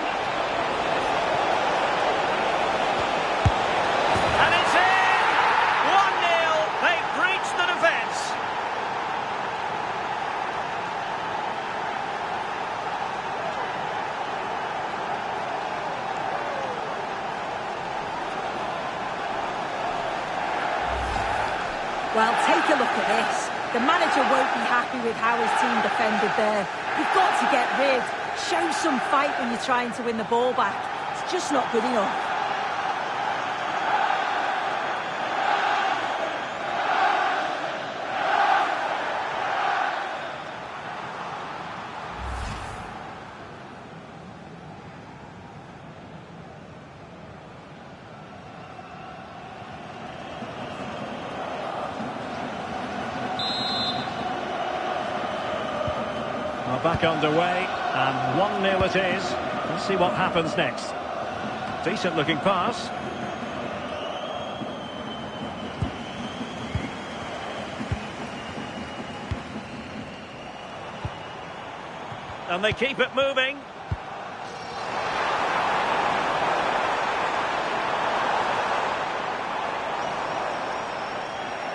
And it's in! 1-0. They've breached the defence. Well, take a look at this. The manager won't be happy with how his team defended there. You've got to get rid. Show some fight when you're trying to win the ball back. It's just not good enough. Back underway, and 1-0 it is. Let's see what happens next. Decent looking pass. And they keep it moving.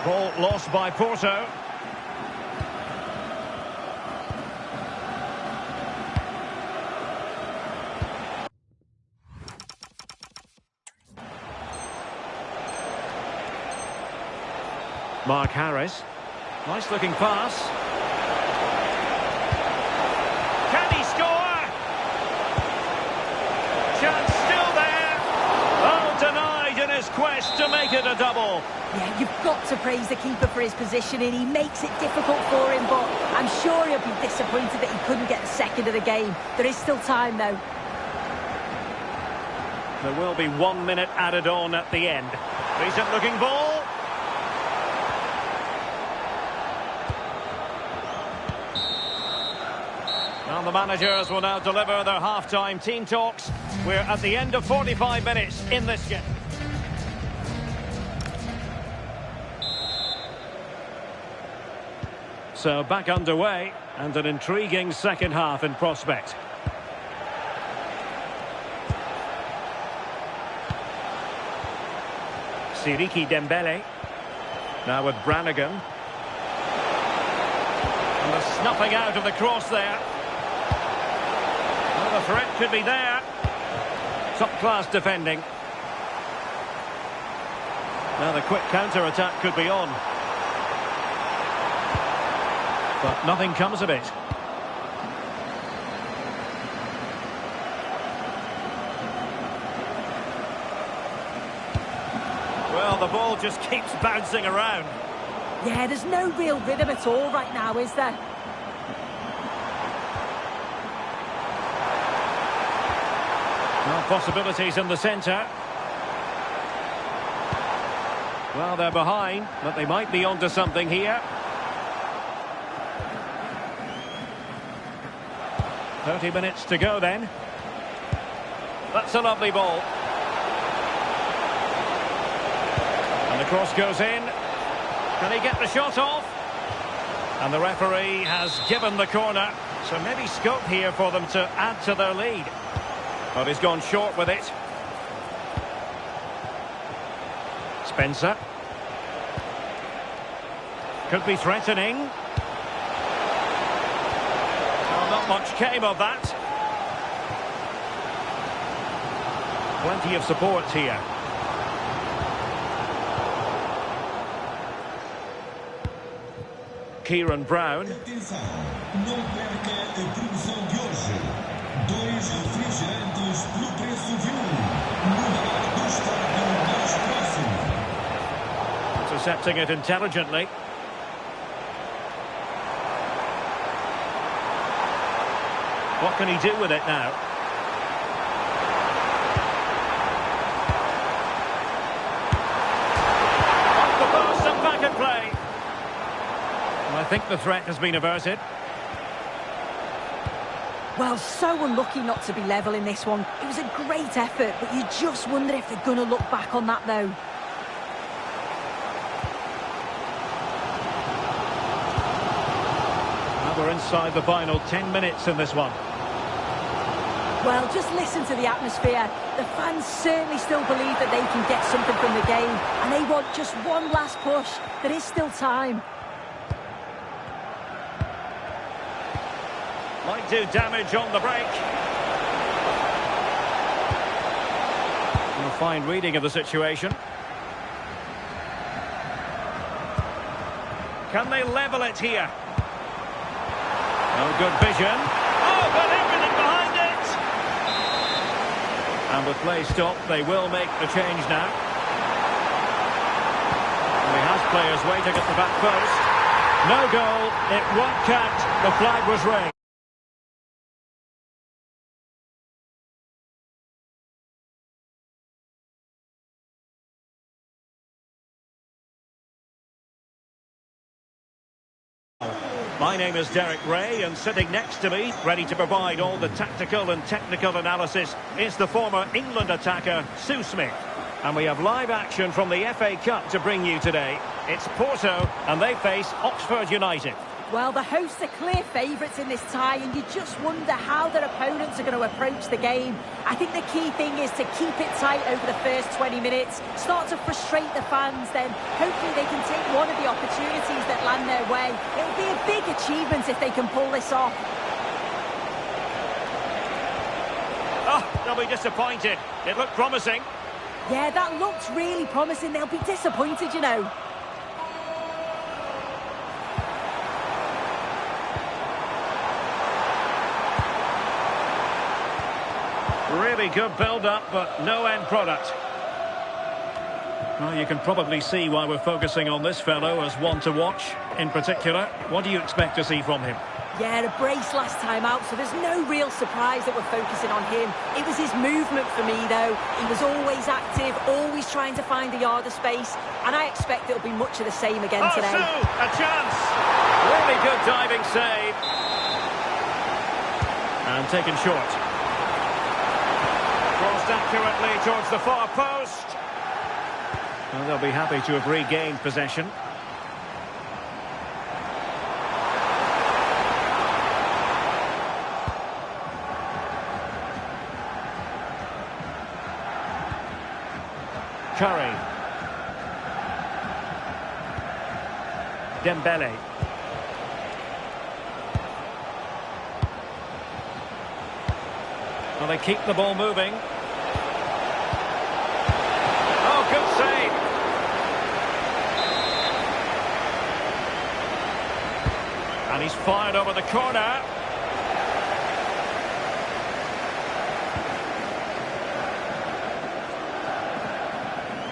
Ball lost by Porto. Mark Harris. Nice looking pass. Can he score? Chance still there. Oh, denied in his quest to make it a double. Yeah, you've got to praise the keeper for his positioning. He makes it difficult for him, but I'm sure he'll be disappointed that he couldn't get the second of the game. There is still time, though. There will be 1 minute added on at the end. Decent looking ball. And the managers will now deliver their half-time team talks. We're at the end of 45 minutes in this game. So back underway, and an intriguing second half in prospect. Siriki Dembele. Now with Brannigan. And the snuffing out of the cross there. Well, the threat could be there. Top-class defending. Now the quick counter-attack could be on. But nothing comes of it. Well, the ball just keeps bouncing around. Yeah, there's no real rhythm at all right now, is there? Well, possibilities in the centre. Well, they're behind, but they might be onto something here. 30 minutes to go then. That's a lovely ball. And the cross goes in. Can he get the shot off? And the referee has given the corner. So maybe scope here for them to add to their lead. But he's gone short with it. Spencer. Could be threatening. Well, not much came of that. Plenty of support here. Kieran Brown. Atenção, não perca a promoção de hoje. 2 refrigerantes pelo preço de 1. No bar do estádio mais próximo. Intercepting it intelligently. What can he do with it now? Off the post and back at play. Well, I think the threat has been averted. Well, so unlucky not to be level in this one. It was a great effort, but you just wonder if they're going to look back on that, though. Now we're inside the final 10 minutes in this one. Well, just listen to the atmosphere. The fans certainly still believe that they can get something from the game, and they want just one last push. There is still time. Might do damage on the break. And a fine reading of the situation. Can they level it here? No good vision. Oh, but everything behind it! And with play stopped, they will make the change now. And he has players waiting at the back post. No goal, it won't count. The flag was raised. My name is Derek Ray, and sitting next to me, ready to provide all the tactical and technical analysis, is the former England attacker, Sue Smith. And we have live action from the FA Cup to bring you today. It's Porto, and they face Oxford United. Well, the hosts are clear favourites in this tie, and you just wonder how their opponents are going to approach the game. I think the key thing is to keep it tight over the first 20 minutes, start to frustrate the fans, then hopefully they can take one of the opportunities that land their way. It'll be a big achievement if they can pull this off. Oh, they'll be disappointed. It looked promising. Yeah, that looked really promising. They'll be disappointed, you know. Really good build-up, but no end product. Well, you can probably see why we're focusing on this fellow as one to watch. In particular, what do you expect to see from him? Yeah, a brace last time out, so there's no real surprise that we're focusing on him. It was his movement for me, though. He was always active, always trying to find a yard of space, and I expect it'll be much of the same again today. A chance! Really good diving save. And taken short. Crossed accurately towards the far post. Well, they'll be happy to have regained possession. Curry. Dembele. Well, they keep the ball moving. Oh, good save. And he's fired over the corner.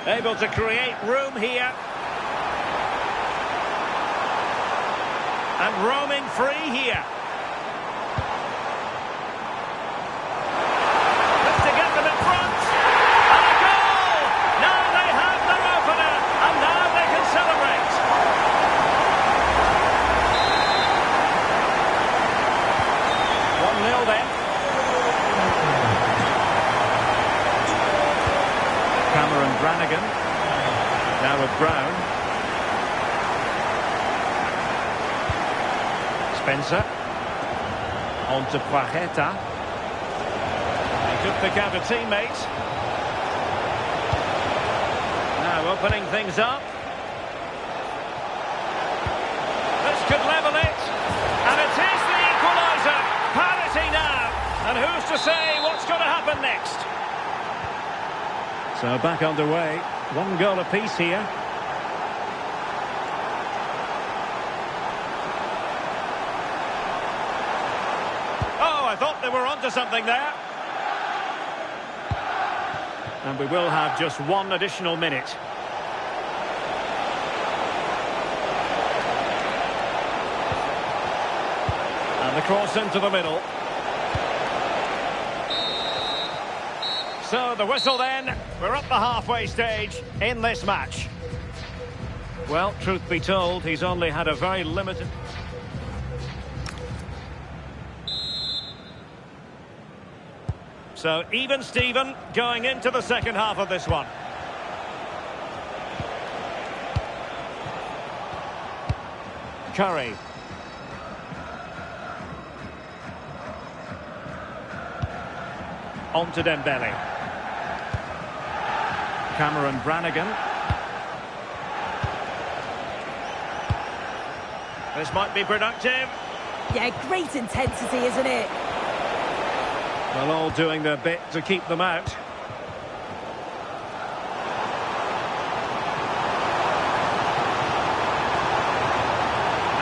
Able to create room here. And roaming free here. Looks to get them in front. And a goal! Now they have their opener. And now they can celebrate. One 0 then. Brannigan, now with Brown. Spencer. On to Paqueta. He could pick out a teammate. Now opening things up. This could level it. And it is the equaliser. Parity now. And who's to say what's going to happen next? So back underway, 1 goal apiece here. Oh, I thought they were onto something there. And we will have just 1 additional minute. And the cross into the middle. So the whistle then, we're up the halfway stage in this match. Well, truth be told, he's only had a very limited... So even Steven going into the second half of this one. Curry. On to Dembele. Cameron Brannigan. This might be productive. Yeah, great intensity, isn't it? Well, all doing their bit to keep them out.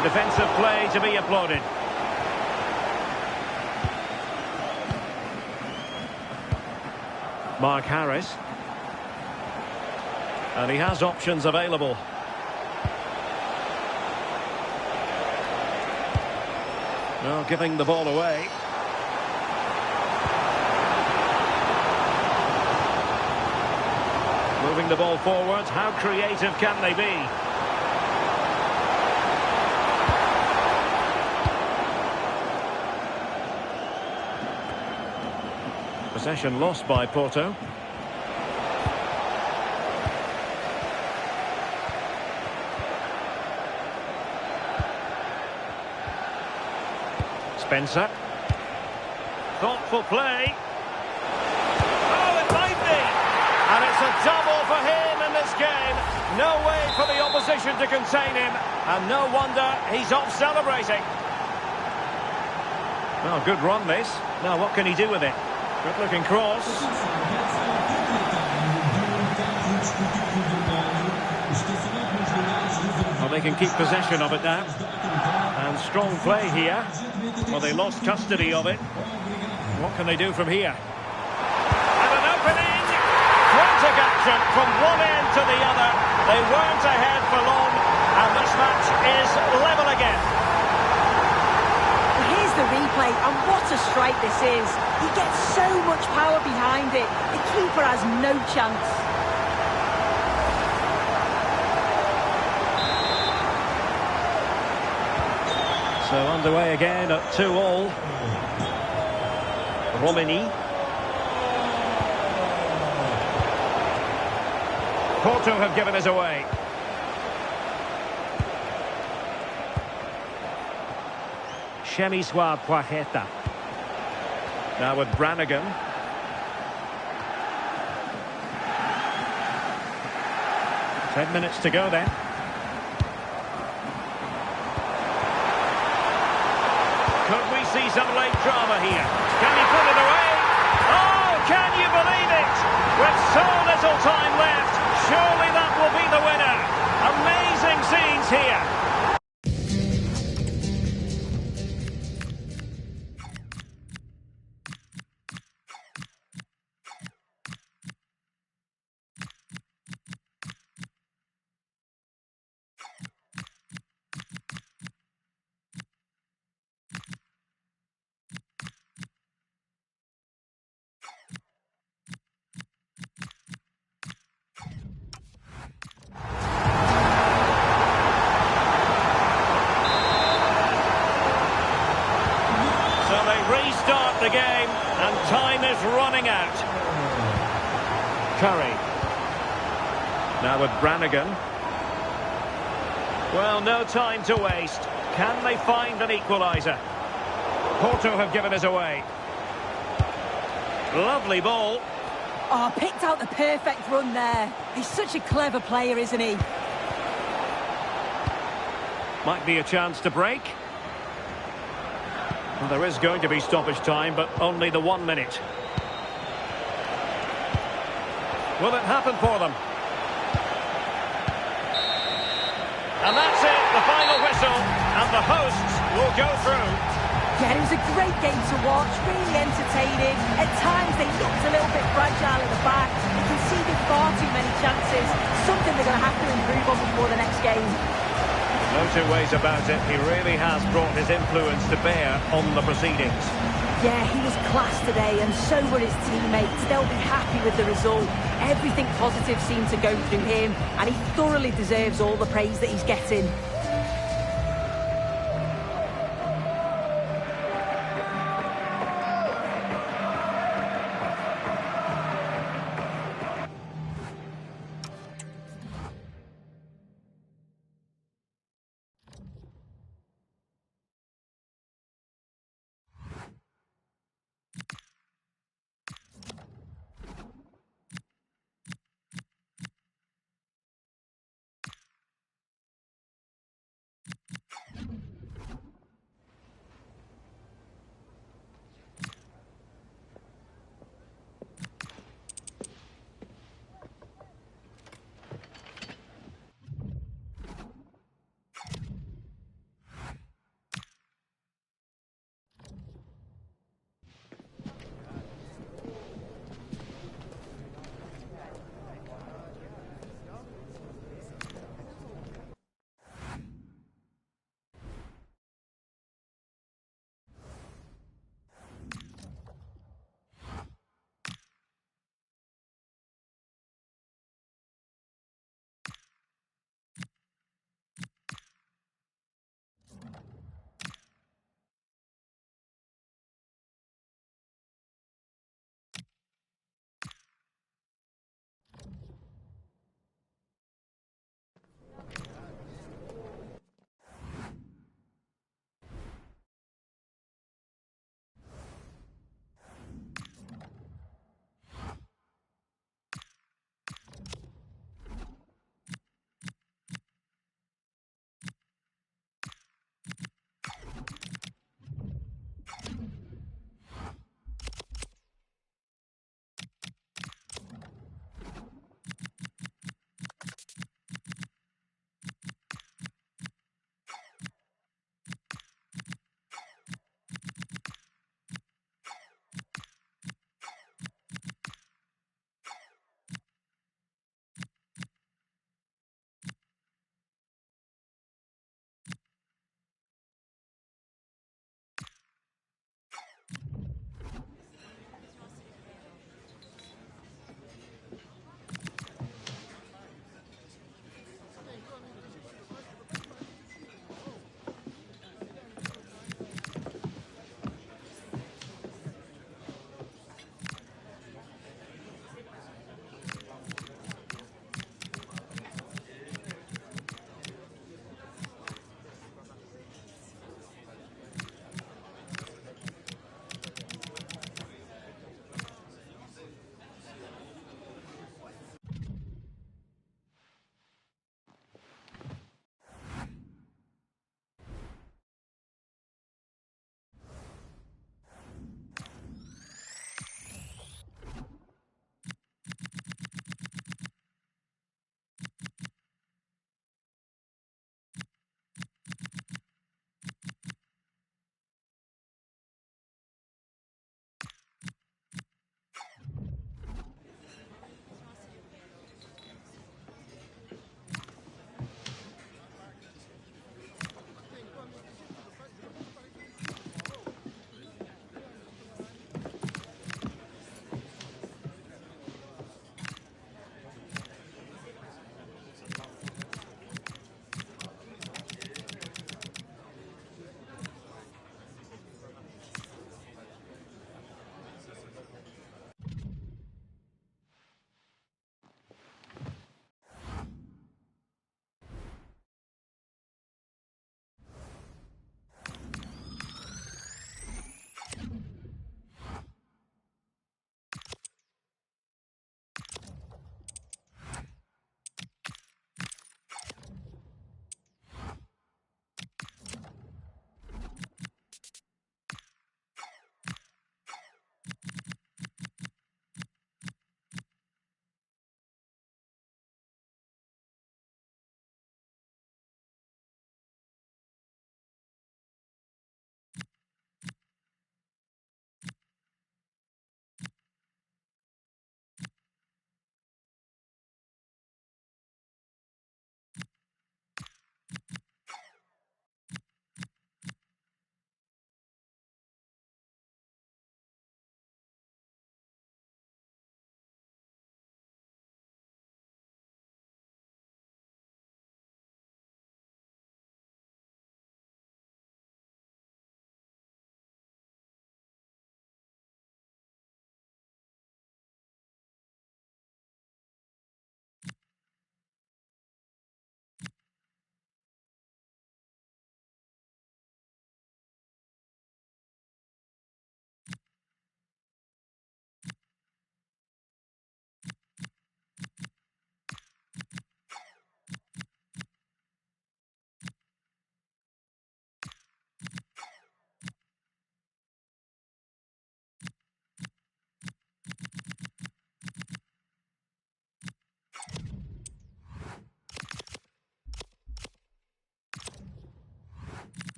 And defensive play to be applauded. Mark Harris. And he has options available. Well, giving the ball away. Moving the ball forward. How creative can they be? Possession lost by Porto. Spencer. Thoughtful play. Oh, it might be. And it's a double for him in this game. No way for the opposition to contain him. And no wonder he's off celebrating. Well, good run this. Now what can he do with it? Good looking cross. Well, they can keep possession of it now. And strong play here. Well, they lost custody of it. What can they do from here? And an opening! Frantic action from one end to the other. They weren't ahead for long. And this match is level again. Here's the replay, and what a strike this is. He gets so much power behind it. The keeper has no chance. So underway again at 2-2. Romani. Porto have given us away. Shemiswa Poireta. Now with Brannigan. Ten minutes to go then. Could we see some late drama here? Can he put it away? Oh, can you believe it? With so little time left, surely that will be the winner. Amazing scenes here. Restart the game, and time is running out. Curry. Now with Brannigan. Well, no time to waste. Can they find an equaliser? Porto have given us away. Lovely ball. Oh, picked out the perfect run there. He's such a clever player, isn't he? Might be a chance to break. Well, there is going to be stoppage time, but only the 1 minute. Will it happen for them? And that's it, the final whistle, and the hosts will go through. Yeah, it was a great game to watch, really entertaining. At times they looked a little bit fragile at the back. They conceded far too many chances, something they're going to have to improve on before the next game. No two ways about it, he really has brought his influence to bear on the proceedings. Yeah, he was class today, and so were his teammates. They'll be happy with the result. Everything positive seemed to go through him, and he thoroughly deserves all the praise that he's getting.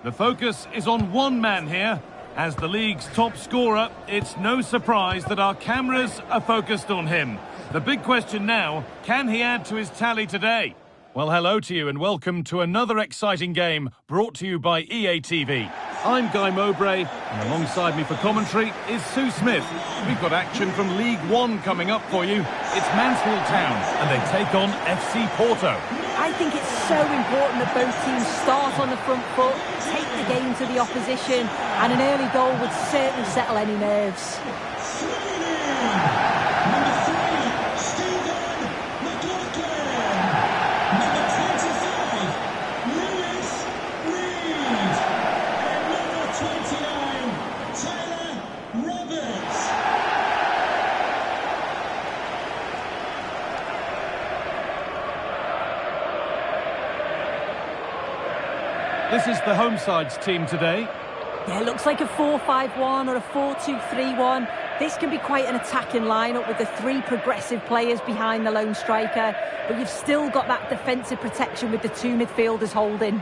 The focus is on one man here. As the league's top scorer, it's no surprise that our cameras are focused on him. The big question now, can he add to his tally today? Well, hello to you and welcome to another exciting game brought to you by EA TV. I'm Guy Mowbray, and alongside me for commentary is Sue Smith. We've got action from League One coming up for you. It's Mansfield Town, and they take on FC Porto. I think it's so important that both teams start on the front foot, take the game to the opposition, and an early goal would certainly settle any nerves. This is the home side's team today. Yeah, it looks like a 4-5-1 or a 4-2-3-1. This can be quite an attacking lineup with the three progressive players behind the lone striker, but you've still got that defensive protection with the two midfielders holding.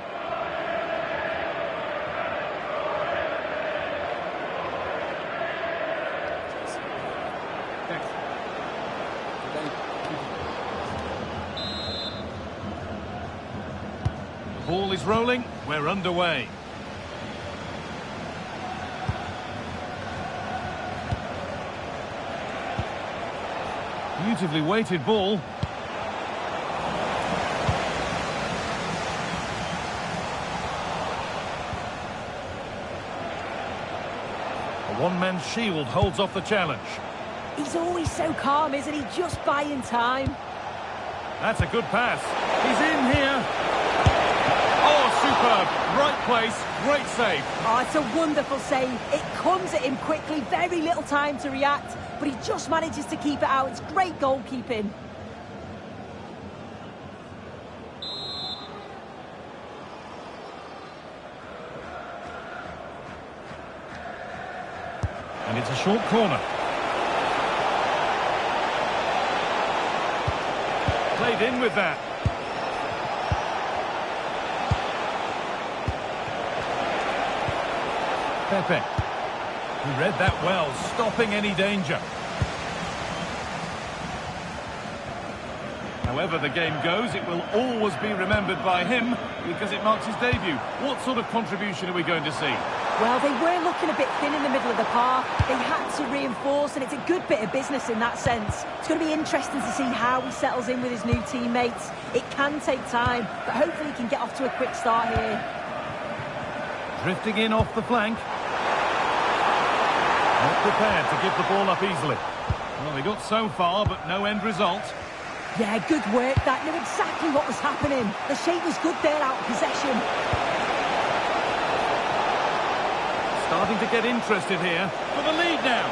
Ball is rolling, we're underway. Beautifully weighted ball. A one-man shield holds off the challenge. He's always so calm, isn't he? Just buying time. That's a good pass. He's in here. Oh, superb. Right place, great save. Oh, it's a wonderful save. It comes at him quickly, very little time to react, but he just manages to keep it out. It's great goalkeeping. And it's a short corner. Played in with that. Pepê, who read that well, stopping any danger. However the game goes, it will always be remembered by him because it marks his debut. What sort of contribution are we going to see? Well, they were looking a bit thin in the middle of the park. They had to reinforce, and it's a good bit of business in that sense. It's going to be interesting to see how he settles in with his new teammates. It can take time, but hopefully he can get off to a quick start here. Drifting in off the flank. Not prepared to give the ball up easily. Well, they got so far, but no end result. Yeah, good work. That knew exactly what was happening. The shape was good there out of possession. Starting to get interested here for the lead now.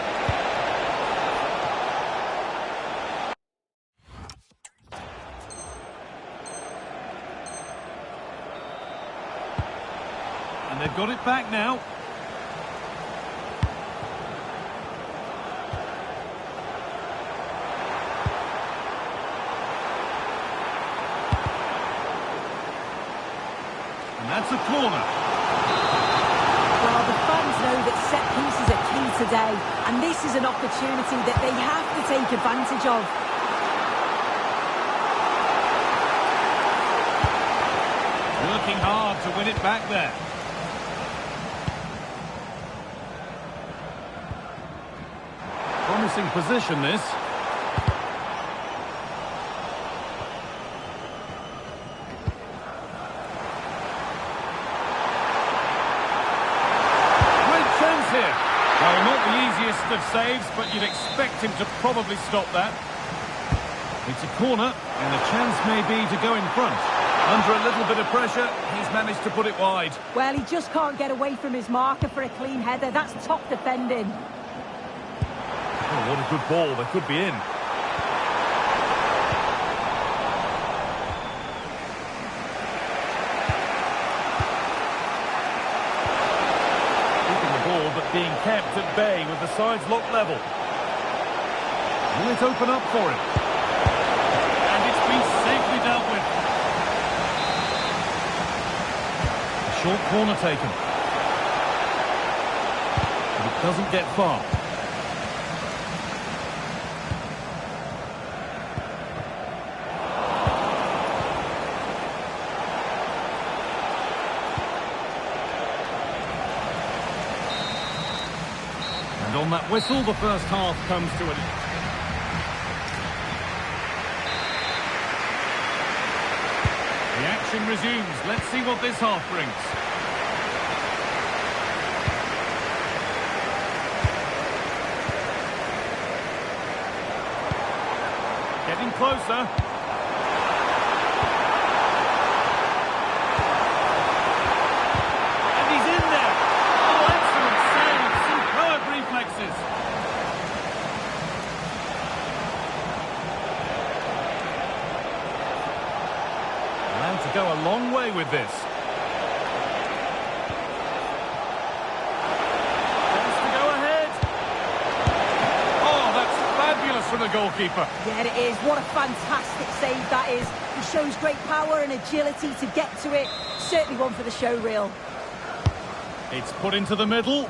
And they've got it back now. And that's a corner. Well, the fans know that set pieces are key today, and this is an opportunity that they have to take advantage of. Working hard to win it back there. Promising position, this. Well, not the easiest of saves, but you'd expect him to probably stop that. It's a corner, and the chance may be to go in front. Under a little bit of pressure, he's managed to put it wide. Well, he just can't get away from his marker for a clean header. That's top defending. Oh, what a good ball. They could be in. But being kept at bay with the sides locked level. Will it open up for him? And it's been safely dealt with. A Short corner taken. But it doesn't get far. And on that whistle, the first half comes to an end. The action resumes. Let's see what this half brings. Getting closer. And he's in there. Oh, excellent save. Superb reflexes. Allowed to go a long way with this. Wants to go ahead. Oh, that's fabulous from the goalkeeper. Yeah, it is. What a fantastic save that is. He shows great power and agility to get to it. Certainly one for the show reel. It's put into the middle.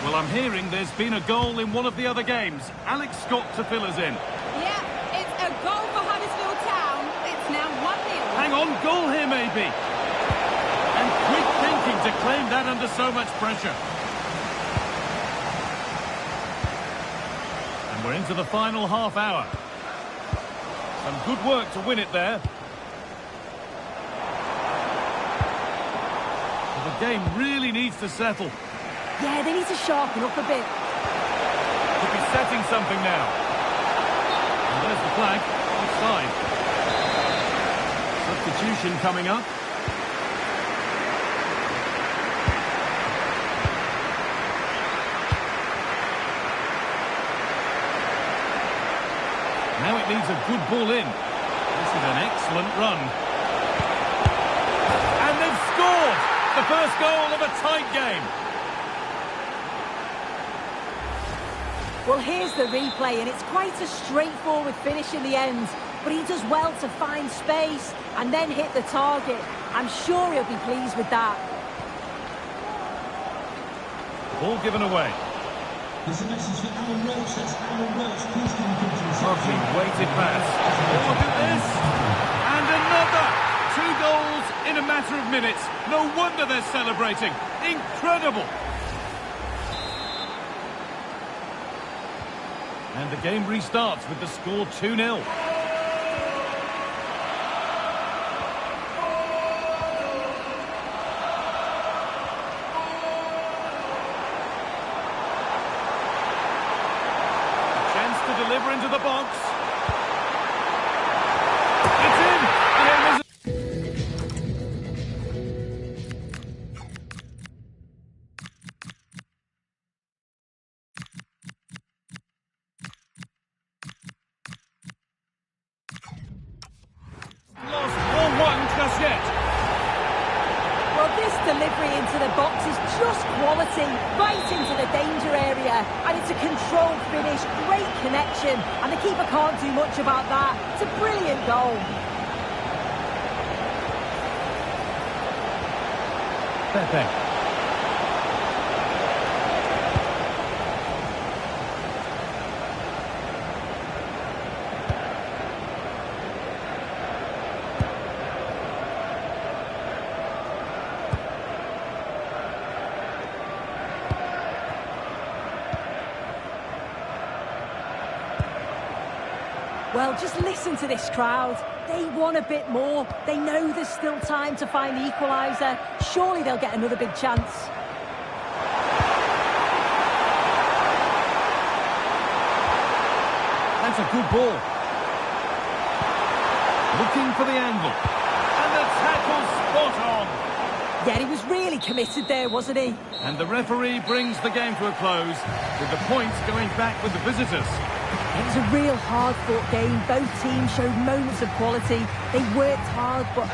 Well, I'm hearing there's been a goal in one of the other games. Alex Scott to fill us in. Yeah, it's a goal for Huddersfield Town. It's now 1-0. Hang on, goal here maybe. And quick thinking to claim that under so much pressure. And we're into the final half hour. Some good work to win it there. The game really needs to settle. Yeah, they need to sharpen up a bit. Could be setting something now. And there's the flag, offside. Substitution coming up. Now it needs a good ball in. This is an excellent run. And they've scored! The first goal of a tight game. Well, here's the replay, and it's quite a straightforward finish in the end. But he does well to find space and then hit the target. I'm sure he'll be pleased with that. Ball given away. There's a message for Alan Roach. That's Alan Roach. Please can you come to the Lovely weighted pass. Oh, look at this. And another. 2 goals in a matter of minutes. No wonder they're celebrating. Incredible. And the game restarts with the score 2-0. Chance to deliver into the box. It's in. And it lost 4-1 just yet. Well, this delivery into the box is just quality, right into the danger area. And it's a controlled finish, great connection. And the keeper can't do much about that. It's a brilliant goal. Pepê. Well, just listen to this crowd. They want a bit more. They know there's still time to find the equaliser. Surely they'll get another big chance. That's a good ball. Looking for the angle. And the tackle spot on. Yeah, he was really committed there, wasn't he? And the referee brings the game to a close, with the points going back with the visitors. It was a real hard-fought game. Both teams showed moments of quality. They worked hard, but